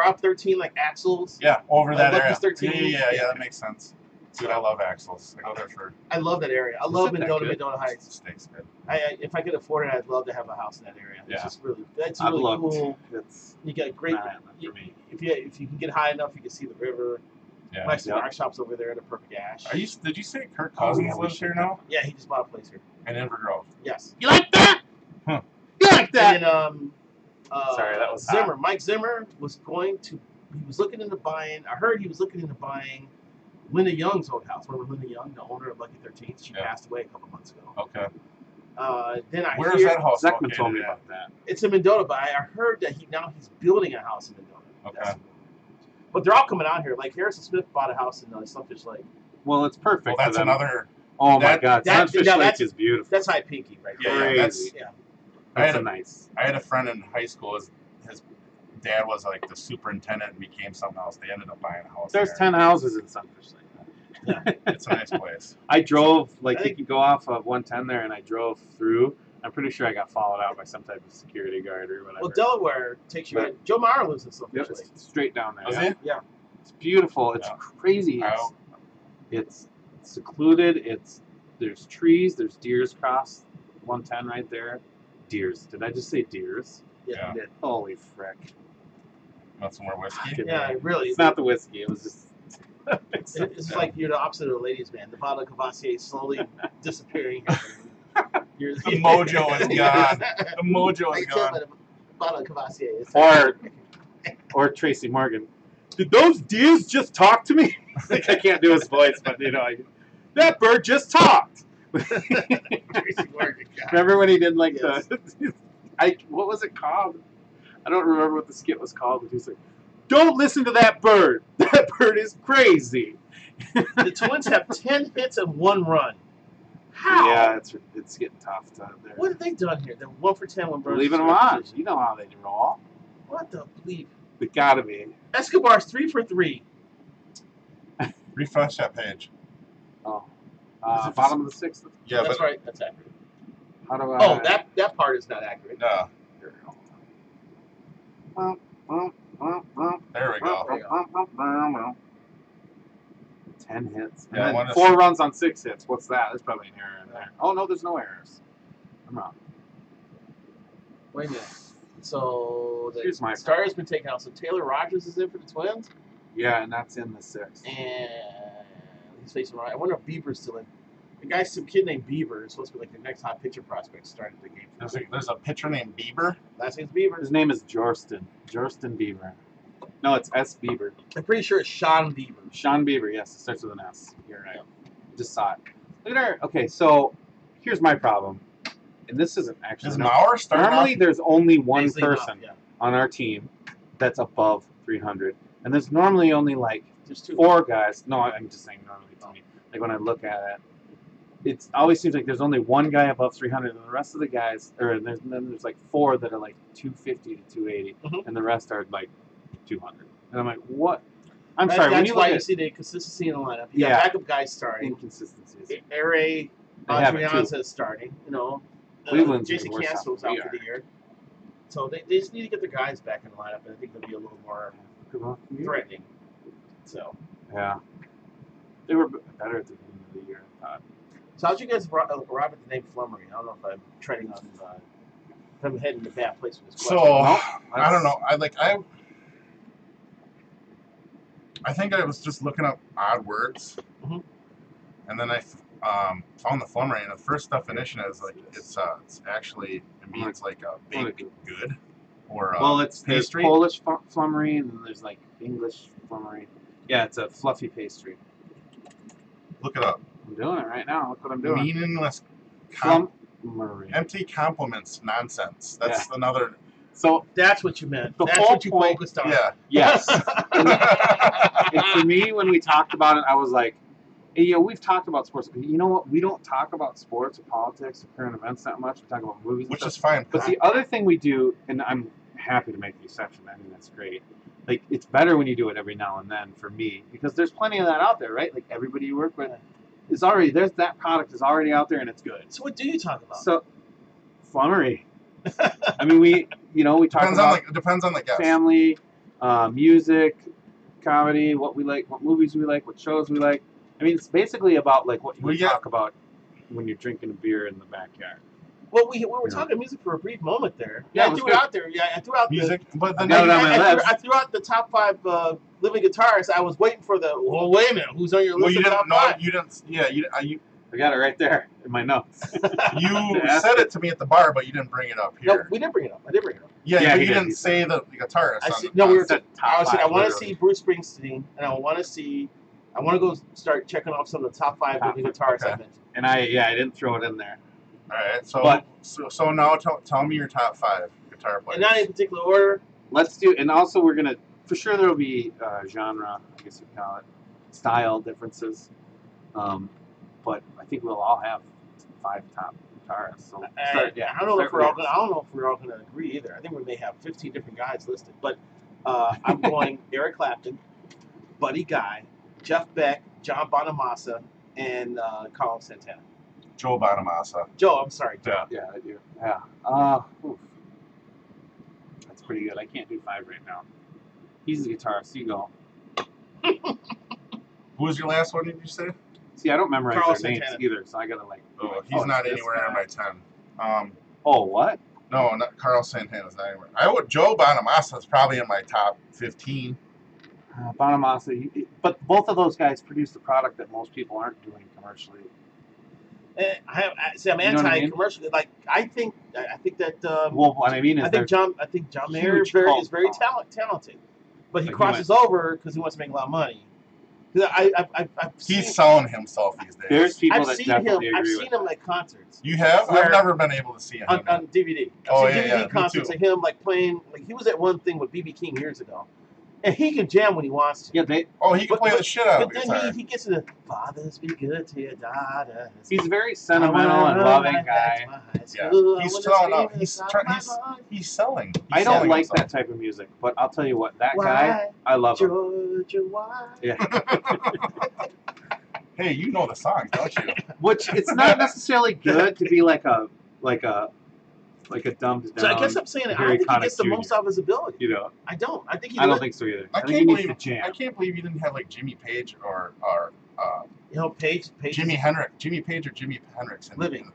Speaker 2: out 13 like Axles.
Speaker 5: Yeah, over that area.
Speaker 2: Lucky's 13.
Speaker 5: Yeah, that makes sense. Dude, I love Axles. I go there for.
Speaker 2: I love that area. I love Mendota Heights.
Speaker 5: Steak's good.
Speaker 2: If I could afford it, I'd love to have a house in that area.
Speaker 1: Yeah.
Speaker 2: It's just really, cool.
Speaker 1: It's
Speaker 2: You get great.
Speaker 1: for me.
Speaker 2: If you can get high enough, you can see the river.
Speaker 5: Yeah.
Speaker 2: My cigar shop's over there at a Perfect Ash.
Speaker 5: Did you say Kirk Cousins lives here now?
Speaker 2: Yeah, he just bought a place here.
Speaker 5: In Inver Grove.
Speaker 2: Yes.
Speaker 1: You like that?
Speaker 5: Huh.
Speaker 1: You like that?
Speaker 2: And
Speaker 1: Sorry, that was
Speaker 2: Zimmer.
Speaker 1: hot.
Speaker 2: Mike Zimmer was looking into buying. I heard he was looking into buying Linda Young's old house. Remember Linda Young, the owner of Lucky 13th? She passed away a couple months ago.
Speaker 5: Okay.
Speaker 2: Then I
Speaker 5: Where's
Speaker 2: hear
Speaker 5: that house
Speaker 1: Zekman
Speaker 5: located
Speaker 1: told me
Speaker 5: at?
Speaker 1: about that.
Speaker 2: it's in Mendota, but I heard that he's building a house in Mendota.
Speaker 5: Okay.
Speaker 2: But they're all coming out here. Like Harrison Smith bought a house in Sunfish Lake.
Speaker 1: Well, it's perfect.
Speaker 5: Well, that's
Speaker 1: for them.
Speaker 5: another.
Speaker 1: Oh my God,
Speaker 2: that-
Speaker 1: Sunfish
Speaker 2: yeah,
Speaker 1: Lake
Speaker 2: that's-
Speaker 1: is beautiful.
Speaker 2: That's high pinky, right?
Speaker 5: Yeah,
Speaker 2: there.
Speaker 1: Crazy.
Speaker 2: Yeah.
Speaker 1: That's
Speaker 5: I
Speaker 1: nice.
Speaker 5: I had a friend in high school. His dad was like the superintendent and became something else. They ended up buying a house.
Speaker 1: There's
Speaker 5: there.
Speaker 1: 10 houses in Sunfish Lake.
Speaker 5: It's a nice place.
Speaker 1: I drove,
Speaker 2: I think-
Speaker 1: you can go off of 110 there, and I drove through. I'm pretty sure I got followed out by some type of security guard or whatever.
Speaker 2: Well, Delaware takes you. Joe Mauer lives in Sunfish
Speaker 1: Yep,
Speaker 2: Lake.
Speaker 1: it's straight down there.
Speaker 5: Was
Speaker 1: Yeah.
Speaker 5: he?
Speaker 2: Yeah.
Speaker 1: It's beautiful. It's
Speaker 5: Yeah.
Speaker 1: crazy.
Speaker 5: Wow.
Speaker 1: It's secluded. There's trees. There's deers across 110 right there. Deers. Did I just say deers?
Speaker 5: Yeah.
Speaker 1: I did. Holy frick.
Speaker 5: Want some more whiskey?
Speaker 1: Fucking
Speaker 2: Yeah,
Speaker 1: A.
Speaker 2: really.
Speaker 1: It's not the whiskey. It was just.
Speaker 2: It's like you're the opposite of the ladies' man. The bottle of Cavassier is slowly disappearing. The
Speaker 5: The mojo is gone. The mojo is gone.
Speaker 2: Bottle of Cavassier is
Speaker 1: or Tracy Morgan. Did those deers just talk to me? Like, I can't do his voice, but that bird just talked.
Speaker 2: Tracy Morgan. God.
Speaker 1: Remember when he did like
Speaker 2: Yes.
Speaker 1: what was it called? I don't remember what the skit was called, but he was like, "Don't listen to that bird. That bird is crazy."
Speaker 2: The Twins have 10 hits and 1 run. How?
Speaker 1: Yeah, it's getting tough to there.
Speaker 2: What have they done here? They're 1 for 10 when Burns.
Speaker 1: Leaving them on. You know how they roll.
Speaker 2: What the bleep?
Speaker 1: It gotta be.
Speaker 2: Escobar's 3 for 3.
Speaker 5: Refresh that page.
Speaker 1: Oh,
Speaker 5: Is it
Speaker 1: bottom of the 6th.
Speaker 5: Yeah,
Speaker 2: That's
Speaker 5: but
Speaker 2: right. That's accurate.
Speaker 1: How do I?
Speaker 2: Oh, that part is not accurate.
Speaker 5: no.
Speaker 1: Here,
Speaker 5: There we go.
Speaker 1: 10 hits.
Speaker 5: Yeah, I
Speaker 1: And
Speaker 5: wanna
Speaker 1: then 4
Speaker 5: see-
Speaker 1: runs on 6 hits. What's that? There's probably an error in there. Oh, no, there's no errors. I'm wrong.
Speaker 2: Wait a minute. So the
Speaker 1: Here's my
Speaker 2: star has been taken out. So Taylor Rogers is in for the Twins,
Speaker 1: Yeah, and that's in the 6th.
Speaker 2: and he's facing right. I wonder if Bieber's still in. The guy, some kid named Bieber, is supposed to be like the next hot pitcher prospect starting the game.
Speaker 5: There's a pitcher named Bieber.
Speaker 2: Last name's Bieber.
Speaker 1: His name is Jorston Bieber. No, it's S. Bieber.
Speaker 2: I'm pretty sure it's Sean Bieber.
Speaker 1: Sean Bieber, yes, it starts with an S. You're right. Just saw it. Look at her. Okay, so here's my problem. And this isn't actually.
Speaker 5: Is Mauer starting
Speaker 1: Normally,
Speaker 5: off?
Speaker 1: there's only one
Speaker 2: Easily
Speaker 1: person
Speaker 2: enough,
Speaker 1: on our team that's above 300. And there's normally only like
Speaker 2: There's 2.
Speaker 1: 4 guys. No, I'm just saying normally to me. Like when I look at it, it always seems like there's only one guy above 300, and the rest of the guys, then there's like 4 that are like 250 to 280,
Speaker 2: Mhm.
Speaker 1: and the rest are like 200. And I'm like, what? I'm sorry. When
Speaker 2: That's
Speaker 1: you
Speaker 2: why
Speaker 1: look
Speaker 2: you
Speaker 1: at
Speaker 2: see the consistency in the lineup. You got
Speaker 1: Yeah.
Speaker 2: backup guys starting.
Speaker 1: inconsistencies,
Speaker 2: Ray
Speaker 1: have it, too.
Speaker 2: Adrianza is starting.
Speaker 1: Cleveland's
Speaker 2: Jason
Speaker 1: even worse off
Speaker 2: Cancel's
Speaker 1: than we
Speaker 2: out for
Speaker 1: are.
Speaker 2: the year. So they just need to get their guys back in the lineup, and I think they'll be a little more threatening. So
Speaker 1: Yeah, they were better at the beginning of the year, I thought.
Speaker 2: So how'd you guys arrive at the name Flummery? I don't know if I'm treading on, if I'm heading in a bad place with this question.
Speaker 5: So
Speaker 1: Nope,
Speaker 5: I don't know. I think I was just looking up odd words,
Speaker 2: Mhm.
Speaker 5: and then I found the flummery, and the first definition is like it's actually it means like a baked good or
Speaker 1: Well, there's
Speaker 5: pastry.
Speaker 1: Polish flummery, and then there's like English flummery. Yeah, it's a fluffy pastry.
Speaker 5: Look it up.
Speaker 1: I'm doing it right now. Look what I'm doing.
Speaker 5: Meaningless,
Speaker 1: Flummery.
Speaker 5: empty compliments, nonsense. That's another.
Speaker 1: So
Speaker 2: That's what you meant.
Speaker 1: The
Speaker 2: That's
Speaker 1: whole
Speaker 2: what you
Speaker 1: point-
Speaker 2: focused on.
Speaker 5: Yeah.
Speaker 1: yes, and for me, when we talked about it, I was like, hey, we've talked about sports. You know what? We don't talk about sports or politics or current events that much. We talk about movies,
Speaker 5: Which
Speaker 1: and
Speaker 5: is
Speaker 1: stuff.
Speaker 5: fine.
Speaker 1: But the other thing we do, and I'm happy to make the exception. I mean, that's great. Like, it's better when you do it every now and then for me, because there's plenty of that out there, right? Like, everybody you work with is already, that product is already out there and it's good.
Speaker 2: So what do you talk about?
Speaker 1: So, flummery. I mean, we talk about
Speaker 5: depends on the guest.
Speaker 1: family, music, comedy, what we like, what movies we like, what shows we like. I mean, it's basically about like what you would talk about when you're drinking a beer in the backyard.
Speaker 2: Well, we were talking music for a brief moment there.
Speaker 1: Yeah,
Speaker 2: I threw it out there. Yeah, I threw out
Speaker 5: Music, but then
Speaker 1: got it on my list.
Speaker 2: I threw out the top 5 living guitarists. I was waiting for the. Well, wait a minute. Who's on your
Speaker 5: well,
Speaker 2: list
Speaker 5: you
Speaker 2: of top
Speaker 5: didn't. No,
Speaker 2: 5?
Speaker 5: you didn't. Yeah, you
Speaker 1: I got it right there in my notes.
Speaker 5: you
Speaker 1: Ask
Speaker 5: said it to me at the bar, but you didn't bring it up
Speaker 2: No,
Speaker 5: here.
Speaker 2: we didn't bring it up. I did bring it up.
Speaker 5: Yeah,
Speaker 1: Yeah,
Speaker 5: but
Speaker 1: he
Speaker 5: you
Speaker 1: did.
Speaker 5: didn't
Speaker 1: He
Speaker 5: say the guitarist.
Speaker 2: I
Speaker 5: on
Speaker 2: said,
Speaker 5: the-
Speaker 2: no, we
Speaker 5: on
Speaker 2: were.
Speaker 5: the-
Speaker 1: said top
Speaker 2: I said I
Speaker 1: 5,
Speaker 2: want to
Speaker 1: literally.
Speaker 2: see Bruce Springsteen, and I want to see. I want to go start checking off some of the top 5
Speaker 1: Top
Speaker 2: living
Speaker 1: 5,
Speaker 2: guitarists I
Speaker 5: okay.
Speaker 2: mentioned.
Speaker 1: And I didn't throw it in there.
Speaker 5: All right, so
Speaker 1: But-
Speaker 5: so now tell me your top 5 guitar players.
Speaker 2: And not in particular order.
Speaker 1: Let's do, and also we're gonna, for sure there will be genre, I guess you call it, style differences. But I think we'll all have 5 top guitarists. So
Speaker 2: I don't know if we're all gonna. I don't know if we're all gonna agree either. I think we may have 15 different guys listed, but I'm going Eric Clapton, Buddy Guy, Jeff Beck, John Bonamassa, and Carlos Santana.
Speaker 5: Joe Bonamassa.
Speaker 2: Joe, I'm sorry, Joe.
Speaker 1: Yeah, I do. Yeah. Oof. That's pretty good. I can't do 5 right now. He's the guitarist. You go.
Speaker 5: Who was your last one? Did you say?
Speaker 1: See, I don't memorize
Speaker 2: Carlos
Speaker 1: their names
Speaker 2: Santana.
Speaker 1: either, so I gotta like.
Speaker 5: Oh, he's not
Speaker 1: this
Speaker 5: anywhere
Speaker 1: guy.
Speaker 5: in my 10.
Speaker 1: Oh, what?
Speaker 5: No, not Carl Santana's not anywhere. Joe Bonamassa is probably in my top 15.
Speaker 1: Bonamassa. But both of those guys produce a product that most people aren't doing commercially.
Speaker 2: I'm
Speaker 1: You know what I mean?
Speaker 2: anti-commercial. Like I think that.
Speaker 1: Well, what I mean is,
Speaker 2: I think John Mayer
Speaker 1: huge
Speaker 2: is very
Speaker 1: cult
Speaker 2: talented, but he
Speaker 1: Like, he
Speaker 2: crosses over because he wants to make a lot of money. 'Cause I've seen,
Speaker 5: He's selling himself these days.
Speaker 1: there's people
Speaker 2: I've
Speaker 1: that
Speaker 2: seen him.
Speaker 1: definitely
Speaker 2: I've
Speaker 1: agree
Speaker 2: seen
Speaker 1: with
Speaker 2: him at concerts
Speaker 5: You have?
Speaker 2: Where-
Speaker 5: I've never been able to see him.
Speaker 2: on DVD. I've
Speaker 5: Oh,
Speaker 2: seen
Speaker 5: yeah,
Speaker 2: DVD
Speaker 5: yeah, me
Speaker 2: concerts
Speaker 5: too.
Speaker 2: of him like playing. Like he was at one thing with BB King years ago, and he can jam when he wants to.
Speaker 1: Yeah, they.
Speaker 5: Oh, he can
Speaker 2: But-
Speaker 5: play the shit out of
Speaker 2: But
Speaker 5: a
Speaker 2: then
Speaker 5: guitar.
Speaker 2: he gets to the fathers be good to your daughters.
Speaker 1: He's a very sentimental and loving guy.
Speaker 5: Yeah, he's selling out. He's selling. He's
Speaker 1: I don't
Speaker 5: selling
Speaker 1: like
Speaker 5: himself.
Speaker 1: that type of music, but I'll tell you what, that guy, I love him.
Speaker 2: Georgia, why?
Speaker 1: Yeah.
Speaker 5: Hey, you know the songs, don't you?
Speaker 1: Which it's not necessarily good to be like a dumbed down.
Speaker 2: So I guess I'm saying I
Speaker 1: Harry
Speaker 2: don't think he gets the
Speaker 1: Connick
Speaker 2: most out of his ability.
Speaker 1: You know,
Speaker 2: I don't. I think he.
Speaker 1: I don't think so either.
Speaker 5: I
Speaker 1: I think
Speaker 5: can't
Speaker 1: he needs
Speaker 5: believe
Speaker 1: to jam.
Speaker 5: I can't believe you didn't have like Jimmy Page or
Speaker 2: Page.
Speaker 5: Jimi Hendrix. Jimmy Page or Jimi Hendrix.
Speaker 2: Living.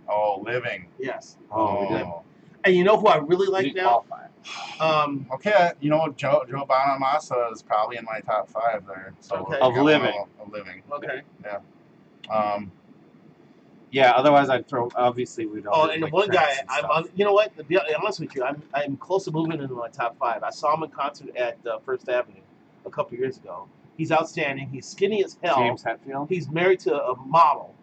Speaker 5: Oh, Living.
Speaker 2: Yes.
Speaker 1: Oh, we did.
Speaker 2: And you know who I really
Speaker 1: We
Speaker 2: like
Speaker 1: didn't
Speaker 2: now?
Speaker 1: qualify.
Speaker 5: Okay, you know Joe Bonamassa is probably in my top 5 there. So
Speaker 2: Okay.
Speaker 1: Of
Speaker 5: yeah,
Speaker 1: Living.
Speaker 5: Of Living.
Speaker 2: Okay.
Speaker 1: Yeah, otherwise I'd throw. Obviously, we'd all.
Speaker 2: Oh,
Speaker 1: do,
Speaker 2: and
Speaker 1: like,
Speaker 2: the one guy,
Speaker 1: Prince and
Speaker 2: I'm
Speaker 1: stuff.
Speaker 2: on. You know what? To be honest with you, I'm close to moving into my top 5. I saw him in concert at First Avenue a couple years ago. He's outstanding. He's skinny as hell.
Speaker 1: James Hetfield.
Speaker 2: He's married to a model.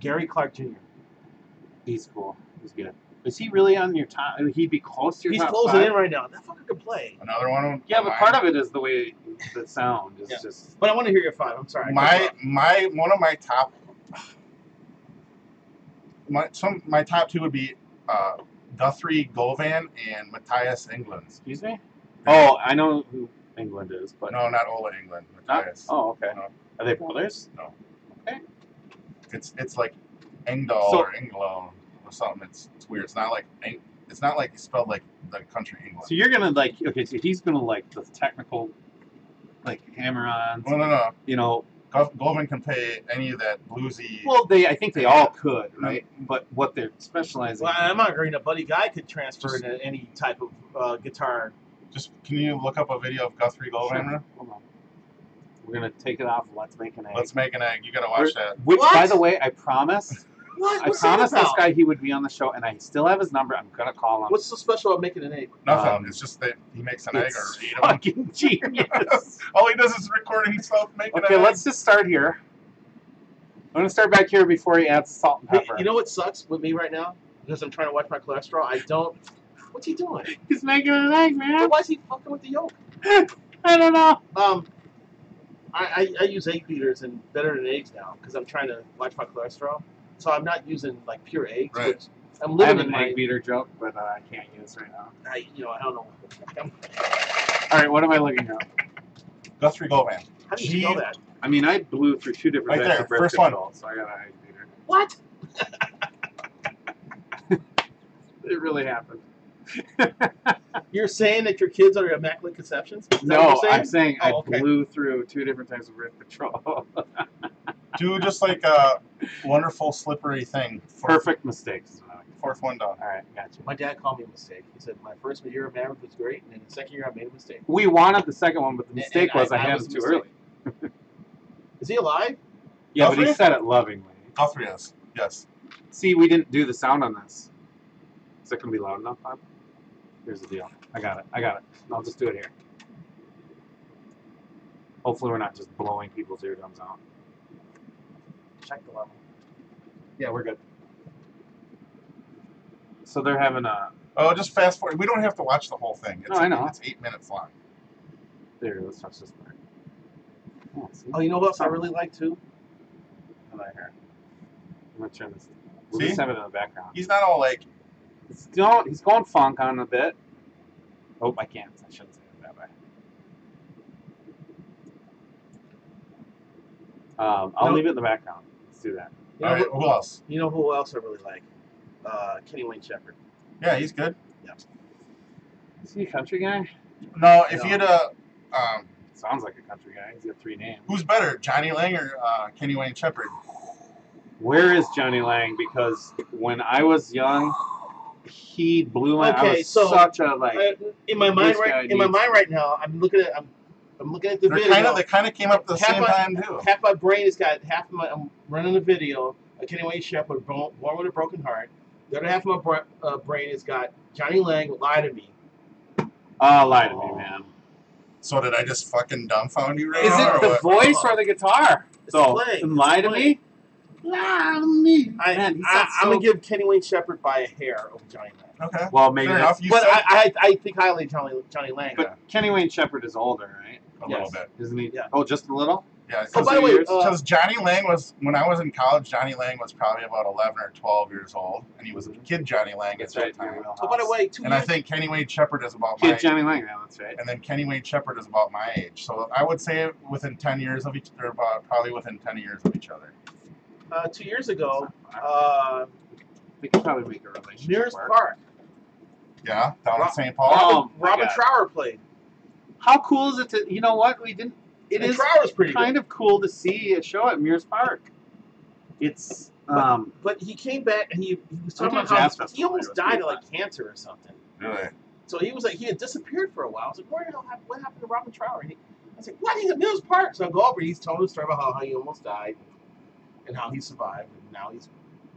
Speaker 2: Gary Clark Jr.
Speaker 1: He's cool. He's good. Is he really on your top? He'd be close to your
Speaker 2: He's
Speaker 1: top
Speaker 2: closing
Speaker 1: 5?
Speaker 2: in right now. That fucker can play.
Speaker 5: Another one.
Speaker 1: Yeah, but part of it is the way the sound is
Speaker 2: Yeah.
Speaker 1: just.
Speaker 2: But I want to hear your 5. I'm sorry.
Speaker 5: One of my top. My top 2 would be Guthrie Govan and Matthias England.
Speaker 1: Excuse me. Oh, I know who England is, but
Speaker 5: No, not Ola England.
Speaker 1: not.
Speaker 5: Matthias.
Speaker 1: Oh, okay.
Speaker 5: No.
Speaker 1: Are they brothers?
Speaker 5: No.
Speaker 1: Okay.
Speaker 5: It's like Engdahl
Speaker 1: So-
Speaker 5: or Englo or something. It's weird. It's not like spelled like the country England.
Speaker 1: So you're gonna like okay. So he's gonna like the technical, like hammer-ons.
Speaker 5: No.
Speaker 1: You know.
Speaker 5: Govan can play any of that bluesy.
Speaker 1: Well, I think they all could, right? But what they're specializing.
Speaker 2: Well, I'm not agreeing. A Buddy Guy could transfer into any type of guitar.
Speaker 5: Just can you look up a video of Guthrie Govan?
Speaker 1: Sure. Hold on. We're gonna take it off. Let's make an egg.
Speaker 5: Let's make an egg. You gotta watch that.
Speaker 1: Which,
Speaker 2: What?
Speaker 1: by the way, I promised.
Speaker 2: What?
Speaker 1: I
Speaker 2: What's that
Speaker 1: promised this
Speaker 2: about?
Speaker 1: guy he would be on the show, and I still have his number. I'm gonna call him.
Speaker 2: What's so special about making an egg?
Speaker 5: Nothing. It's just that he makes an egg or
Speaker 1: It's
Speaker 5: 8 of them.
Speaker 1: fucking genius.
Speaker 5: All he does is recording himself making
Speaker 1: Okay,
Speaker 5: an egg.
Speaker 1: let's just start here. I'm gonna start back here before he adds salt and
Speaker 2: Hey,
Speaker 1: pepper.
Speaker 2: you know what sucks with me right now? Because I'm trying to watch my cholesterol. I don't. What's he doing?
Speaker 1: He's making an egg,
Speaker 2: Well,
Speaker 1: man.
Speaker 2: why is he fucking with the yolk?
Speaker 1: I don't know.
Speaker 2: I use egg beaters and better than eggs now because I'm trying to watch my cholesterol. So I'm not using like pure eggs.
Speaker 5: Right.
Speaker 2: Which I'm
Speaker 1: I have
Speaker 2: limiting
Speaker 1: an
Speaker 2: my.
Speaker 1: egg beater joke, but I can't use right now.
Speaker 2: I don't know.
Speaker 1: All right, what am I looking at?
Speaker 5: Guthrie Govan.
Speaker 2: How do you spell that?
Speaker 1: I mean, I blew through 2 different
Speaker 5: Right
Speaker 1: types
Speaker 5: there,
Speaker 1: of birth
Speaker 5: first one.
Speaker 1: control, so I got an egg beater.
Speaker 2: What?
Speaker 1: It really happened.
Speaker 2: You're saying that your kids are immaculate conceptions? Is that
Speaker 1: No,
Speaker 2: what you're
Speaker 1: I'm saying I
Speaker 2: Oh, okay.
Speaker 1: blew through 2 different types of birth control.
Speaker 5: Do just like a wonderful slippery thing.
Speaker 1: Perfect mistakes.
Speaker 5: Fourth one done.
Speaker 1: All right, gotcha.
Speaker 2: My dad called me a mistake. He said my first year of marriage was great, and then the second year I made a mistake.
Speaker 1: We wanted the second one, but the mistake
Speaker 2: And
Speaker 1: was I had
Speaker 2: was
Speaker 1: it
Speaker 2: a
Speaker 1: too early.
Speaker 2: mistake. Is he alive?
Speaker 1: Yeah, but he
Speaker 5: Guthrie?
Speaker 1: said it lovingly.
Speaker 5: Guthrie is. Yes.
Speaker 1: See, we didn't do the sound on this. Is that going to be loud enough, Bob? Here's the deal. I got it. I'll just do it here. Hopefully we're not just blowing people's eardrums out.
Speaker 2: Check the level.
Speaker 1: Yeah, we're good. So they're having a...
Speaker 5: Oh, just fast forward. We don't have to watch the whole thing. It's
Speaker 1: No, I know.
Speaker 5: It's 8 minutes long.
Speaker 1: There, let's touch this part. Oh, see?
Speaker 2: Oh, you know what else I really like too?
Speaker 1: I like her. I'm going to turn this... We'll
Speaker 5: See?
Speaker 1: just have it in the background.
Speaker 5: He's not all like.
Speaker 1: He's going funk on a bit. Oh, I can't. I shouldn't say it that way. I'll
Speaker 2: No.
Speaker 1: leave it in the background. Let's do that.
Speaker 2: You
Speaker 5: All
Speaker 2: know,
Speaker 5: right. Who else?
Speaker 2: you know who else I really like? Kenny Wayne Shepherd.
Speaker 5: Yeah, he's good.
Speaker 1: Is he a country guy?
Speaker 5: No, if
Speaker 2: No.
Speaker 5: you had a.
Speaker 1: Sounds like a country guy. He's got 3 names.
Speaker 5: Who's better, Johnny Lang or Kenny Wayne Shepherd?
Speaker 1: Where is Johnny Lang? Because when I was young, he blew my. I
Speaker 2: Okay,
Speaker 1: was
Speaker 2: so,
Speaker 1: such a like.
Speaker 2: In my mind,
Speaker 1: This guy
Speaker 2: right now, I'm looking at the video.
Speaker 5: They kind of came up at the
Speaker 2: Half
Speaker 5: same
Speaker 2: my-
Speaker 5: time too.
Speaker 2: Half my brain has got I'm running a video of Kenny Wayne Shepherd, born with a broken heart. The other half of my brain has got Johnny Lang, Lie to Me.
Speaker 1: Oh, lie to me, man.
Speaker 5: So did I just fucking dumbfound you right
Speaker 1: Is
Speaker 5: now?
Speaker 1: it
Speaker 5: or
Speaker 1: the
Speaker 5: what?
Speaker 1: voice or the guitar?
Speaker 2: It's
Speaker 1: So,
Speaker 2: playing.
Speaker 1: and lie
Speaker 2: It's
Speaker 1: to
Speaker 2: playing.
Speaker 1: me. Lie to me. Man, he sounds
Speaker 2: I'm
Speaker 1: so-
Speaker 2: gonna give Kenny Wayne Shepherd by a hair over Johnny Lang.
Speaker 5: Okay.
Speaker 1: Well, maybe
Speaker 5: Fair
Speaker 1: that's,
Speaker 5: enough. You
Speaker 2: But
Speaker 5: said
Speaker 2: I think highly of Johnny Lang.
Speaker 1: but Kenny Wayne Shepherd is older, right?
Speaker 5: a
Speaker 2: yes.
Speaker 5: little bit.
Speaker 1: Isn't he?
Speaker 2: Yeah.
Speaker 1: Oh, just a little.
Speaker 5: Yeah.
Speaker 2: Oh, by the way,
Speaker 5: Because Johnny Lang was, when I was in college, Johnny Lang was probably about 11 or 12 years old, and he was a kid Johnny Lang
Speaker 1: That's
Speaker 5: at
Speaker 1: right.
Speaker 5: that time.
Speaker 2: Oh, by the way, 2
Speaker 5: And I
Speaker 2: years.
Speaker 5: think Kenny Wayne Shepherd is about my
Speaker 1: Kid Johnny Lang. Yeah, that's right.
Speaker 5: and then Kenny Wayne Shepherd is about my age. So I would say within 10 years of each, or about probably within 10 years of each other.
Speaker 2: 2 years ago,
Speaker 1: We could probably make a relationship
Speaker 2: Nearest
Speaker 1: work.
Speaker 2: Park,
Speaker 5: Yeah, down
Speaker 2: Rob-
Speaker 5: in St. Paul.
Speaker 1: Oh, my
Speaker 2: Robin
Speaker 1: God.
Speaker 2: Trower played.
Speaker 1: How cool is it to? You know what? We didn't. It
Speaker 2: And
Speaker 1: is
Speaker 2: Trower's pretty
Speaker 1: kind of cool to see a show at Mears Park. It's
Speaker 2: But he came back and he was talking
Speaker 1: Went
Speaker 2: about
Speaker 1: to
Speaker 2: how
Speaker 1: Jazz Festival
Speaker 2: he almost
Speaker 1: there. It was
Speaker 2: died
Speaker 1: pretty
Speaker 2: of like cancer or something.
Speaker 5: Really?
Speaker 2: So he was like, he had disappeared for a while. I was like, what happened to Robin Trower? I was like, what? He's at Mills Park. So I go over, he's telling the story about how he almost died and how he survived. And now he's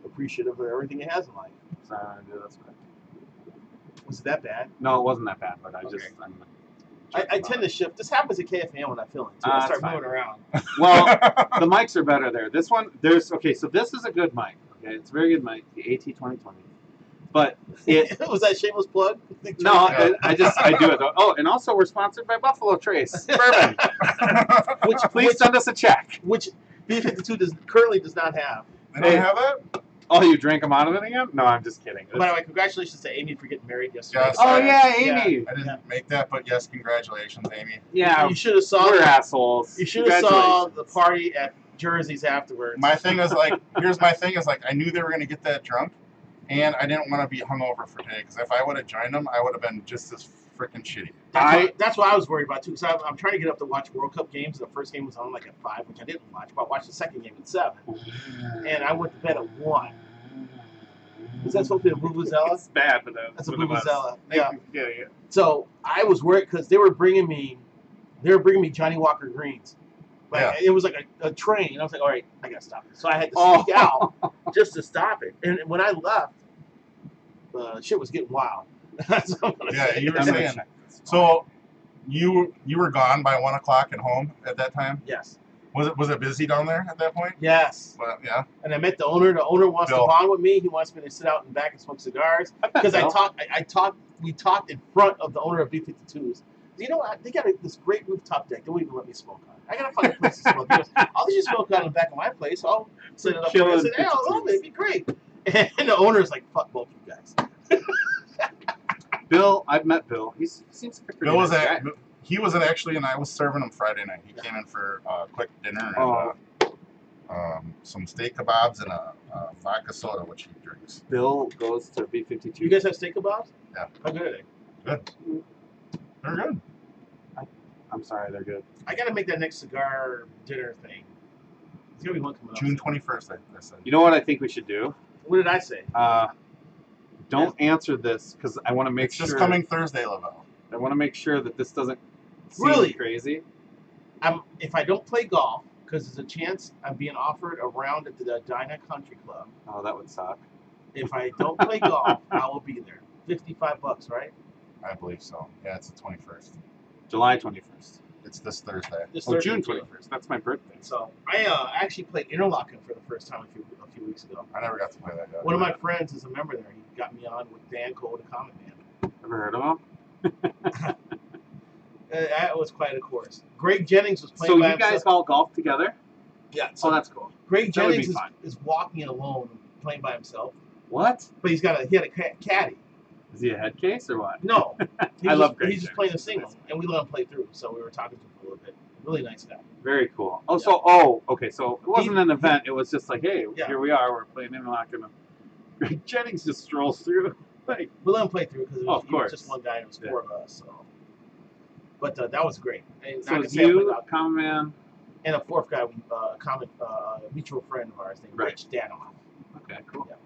Speaker 2: appreciative of everything he has in life.
Speaker 1: so I do this way.
Speaker 2: Was it that bad?
Speaker 1: No, it wasn't that bad, but I just.
Speaker 2: Okay.
Speaker 1: I'm
Speaker 2: I tend to shift. This happens at KFM when I film it, too.
Speaker 1: Ah,
Speaker 2: I
Speaker 1: that's
Speaker 2: start
Speaker 1: fine.
Speaker 2: moving around.
Speaker 1: Well, the mics are better there. This one, okay, so this is a good mic. Okay, it's a very good mic, the AT2020. But it,
Speaker 2: Was that a shameless plug?
Speaker 1: no, I do it though. Oh, and also we're sponsored by Buffalo Trace Bourbon. Please send us a check.
Speaker 2: Which B-52 currently does not have.
Speaker 5: They don't have that?
Speaker 1: Oh, you drank them out of it again? No, I'm just kidding.
Speaker 2: By the way, congratulations to Amy for getting married yesterday.
Speaker 5: Yes.
Speaker 1: Oh yeah, Amy.
Speaker 5: I didn't make that, but yes, congratulations, Amy.
Speaker 1: Yeah,
Speaker 2: You should have saw.
Speaker 1: we're assholes.
Speaker 2: You should have saw the party at Jersey's afterwards.
Speaker 5: My thing is like, here's my thing is like, I knew they were gonna get that drunk, and I didn't want to be hungover for today because if I would have joined them, I would have been just as freaking shitty.
Speaker 2: That's what I was worried about too. Because I'm trying to get up to watch World Cup games. The first game was on like at 5, which I didn't watch. But I watched the second game at 7, and I went to bed at 1. Is that supposed to be a vuvuzela?
Speaker 1: It's bad, but
Speaker 2: that's a vuvuzela.
Speaker 1: Yeah.
Speaker 2: So I was worried because they were bringing me Johnny Walker Greens. Like it was like a train. And I was like, all right, I gotta stop this. So I had to sneak out just to stop it. And when I left, shit was getting wild.
Speaker 5: Yeah, you were saying. So you were gone by 1 o'clock and home at that time?
Speaker 2: Yes.
Speaker 5: Was it busy down there at that point?
Speaker 2: Yes.
Speaker 5: Well, yeah.
Speaker 2: And I met the owner. The owner wants to bond with me. He wants me to sit out in the back and smoke cigars. Because we talked in front of the owner of B-52s. You know what? They got this great rooftop deck. They won't even let me smoke on it. I gotta find a place to smoke. He goes, I'll let you smoke out in the back of my place. So I'll set it up there. I said, hey, I love it. It'd be great. And the owner's like, fuck both you guys.
Speaker 1: Bill, I've met Bill. He seems like a pretty nice guy.
Speaker 5: He wasn't actually, and I was serving him Friday night. He came in for a quick dinner and some steak kebabs and a vodka soda, which he drinks.
Speaker 1: Bill goes to B-52.
Speaker 2: You guys have steak kebabs?
Speaker 5: Yeah.
Speaker 2: How good are they?
Speaker 5: Good. They're good.
Speaker 1: I'm sorry, they're good.
Speaker 2: I gotta make that next cigar dinner thing. There's gonna be one coming up.
Speaker 5: June 21st, I said.
Speaker 1: You know what I think we should do?
Speaker 2: What did I say?
Speaker 1: Don't answer this because I want to make sure.
Speaker 5: It's just coming Thursday, LaVelle.
Speaker 1: I want to make sure that this doesn't seem crazy.
Speaker 2: If I don't play golf, because there's a chance I'm being offered a round at the Dinah Country Club.
Speaker 1: Oh, that would suck.
Speaker 2: If I don't play golf, I will be there. $55, right?
Speaker 5: I believe so. Yeah, it's the 21st.
Speaker 1: July 21st.
Speaker 5: It's this Thursday.
Speaker 1: June 21st. That's my birthday.
Speaker 2: So I actually played interlocking for the first time a few weeks ago.
Speaker 5: I never got to play that yet.
Speaker 2: One of my friends is a member there. He got me on with Dan Cole, the Common Man.
Speaker 1: Ever heard of him?
Speaker 2: That was quite a course. Greg Jennings was playing.
Speaker 1: So
Speaker 2: by
Speaker 1: you guys
Speaker 2: himself.
Speaker 1: all golf together?
Speaker 2: Yeah. So
Speaker 1: that's cool.
Speaker 2: Greg Jennings is walking alone, playing by himself.
Speaker 1: What?
Speaker 2: But he had a caddy.
Speaker 1: Is he a head case or what?
Speaker 2: No.
Speaker 1: I love Greg.
Speaker 2: He's just playing a single, and we let him play through. So we were talking to him for a little bit. Really nice guy.
Speaker 1: Very cool. Oh, okay. So it wasn't an event. It was just like, hey, here we are. We're playing interlock, and Greg Jennings just strolls through.
Speaker 2: Like, we let him play through because
Speaker 1: of course,
Speaker 2: was just one guy and it was 4 of us. So, but that was great. And
Speaker 1: so it's you, Common Man,
Speaker 2: and a 4th guy, a mutual friend of ours named Rich Danoff.
Speaker 1: Okay, cool.
Speaker 2: Yeah.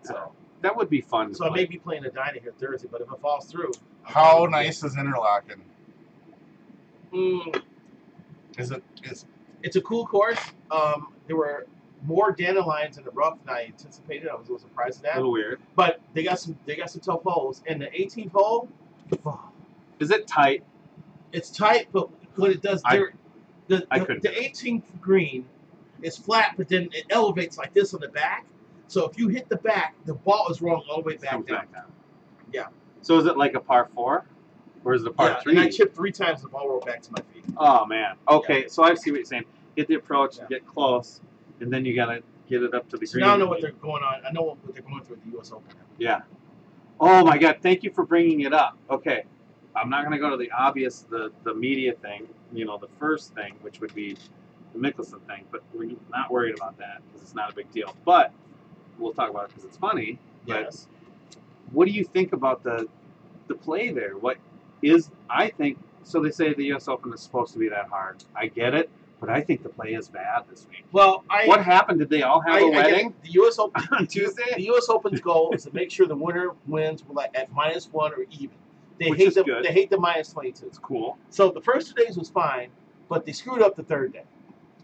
Speaker 2: So
Speaker 1: that would be fun.
Speaker 2: So I may be playing a Dinah here Thursday, but if it falls through,
Speaker 5: how nice is interlocking?
Speaker 2: It's a cool course. There were more dandelions in the rough than I anticipated. I was a little surprised at that.
Speaker 1: A little weird.
Speaker 2: But they got some tough holes. And the 18th hole,
Speaker 1: is it tight?
Speaker 2: It's tight, but what it does, the 18th green is flat, but then it elevates like this on the back. So if you hit the back, the ball is rolling all the way back down. Yeah.
Speaker 1: So is it like a par 4? Or is it a par 3?
Speaker 2: And I chipped 3 times, the ball rolled back to my feet.
Speaker 1: Oh, man. Okay, so I see what you're saying. Hit the approach, get close, and then you got to get it up to the green.
Speaker 2: Now I know what they're going on. I know what they're going through at the U.S. Open.
Speaker 1: Yeah. Oh, my God. Thank you for bringing it up. Okay. I'm not going to go to the obvious, the media thing, the first thing, which would be the Mickelson thing, but we're not worried about that because it's not a big deal. But we'll talk about it because it's funny.
Speaker 2: Yes.
Speaker 1: But what do you think about the play there? I think, so they say the U.S. Open is supposed to be that hard. I get it, but I think the play is bad this week.
Speaker 2: Well,
Speaker 1: what happened? Did they all have a wedding?
Speaker 2: The U.S. Open
Speaker 1: on Tuesday?
Speaker 2: The U.S. Open's goal is to make sure the winner wins at -1 or even. They hate the -22.
Speaker 1: It's cool.
Speaker 2: So the first 2 days was fine, but they screwed up the 3rd day.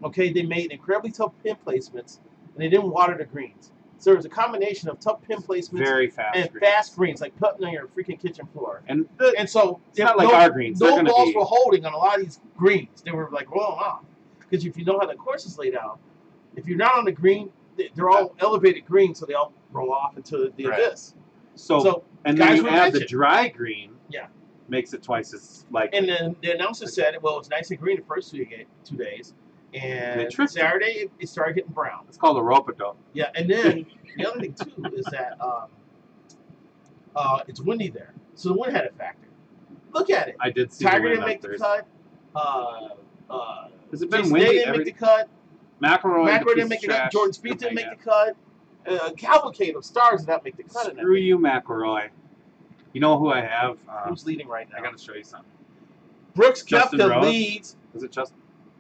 Speaker 2: Okay, they made incredibly tough pin placements, and they didn't water the greens. So there was a combination of tough pin placements fast greens, like putting on your freaking kitchen floor.
Speaker 1: And
Speaker 2: so
Speaker 1: it's not like our greens.
Speaker 2: No balls were holding on a lot of these greens. They were like rolling off. Because if you know how the course is laid out, if you're not on the green, they're all elevated greens, so they all roll off into the abyss.
Speaker 1: So and then you add the dry green.
Speaker 2: Yeah.
Speaker 1: Makes it twice as likely.
Speaker 2: And then the announcer said, well, it's nice and green the first 2 days, And
Speaker 1: tripped him.
Speaker 2: Saturday, it started getting brown.
Speaker 1: It's called a rope-a-dope.
Speaker 2: Yeah, and then the other thing, too, is that it's windy there. So the wind had a factor. Look at it.
Speaker 1: I did see
Speaker 2: Tiger
Speaker 1: the
Speaker 2: didn't
Speaker 1: wind
Speaker 2: make
Speaker 1: up
Speaker 2: the
Speaker 1: Thursday.
Speaker 2: cut.
Speaker 1: Has it been
Speaker 2: Jason
Speaker 1: windy
Speaker 2: Day didn't
Speaker 1: every
Speaker 2: make the cut.
Speaker 1: McElroy
Speaker 2: didn't make the cut. Jordan Spieth didn't make the cut. Cavalcade of stars did not make the cut.
Speaker 1: Screw you, McElroy. You know who I have?
Speaker 2: Who's leading right now?
Speaker 1: I got to show you something.
Speaker 2: Brooks
Speaker 1: Justin
Speaker 2: Koepka
Speaker 1: Rose?
Speaker 2: leads.
Speaker 1: Is it just?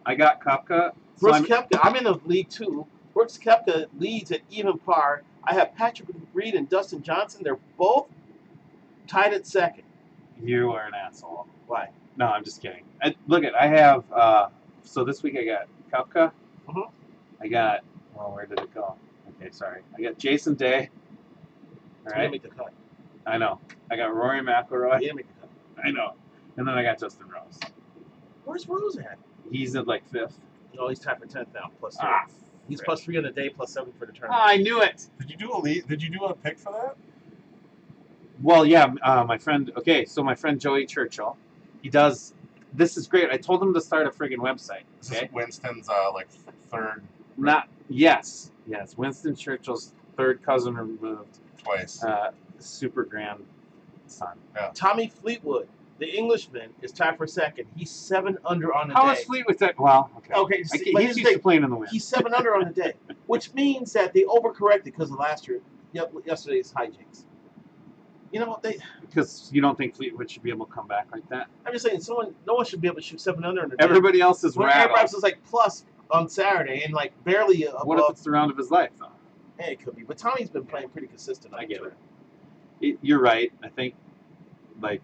Speaker 1: I got Koepka.
Speaker 2: Brooks Koepka. I'm in the lead too. Brooks Koepka leads at even par. I have Patrick Reed and Dustin Johnson. They're both tied at second.
Speaker 1: You are an asshole.
Speaker 2: Why?
Speaker 1: No, I'm just kidding. I have. So this week I got Koepka.
Speaker 2: Mhm.
Speaker 1: I got. Well, where did it go? Okay, sorry. I got Jason Day. All
Speaker 2: He
Speaker 1: right.
Speaker 2: didn't make the cut.
Speaker 1: I know. I got Rory
Speaker 2: He
Speaker 1: McIlroy.
Speaker 2: didn't make the cut.
Speaker 1: I know. And then I got Justin Rose.
Speaker 2: Where's Rose at?
Speaker 1: He's at like 5th.
Speaker 2: No, he's tied for 10th now. Plus 3.
Speaker 1: Ah,
Speaker 2: He's
Speaker 1: frick.
Speaker 2: plus 3 on the day, plus 7 for the tournament.
Speaker 1: I knew it.
Speaker 5: Did you do a lead? Did you do a pick for that?
Speaker 1: Well, yeah, my friend. Okay, so my friend Joey Churchill, he does. This is great. I told him to start a friggin' website.
Speaker 5: This
Speaker 1: Okay,
Speaker 5: is Winston's like third
Speaker 1: not yes. Winston Churchill's third cousin removed,
Speaker 5: twice.
Speaker 1: super grandson.
Speaker 2: Tommy Fleetwood, the Englishman, is tied for second. He's 7 under on the
Speaker 1: How
Speaker 2: day.
Speaker 1: is Fleetwood that? Well, okay.
Speaker 2: Okay,
Speaker 1: I,
Speaker 2: but
Speaker 1: he's used to playing in the wind.
Speaker 2: He's 7 under on the day, which means that they overcorrected because of yesterday's hijinks. You know,
Speaker 1: Because you don't think Fleetwood should be able to come back like that.
Speaker 2: I'm just saying, no one should be able to shoot 7 under on the day.
Speaker 1: Everybody else is
Speaker 2: When everybody
Speaker 1: rattled.
Speaker 2: else was like plus on Saturday and like barely above.
Speaker 1: What if it's the round of his life, though?
Speaker 2: Hey, it could be, but Tommy's been playing pretty consistent.
Speaker 1: I get it. You're right. I think, like,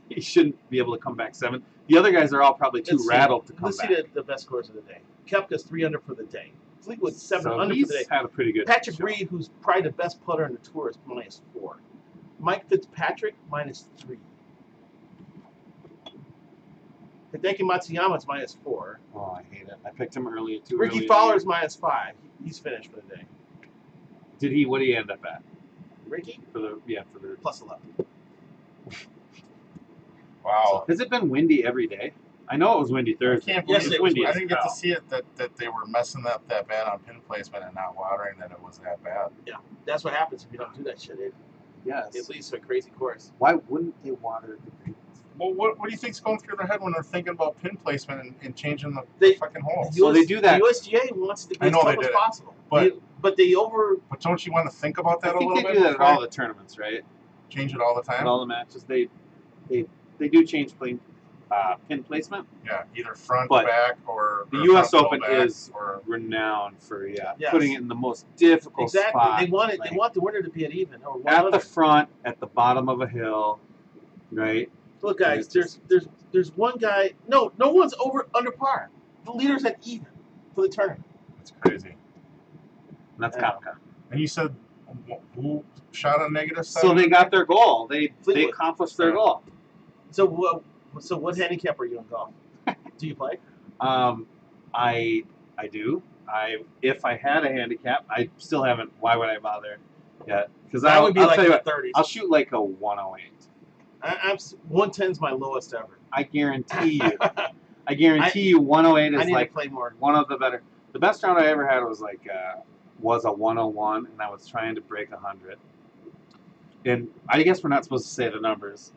Speaker 1: he shouldn't be able to come back 7. The other guys are all probably too rattled to come
Speaker 2: Let's
Speaker 1: back.
Speaker 2: see the best scores of the day. Koepka's 3 under for the day. Fleetwood's 7
Speaker 1: So
Speaker 2: under for
Speaker 1: he's
Speaker 2: the day.
Speaker 1: had a pretty good
Speaker 2: Patrick
Speaker 1: show.
Speaker 2: Reed, who's probably the best putter in the tour, is -4. Mike Fitzpatrick, -3. Hideki Matsuyama's -4.
Speaker 1: Oh, I hate it. I picked him early too.
Speaker 2: Ricky
Speaker 1: early
Speaker 2: Fowler's
Speaker 1: in the year.
Speaker 2: -5. He's finished for the day.
Speaker 1: Did he? What did he end up at?
Speaker 2: Ricky,
Speaker 1: For the
Speaker 2: +11.
Speaker 5: Wow.
Speaker 1: Has it been windy every day? I know it was windy
Speaker 5: I
Speaker 1: Thursday.
Speaker 5: can't
Speaker 2: Yes,
Speaker 5: believe
Speaker 2: it was
Speaker 1: windy
Speaker 5: I
Speaker 1: as
Speaker 5: didn't get to
Speaker 1: hell.
Speaker 5: see it that they were messing up that bad on pin placement and not watering that it was that bad.
Speaker 2: That's what happens if you don't do that shit. It
Speaker 1: Yes.
Speaker 2: leads to a crazy course.
Speaker 1: Why wouldn't they water the greens?
Speaker 5: Well, what do you think's going through their head when they're thinking about pin placement and changing the
Speaker 2: They-
Speaker 5: fucking holes?
Speaker 1: So they do that.
Speaker 2: The USGA wants it to be
Speaker 5: I
Speaker 2: as
Speaker 5: know
Speaker 2: tough
Speaker 5: they
Speaker 2: as
Speaker 5: did it,
Speaker 2: possible.
Speaker 5: but-
Speaker 2: But they over.
Speaker 5: But don't you want to think about that
Speaker 1: I
Speaker 5: a
Speaker 1: think
Speaker 5: little
Speaker 1: they
Speaker 5: bit?
Speaker 1: do that at
Speaker 5: before
Speaker 1: all
Speaker 5: you
Speaker 1: the tournaments, right?
Speaker 5: change it all the
Speaker 1: At
Speaker 5: time.
Speaker 1: all the matches, they do change pin placement.
Speaker 5: Yeah, either front,
Speaker 1: But
Speaker 5: back, or
Speaker 1: the
Speaker 5: or
Speaker 1: U.S.
Speaker 5: front,
Speaker 1: Open
Speaker 5: middle, back,
Speaker 1: is
Speaker 5: or
Speaker 1: renowned for
Speaker 2: Yes.
Speaker 1: putting it in the most difficult
Speaker 2: Exactly.
Speaker 1: spot.
Speaker 2: They want it.
Speaker 1: like,
Speaker 2: They want the winner to be at even or one
Speaker 1: at
Speaker 2: under.
Speaker 1: the front, at the bottom of a hill, right?
Speaker 2: Look, guys.
Speaker 1: It's
Speaker 2: There's one guy. No one's under par. The leader's at even for the tournament.
Speaker 5: it's crazy.
Speaker 1: And that's
Speaker 2: Yeah.
Speaker 1: Koepka.
Speaker 5: And you said who shot a -7?
Speaker 1: So they got their goal. They
Speaker 2: Fleetwood.
Speaker 1: accomplished their
Speaker 5: Yeah.
Speaker 1: goal.
Speaker 2: So what handicap are you in golf? Do you play?
Speaker 1: I do. If I had a handicap, I still haven't. Why would I bother yet? Because
Speaker 2: I would be
Speaker 1: I'll
Speaker 2: like
Speaker 1: tell
Speaker 2: in
Speaker 1: you
Speaker 2: the
Speaker 1: what,
Speaker 2: 30s.
Speaker 1: I'll shoot like a 108.
Speaker 2: I'm 110 is my lowest ever.
Speaker 1: I guarantee you. I guarantee you 108
Speaker 2: I
Speaker 1: is
Speaker 2: need
Speaker 1: like
Speaker 2: to play more.
Speaker 1: one of the better. The best round I ever had was a 101, and I was trying to break 100. And I guess we're not supposed to say the numbers.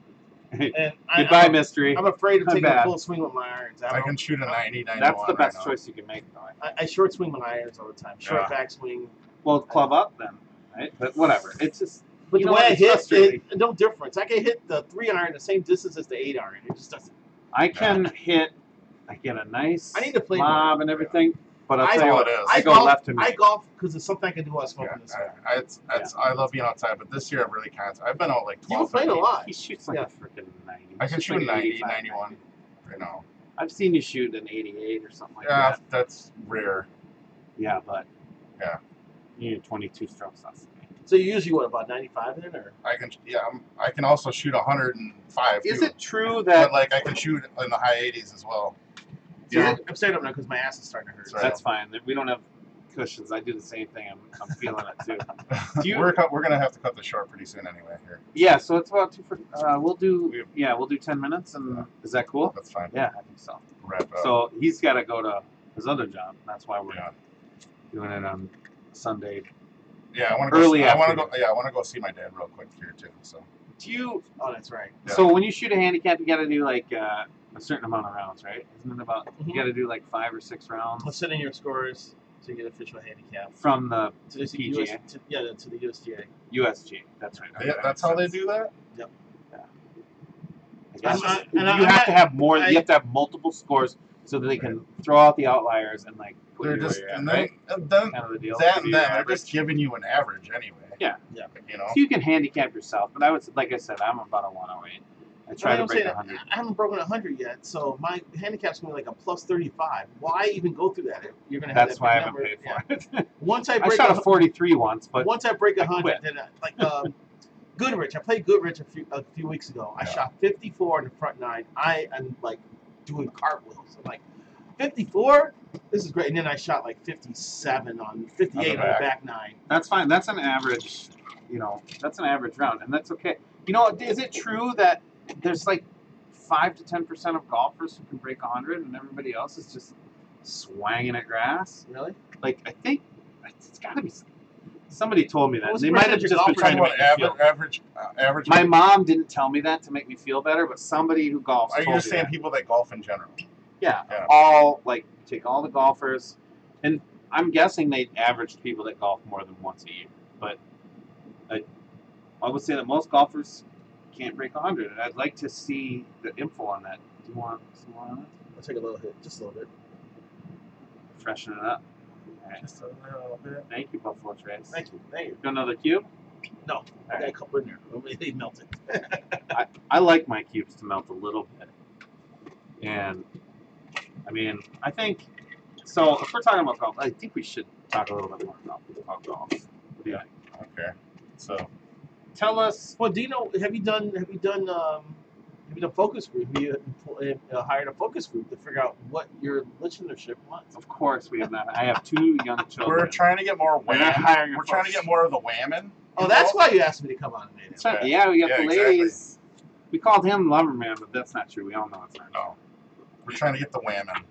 Speaker 2: And
Speaker 1: Goodbye, mystery.
Speaker 2: I'm afraid of
Speaker 1: I'm
Speaker 2: taking a
Speaker 1: bad.
Speaker 2: full swing with my irons.
Speaker 5: I can shoot a 90, 91
Speaker 1: That's the best
Speaker 5: right now.
Speaker 1: choice you can make, though.
Speaker 2: I short swing my irons all the time. Short
Speaker 5: Yeah.
Speaker 2: backswing.
Speaker 1: Well, club up then, right? But whatever. It's just.
Speaker 2: But
Speaker 1: You
Speaker 2: the
Speaker 1: know
Speaker 2: way
Speaker 1: what?
Speaker 2: I
Speaker 1: It's
Speaker 2: hit
Speaker 1: frustrating.
Speaker 2: it, no difference. I can hit the 3 iron the same distance as the 8 iron. It just doesn't.
Speaker 1: I can hit. I get a nice
Speaker 2: I need to play
Speaker 1: lob and everything, but I'll
Speaker 2: I
Speaker 1: tell you
Speaker 5: all
Speaker 1: what,
Speaker 5: it is.
Speaker 1: I go
Speaker 2: golf,
Speaker 1: left and right.
Speaker 2: I golf because it's something I can do while smoking
Speaker 5: Yeah,
Speaker 2: this cigar.
Speaker 5: I love being outside, but this year I really can't. I've been out like 12,
Speaker 2: You've played a
Speaker 5: 13.
Speaker 2: lot.
Speaker 1: He shoots like
Speaker 2: Yeah.
Speaker 1: a freaking 90.
Speaker 5: I can
Speaker 1: He's
Speaker 5: shoot
Speaker 1: like
Speaker 5: 90,
Speaker 1: 85,
Speaker 5: 91 right now.
Speaker 1: I've seen you shoot an 88 or something like
Speaker 5: Yeah,
Speaker 1: that.
Speaker 5: that's rare.
Speaker 1: Yeah, but
Speaker 5: Yeah.
Speaker 1: you need 22 strokes less than me.
Speaker 2: So you usually what about 95 then, or
Speaker 5: I can also shoot 105.
Speaker 1: Is
Speaker 5: too.
Speaker 1: it true that
Speaker 5: But like I can shoot in the high 80s as well.
Speaker 1: Yeah.
Speaker 2: I'm staying up now because my ass is starting to hurt.
Speaker 5: Sorry.
Speaker 1: that's fine? We don't have cushions. I do the same thing. I'm feeling it too. Do you-
Speaker 5: we're gonna have to cut this short pretty soon anyway. Here,
Speaker 1: Yeah, so it's about we'll do 10 minutes, and is that cool?
Speaker 5: that's fine.
Speaker 1: Yeah, I think so.
Speaker 5: Wrap up.
Speaker 1: So he's got to go to his other job. That's why we're
Speaker 5: Yeah.
Speaker 1: doing it on Sunday.
Speaker 5: Yeah, I want to
Speaker 1: Early
Speaker 5: go. I want to
Speaker 1: afternoon.
Speaker 5: go. Yeah, I want to go see my dad real quick here too. So
Speaker 1: Do you?
Speaker 2: Oh, that's right.
Speaker 5: Yeah.
Speaker 1: So when you shoot a handicap, you got to do like a certain amount of rounds, right? Isn't it about? You
Speaker 2: Mhm.
Speaker 1: got to do like 5 or 6
Speaker 2: I'll
Speaker 1: rounds
Speaker 2: send in your scores to get official handicap.
Speaker 1: from the
Speaker 2: To the
Speaker 1: PGA,
Speaker 2: to the USGA.
Speaker 1: USG. That's right. Okay, that
Speaker 5: that's
Speaker 1: makes
Speaker 5: how they
Speaker 1: sense.
Speaker 5: do that.
Speaker 1: I guess
Speaker 2: I'm-
Speaker 1: you
Speaker 2: and I'm
Speaker 1: have
Speaker 2: not-
Speaker 1: to have more.
Speaker 2: I-
Speaker 1: You have to have multiple scores so that they can throw out the outliers and like put
Speaker 5: They're
Speaker 1: you
Speaker 5: just
Speaker 1: where you're at,
Speaker 5: and
Speaker 1: right?
Speaker 5: then
Speaker 1: Kind of the deal.
Speaker 5: that
Speaker 1: Give
Speaker 5: and
Speaker 1: you
Speaker 5: then
Speaker 1: an
Speaker 5: they're
Speaker 1: average.
Speaker 5: just giving you an average anyway.
Speaker 1: Yeah.
Speaker 2: Yeah.
Speaker 5: You know.
Speaker 1: So you can handicap yourself, but I would, like I said, I'm about a 108. I try to break 100.
Speaker 2: I haven't broken 100 yet, so my handicap's going to be like a plus 35. Why even go through that? You're going to have
Speaker 1: That's
Speaker 2: that
Speaker 1: why I
Speaker 2: big
Speaker 1: haven't
Speaker 2: number.
Speaker 1: paid for it.
Speaker 2: Once I
Speaker 1: I
Speaker 2: break
Speaker 1: shot a 43 once, but
Speaker 2: once I break
Speaker 1: I
Speaker 2: 100,
Speaker 1: quit.
Speaker 2: then Goodrich. I played Goodrich a few weeks ago. I
Speaker 5: Yeah.
Speaker 2: shot 54 in the front 9. I am like doing cartwheels. I'm like 54. This is great. And then I shot like 57 on 58 on the back 9.
Speaker 1: that's fine. That's an average. You know, that's an average round, and that's okay. You know, is it true that there's like 5 to 10% of golfers who can break 100, and everybody else is just swanging at grass?
Speaker 2: Really?
Speaker 1: Like, I think it's got to be. Somebody told me that.
Speaker 2: What's
Speaker 1: They
Speaker 2: the
Speaker 1: might have
Speaker 2: percentage
Speaker 1: just
Speaker 2: of
Speaker 1: been
Speaker 2: golfers
Speaker 1: trying to
Speaker 5: Talking
Speaker 1: make
Speaker 5: about
Speaker 1: me feel.
Speaker 5: average.
Speaker 1: My mom didn't tell me that to make me feel better, but somebody who golfs
Speaker 5: Are you
Speaker 1: told
Speaker 5: just
Speaker 1: me
Speaker 5: saying
Speaker 1: that.
Speaker 5: people that golf in general?
Speaker 1: Yeah,
Speaker 5: Yeah.
Speaker 1: all like take all the golfers, and I'm guessing they averaged people that golf more than once a year. But I would say that most golfers can't break 100, and I'd like to see the info on that. Do you want some more on it?
Speaker 2: I'll take a little hit, just a little bit.
Speaker 1: Freshen it up. All right.
Speaker 5: Just a little bit.
Speaker 1: Thank you, Buffalo Trace.
Speaker 2: Thank you. Thank you.
Speaker 1: Got another cube?
Speaker 2: No, I got a couple in there. They melted.
Speaker 1: I like my cubes to melt a little bit. And, I mean, I think, so if we're talking about golf, I think we should talk a little bit more about golf. What do you think?
Speaker 5: Okay. So
Speaker 1: Tell us,
Speaker 2: Well, do you know? Have you done focus group? Have you hired a focus group to figure out what your listenership wants?
Speaker 1: of course we have not. I have 2 young children.
Speaker 5: we're trying to get more
Speaker 1: We're not
Speaker 5: wham.
Speaker 1: hiring a
Speaker 5: We're trying to
Speaker 1: folks.
Speaker 5: get more of the whammon.
Speaker 2: Oh, that's why you asked me to come on today.
Speaker 1: That's right. Yeah, we got the
Speaker 5: exactly.
Speaker 1: ladies. We called him Lumberman, but that's not true. We all know it's not true.
Speaker 5: No. We're trying to get the whammon.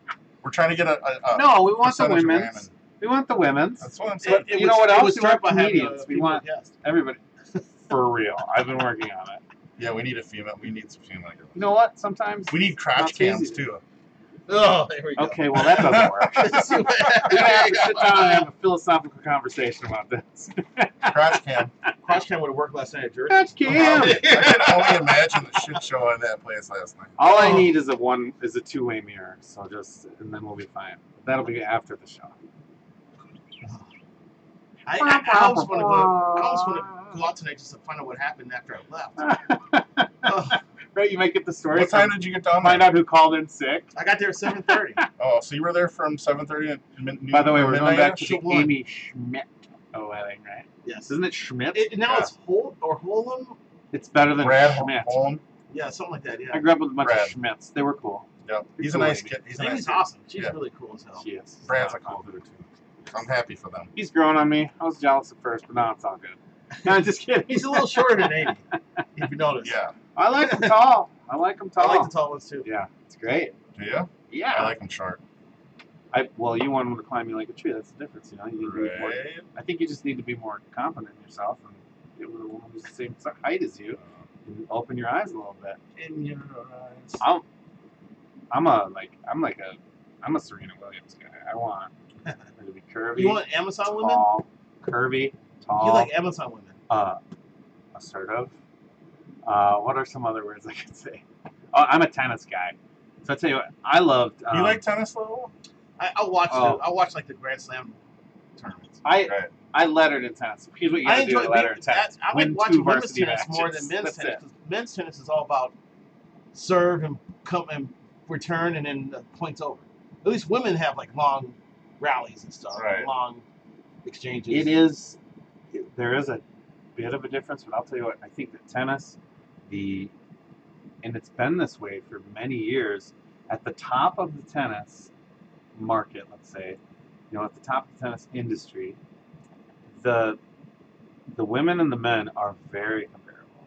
Speaker 5: We're trying to get a
Speaker 1: No, we want the
Speaker 5: percentage of
Speaker 1: women's.
Speaker 5: whammon.
Speaker 1: We want the women's.
Speaker 5: That's what I'm saying.
Speaker 1: You know what
Speaker 2: it
Speaker 1: else?
Speaker 2: was
Speaker 1: We want
Speaker 2: start by having
Speaker 1: comedians. We
Speaker 2: female
Speaker 1: want
Speaker 2: guest.
Speaker 1: everybody. For real. I've been working on it.
Speaker 5: Yeah, we need a female. We need some female girls.
Speaker 1: You know what? Sometimes.
Speaker 5: We need crotch
Speaker 1: It's easy
Speaker 5: cams
Speaker 1: to-
Speaker 5: too.
Speaker 2: Oh, there we go.
Speaker 1: Okay, well, that doesn't work. We're going to have to sit down and have a philosophical conversation about this.
Speaker 5: Crotch cam.
Speaker 2: Cross cam would have worked last night at Jersey.
Speaker 1: That's Cam.
Speaker 5: I can only imagine the shit show in that place last night.
Speaker 1: All I need is a 2-way mirror, so and then we'll be fine. That'll be after the show.
Speaker 2: I almost want to go out tonight just to find out what happened after I left. Oh,
Speaker 1: Right, you might get the story.
Speaker 5: What time did you get down
Speaker 1: Find
Speaker 5: there?
Speaker 1: out who called in sick.
Speaker 2: I got there at 7:30.
Speaker 5: Oh, so you were there from 7:30 to
Speaker 1: By the way, we're going back to the
Speaker 2: Shoot one.
Speaker 1: Amy Schmidt wedding, right?
Speaker 2: Yes.
Speaker 1: Isn't it Schmidt?
Speaker 2: Now
Speaker 5: Yeah.
Speaker 2: it's Holt or Holm.
Speaker 1: It's better than
Speaker 5: Brad
Speaker 1: Schmidt.
Speaker 5: Holm.
Speaker 2: Yeah, something like that.
Speaker 1: I
Speaker 2: Yeah.
Speaker 1: grew up with a bunch
Speaker 5: Brad.
Speaker 1: of Schmidts. They were cool.
Speaker 5: Yep. He's a
Speaker 1: Cool
Speaker 5: nice
Speaker 1: Amy.
Speaker 5: kid. He's a nice
Speaker 2: Amy's
Speaker 5: kid.
Speaker 2: awesome. She's
Speaker 5: Yeah.
Speaker 2: really cool as hell.
Speaker 1: She is.
Speaker 5: Brad's a cool dude too. I'm happy for them.
Speaker 1: He's growing on me. I was jealous at first, but now it's all good. No, I'm just kidding.
Speaker 2: He's a little shorter than Amy, if you notice.
Speaker 5: Yeah.
Speaker 1: I like him tall. I like him
Speaker 2: I
Speaker 1: tall.
Speaker 2: like the tall ones too.
Speaker 1: Yeah, it's great.
Speaker 5: Do you?
Speaker 1: Yeah.
Speaker 5: I like him short.
Speaker 1: Well, you want him to climb you like a tree. That's the difference, you know. You need to be more,
Speaker 5: Right.
Speaker 1: I think you just need to be more confident in yourself and get with a woman who's the same height as you and open your eyes a little bit.
Speaker 5: In your eyes.
Speaker 1: I'm a Serena Williams guy. I want her to be curvy.
Speaker 2: You want Amazon women?
Speaker 1: tall, curvy, tall.
Speaker 2: You like Amazon women?
Speaker 1: Assertive. What are some other words I could say? Oh, I'm a tennis guy. So I tell you what, I loved.
Speaker 5: You like tennis level?
Speaker 2: I'll watch.
Speaker 1: Oh.
Speaker 2: I'll watch like the Grand Slam tournaments.
Speaker 5: Right.
Speaker 1: I lettered in tennis. Here's what you gotta do to letter in tennis.
Speaker 2: I
Speaker 1: Win
Speaker 2: like watching
Speaker 1: 2
Speaker 2: women's
Speaker 1: varsity
Speaker 2: tennis more
Speaker 1: matches.
Speaker 2: than men's
Speaker 1: That's
Speaker 2: tennis.
Speaker 1: it.
Speaker 2: 'Cause men's tennis is all about serve and come and return and then the points over. At least women have like long rallies and stuff,
Speaker 5: Right.
Speaker 2: long exchanges.
Speaker 1: It is. There is a bit of a difference, but I'll tell you what. I think that tennis, and it's been this way for many years. At the top of the tennis market, let's say, at the top of the tennis industry, the women and the men are very comparable.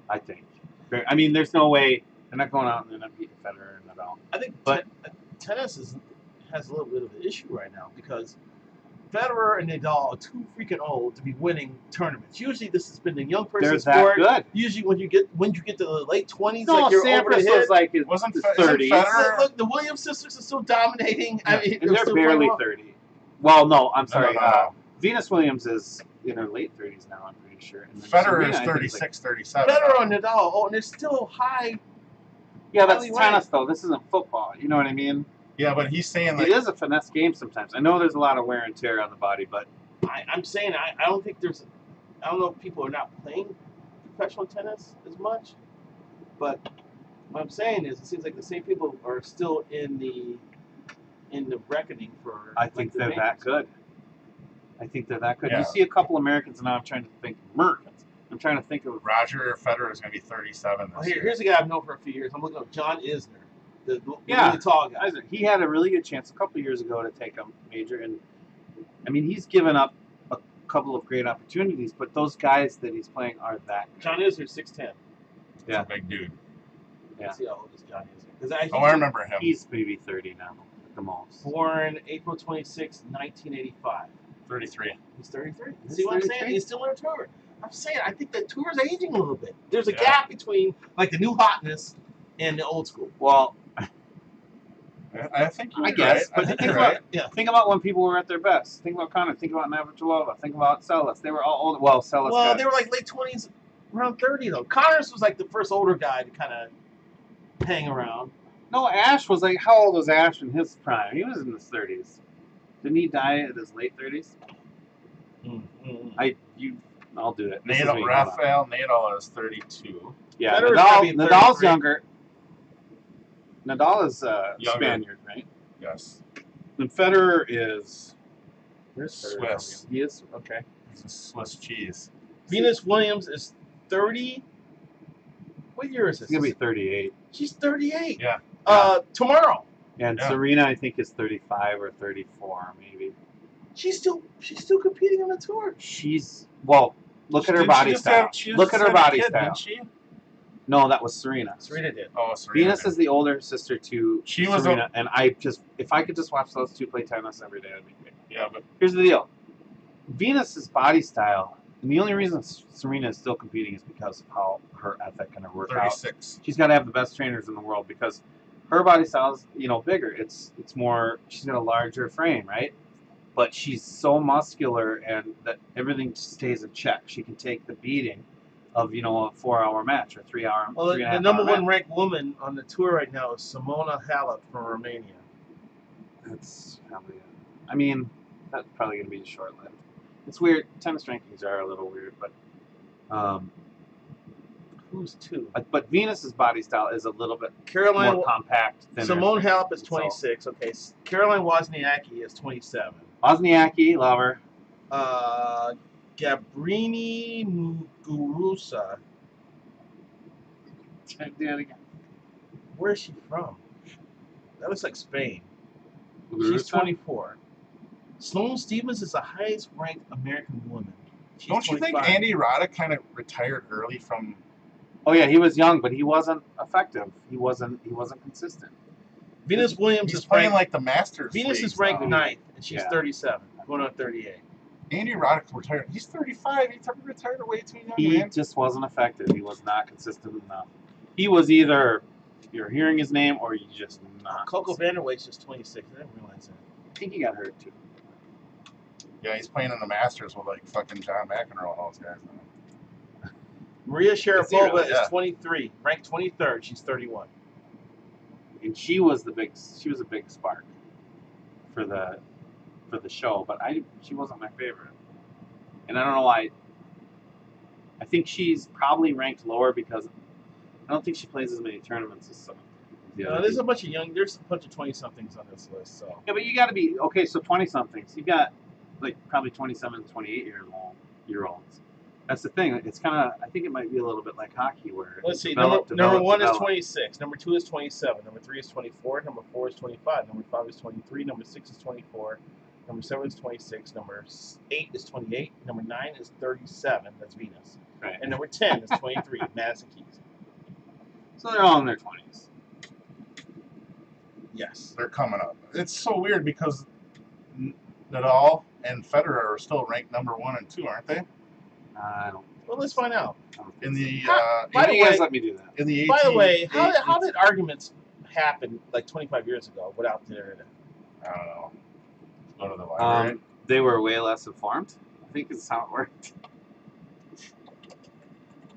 Speaker 1: I think. I mean, there's no way they're not going out and they're not beating Federer and Nadal.
Speaker 2: I think
Speaker 1: But-
Speaker 2: tennis has a little bit of an issue right now because Federer and Nadal are too freaking old to be winning tournaments. Usually, this has been the young
Speaker 1: They're
Speaker 2: person's
Speaker 1: that
Speaker 2: sport.
Speaker 1: good.
Speaker 2: Usually, when you get to the late 20s,
Speaker 1: No,
Speaker 2: like you're over the
Speaker 1: Sampras
Speaker 2: head.
Speaker 1: was like in
Speaker 5: Wasn't
Speaker 1: the
Speaker 5: Fe- isn't
Speaker 1: 30s.
Speaker 5: Federer-
Speaker 2: Look, the Williams sisters are still dominating. I mean,
Speaker 1: And they're
Speaker 2: still
Speaker 1: barely
Speaker 2: playing well.
Speaker 1: 30. Well, no, I'm sorry.
Speaker 5: No.
Speaker 1: Venus Williams is in her late 30s now, I'm pretty sure. And then
Speaker 5: Federer
Speaker 1: Serena,
Speaker 5: is
Speaker 1: I think,
Speaker 5: 36, 37.
Speaker 2: Federer and Nadal, and they're still high.
Speaker 1: Yeah, that's
Speaker 2: highly
Speaker 1: tennis,
Speaker 2: ranked.
Speaker 1: though. This isn't football. You know what I mean?
Speaker 5: Yeah, but he's saying
Speaker 1: It is a finesse game sometimes. I know there's a lot of wear and tear on the body, but
Speaker 2: I'm saying I don't think there's. I don't know if people are not playing professional tennis as much, but what I'm saying is it seems like the same people are still in the reckoning for.
Speaker 1: I think they're that good. I think they're that good.
Speaker 5: Yeah.
Speaker 1: You see a couple Americans, and now I'm trying to think Americans. I'm trying to think of
Speaker 5: Roger Federer is going to be 37 this year.
Speaker 2: Here's a guy I've known for a few years. I'm looking at John Isner, the
Speaker 1: Yeah.
Speaker 2: really tall guy.
Speaker 1: He had a really good chance a couple years ago to take a major, and I mean he's given up a couple of great opportunities, but those guys that he's playing are that good.
Speaker 2: John Isner's 6'10".
Speaker 5: He's a big dude.
Speaker 1: Yeah.
Speaker 2: Let's see how old is John Isner? Because
Speaker 5: I remember him.
Speaker 1: He's maybe 30 now at the most.
Speaker 2: born April 26, 1985.
Speaker 5: 33.
Speaker 2: He's 33.
Speaker 1: He's
Speaker 2: See what I'm
Speaker 1: 33?
Speaker 2: saying? He's still on a tour. I'm saying I think the tour is aging a little bit. There's a
Speaker 5: Yeah.
Speaker 2: gap between like the new hotness and the old school.
Speaker 1: Well,
Speaker 5: I think you're
Speaker 1: I guess,
Speaker 5: right.
Speaker 1: but
Speaker 5: I think
Speaker 1: think
Speaker 5: you're
Speaker 1: about
Speaker 5: right.
Speaker 2: Yeah.
Speaker 1: think about when people were at their best. Think about Connor. Think about Navratilova. Think about Celis. They were all old. Well, Celis.
Speaker 2: Well,
Speaker 1: got-
Speaker 2: they were like late 20s, around 30 though. Connors was like the first older guy to kind of hang around.
Speaker 1: No, Ash was like, how old was Ash in his prime? He was in his 30s. Didn't he die at his late 30s? I'll do it. This is me. Hold on.
Speaker 5: Rafael Nadal is 32.
Speaker 1: Yeah,
Speaker 2: Federer's gotta be
Speaker 1: Nadal's
Speaker 2: 33.
Speaker 1: younger. Nadal is
Speaker 5: Younger.
Speaker 1: Spaniard, right?
Speaker 5: Yes.
Speaker 1: And Federer is
Speaker 2: Where's
Speaker 5: Swiss.
Speaker 1: He is okay.
Speaker 5: He's a Swiss cheese.
Speaker 2: Venus Williams is 30. What year is this?
Speaker 1: He's gonna be 38.
Speaker 2: She's 38.
Speaker 5: Yeah.
Speaker 2: Tomorrow.
Speaker 1: And
Speaker 5: Yeah.
Speaker 1: Serena, I think, is 35 or 34, maybe.
Speaker 2: She's still competing on the tour.
Speaker 1: She's look at her
Speaker 5: Didn't
Speaker 1: body
Speaker 5: she just
Speaker 1: style.
Speaker 5: have- she
Speaker 1: Look
Speaker 5: just
Speaker 1: at her
Speaker 5: had a
Speaker 1: body
Speaker 5: kid,
Speaker 1: style.
Speaker 5: Didn't she?
Speaker 1: No, that was Serena.
Speaker 2: Serena did.
Speaker 5: Oh, Serena.
Speaker 1: Venus
Speaker 5: did.
Speaker 1: is the older sister to
Speaker 5: She was
Speaker 1: Serena, and if I could just watch those two play tennis every day, that'd be great.
Speaker 5: Yeah, but
Speaker 1: Here's the deal: Venus's body style, and the only reason Serena is still competing is because of how her ethic and her workout.
Speaker 5: 36.
Speaker 1: She's got to have the best trainers in the world because her body style is, bigger. It's more. She's got a larger frame, right? But she's so muscular, and that everything stays in check. She can take the beating of a 4-hour match or 3-hour.
Speaker 2: Well,
Speaker 1: 3.5
Speaker 2: the number
Speaker 1: hour
Speaker 2: one
Speaker 1: match.
Speaker 2: ranked woman on the tour right now is Simona Halep from Romania.
Speaker 1: That's probably. I mean, that's probably going to be short-lived. It's weird. Tennis rankings are a little weird, but
Speaker 2: Who's two?
Speaker 1: but Venus's body style is a little bit
Speaker 2: Caroline.
Speaker 1: more compact. Thinner.
Speaker 2: Simone Halep is
Speaker 1: That's all.
Speaker 2: 26. Okay. Caroline Wozniacki is 27.
Speaker 1: Wozniacki, love her.
Speaker 2: Gabrini Muguruza.
Speaker 1: Check that again.
Speaker 2: Where is she from? That looks like Spain.
Speaker 1: Muguruza?
Speaker 2: She's 24. Sloane Stevens is the highest ranked American woman. She's
Speaker 5: Don't you
Speaker 2: 25.
Speaker 5: think Andy Roddick kind of retired early from?
Speaker 1: Oh yeah, he was young, but he wasn't effective. He wasn't consistent.
Speaker 2: Venus Williams
Speaker 5: He's
Speaker 2: is
Speaker 5: playing
Speaker 2: ranked.
Speaker 5: like the Masters.
Speaker 2: Venus
Speaker 5: leagues
Speaker 2: is ranked
Speaker 5: now.
Speaker 2: 9th, and she's
Speaker 1: Yeah.
Speaker 2: 37, going on 38.
Speaker 5: Andy Roddick retired. He's 35. He's retired way too young,
Speaker 1: He
Speaker 5: man.
Speaker 1: just wasn't effective. He was not consistent enough. He was either you're hearing his name or you just not.
Speaker 2: Coco Vanderweight's just 26. I didn't realize that.
Speaker 1: I think he got hurt too.
Speaker 5: Yeah, he's playing in the Masters with like fucking John McEnroe and all those guys.
Speaker 2: Maria
Speaker 1: Is he
Speaker 2: Sharapova
Speaker 5: really? Yeah.
Speaker 2: is 23, ranked 23rd. She's 31.
Speaker 1: And she was a big spark for the show, but she wasn't my favorite. And I don't know why. I think she's probably ranked lower because I don't think she plays as many tournaments as some of the other
Speaker 2: There's
Speaker 1: people.
Speaker 2: a bunch of 20-somethings on this list. So
Speaker 1: Yeah, but you got to be okay. So 20-somethings, you got like probably 27, 28-year-olds. That's the thing. It's kind of. I think it might be a little bit like hockey, where
Speaker 2: let's
Speaker 1: it's
Speaker 2: see.
Speaker 1: develop,
Speaker 2: Number one is
Speaker 1: develop.
Speaker 2: 26. Number 2 is 27. Number 3 is 24. Number 4 is 25. Number 5 is 23. Number 6 is 24. Number 7 is 26. Number 8 is 28. Number 9 is 37. That's Venus.
Speaker 1: Right.
Speaker 2: And number 10 is 23. Madison Keys.
Speaker 1: So they're all in their 20s.
Speaker 2: Yes.
Speaker 5: They're coming up. It's so weird because Nadal and Federer are still ranked number 1 and 2, aren't they?
Speaker 1: I don't.
Speaker 2: Well, let's find out.
Speaker 5: In the
Speaker 2: By the
Speaker 1: You guys
Speaker 2: way,
Speaker 1: let me do that.
Speaker 5: in the 18,
Speaker 2: By the way, how
Speaker 5: 18
Speaker 2: did arguments happen like 25 years ago without the internet?
Speaker 5: I don't know. Go to the library.
Speaker 1: They were way less informed. I think is how it worked.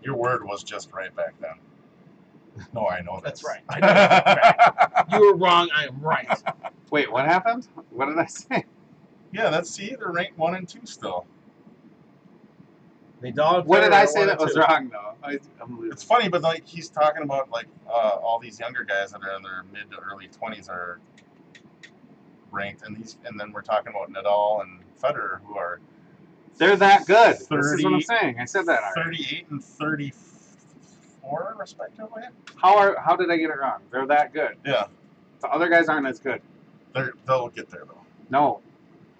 Speaker 5: Your word was just right back then. No, I know
Speaker 2: That's
Speaker 5: this.
Speaker 2: right. I know that's right. You were wrong. I am right.
Speaker 1: Wait, what happened? What did I say?
Speaker 5: Yeah, they're ranked 1 and 2 still.
Speaker 1: What did I say that was wrong though? I'm losing.
Speaker 5: It's funny, but like he's talking about like all these younger guys that are in their mid to early 20s are ranked, and then we're talking about Nadal and Federer who are
Speaker 1: They're that good.
Speaker 5: 30,
Speaker 1: this is what I'm saying. I said that already.
Speaker 5: 38 and 34 respectively.
Speaker 1: How did I get it wrong? They're that good.
Speaker 5: Yeah,
Speaker 1: The other guys aren't as good.
Speaker 5: they'll get there though.
Speaker 1: No.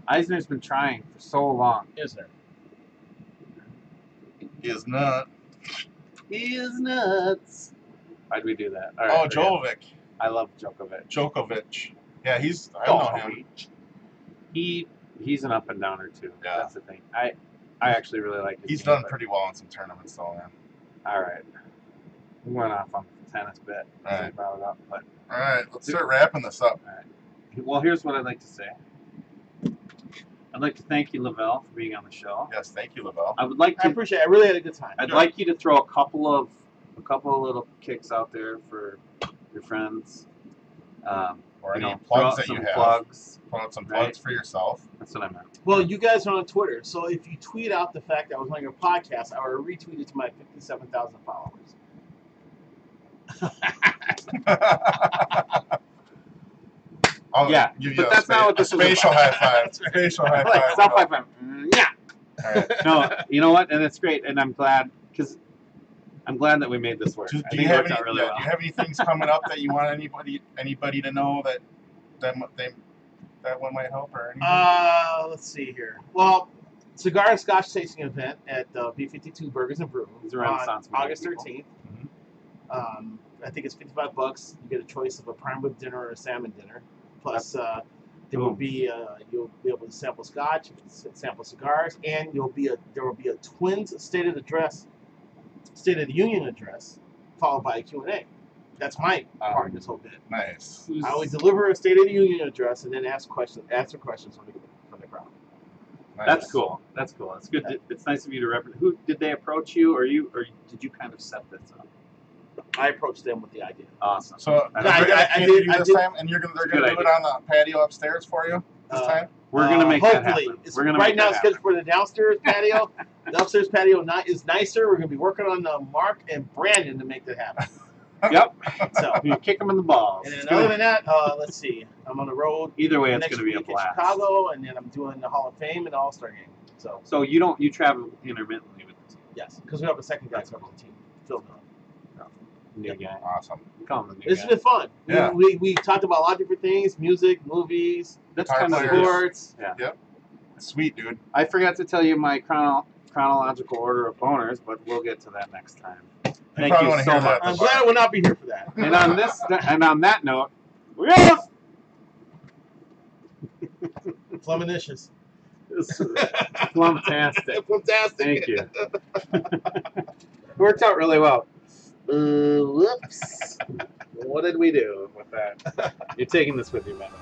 Speaker 1: Eisner's been trying for so long.
Speaker 2: Is there?
Speaker 5: He is not.
Speaker 1: He is nuts. Why'd we do that? All
Speaker 5: Oh,
Speaker 1: right,
Speaker 5: Jovic.
Speaker 1: I love Djokovic.
Speaker 5: Djokovic. Yeah, I know him.
Speaker 1: He's an up and downer too.
Speaker 5: Yeah.
Speaker 1: That's the thing. I actually really like his
Speaker 5: He's
Speaker 1: game,
Speaker 5: done
Speaker 1: but-
Speaker 5: pretty well in some tournaments though, man.
Speaker 1: All right. We went off on the tennis bit.
Speaker 5: All right.
Speaker 1: I brought it up, but
Speaker 5: All right, let's start wrapping this up.
Speaker 1: all right. Well, here's what I'd like to say. I'd like to thank you, LaVelle, for being on the show.
Speaker 5: Yes, thank you, LaVelle.
Speaker 1: I would like
Speaker 2: I
Speaker 1: to.
Speaker 2: appreciate it. I really had a good time.
Speaker 1: I'd like you to throw a couple of little kicks out there for your friends.
Speaker 5: Or any
Speaker 1: throw
Speaker 5: plugs
Speaker 1: out
Speaker 5: that you
Speaker 1: some
Speaker 5: have.
Speaker 1: plugs.
Speaker 5: Put out some
Speaker 1: Right.
Speaker 5: plugs for yourself.
Speaker 1: That's what I meant.
Speaker 2: Well, you guys are on Twitter, so if you tweet out the fact that I was on your podcast, I will retweet it to my 57,000 followers.
Speaker 5: I'll
Speaker 1: Yeah,
Speaker 5: give you
Speaker 1: but
Speaker 5: a
Speaker 1: that's not what this is
Speaker 5: spatial
Speaker 1: about.
Speaker 5: high five. Spatial high
Speaker 1: Like,
Speaker 5: five.
Speaker 1: stop five. Yeah.
Speaker 5: All right.
Speaker 1: No, you know what? And it's great, and I'm glad that we made this work.
Speaker 5: Do
Speaker 1: I
Speaker 5: you
Speaker 1: think it
Speaker 5: have
Speaker 1: worked
Speaker 5: any?
Speaker 1: out really
Speaker 5: Do
Speaker 1: well.
Speaker 5: you have any things coming up that you want anybody to know that one might help or anything?
Speaker 2: Let's see here. Well, cigar and scotch tasting event at B52 Burgers and Brew
Speaker 1: It's a
Speaker 2: on
Speaker 1: Renaissance man,
Speaker 2: August
Speaker 1: people.
Speaker 2: 13th. I think it's $55. You get a choice of a prime rib dinner or a salmon dinner. Plus, there will be you'll be able to sample scotch, sample cigars, and there will be a Twins State of the Union address, followed by a Q&A. That's my part of this whole bit.
Speaker 5: Nice.
Speaker 2: I always deliver a State of the Union address and then answer questions from the crowd.
Speaker 5: Nice.
Speaker 1: That's cool. That's cool. It's good. It's nice of you to represent. Who did they approach you, or did you kind of set this up?
Speaker 2: I approached them with the idea.
Speaker 1: Awesome.
Speaker 5: So
Speaker 1: I
Speaker 5: they're
Speaker 1: did-
Speaker 5: gonna feed you this time, and they're
Speaker 1: Good
Speaker 5: gonna do it
Speaker 1: idea.
Speaker 5: on the patio upstairs for you this time.
Speaker 1: We're gonna make that
Speaker 2: hopefully.
Speaker 1: happen.
Speaker 2: It's
Speaker 1: We're gonna
Speaker 2: right
Speaker 1: make
Speaker 2: now
Speaker 1: that
Speaker 2: it's
Speaker 1: happen.
Speaker 2: scheduled for the downstairs patio. The upstairs patio is nicer. We're gonna be working on Mark and Brandon to make that happen.
Speaker 1: Yep.
Speaker 2: So,
Speaker 1: You kick them in the balls.
Speaker 2: and
Speaker 1: It's
Speaker 2: then other
Speaker 1: gonna-
Speaker 2: than that, let's see. I'm on the road.
Speaker 1: Either way, it's
Speaker 2: next
Speaker 1: going to be a
Speaker 2: week in
Speaker 1: blast.
Speaker 2: Chicago, and then I'm doing the Hall of Fame and All Star game. So
Speaker 1: You travel intermittently with the team.
Speaker 2: yes, because we have a second guy covering the team, Phil Miller.
Speaker 1: New guy.
Speaker 5: Awesome.
Speaker 1: We call him the new
Speaker 2: It's
Speaker 1: guy.
Speaker 2: been fun.
Speaker 5: Yeah.
Speaker 2: We talked about a lot of different things: music, movies,
Speaker 1: That's
Speaker 5: Guitar
Speaker 1: kind of
Speaker 5: players.
Speaker 2: sports.
Speaker 1: Yeah.
Speaker 5: Sweet, dude.
Speaker 1: I forgot to tell you my chronological order of boners, but we'll get to that next time. Thank
Speaker 5: probably
Speaker 1: you
Speaker 5: wanna
Speaker 1: so
Speaker 5: hear
Speaker 1: much.
Speaker 5: that.
Speaker 2: I'm glad I will not be here for that.
Speaker 1: And on that note, we are
Speaker 2: Fluminicious.
Speaker 1: fantastic.
Speaker 2: Fantastic.
Speaker 1: Thank you. Worked out really well. Whoops. What did we do with that? You're taking this with you, by the way.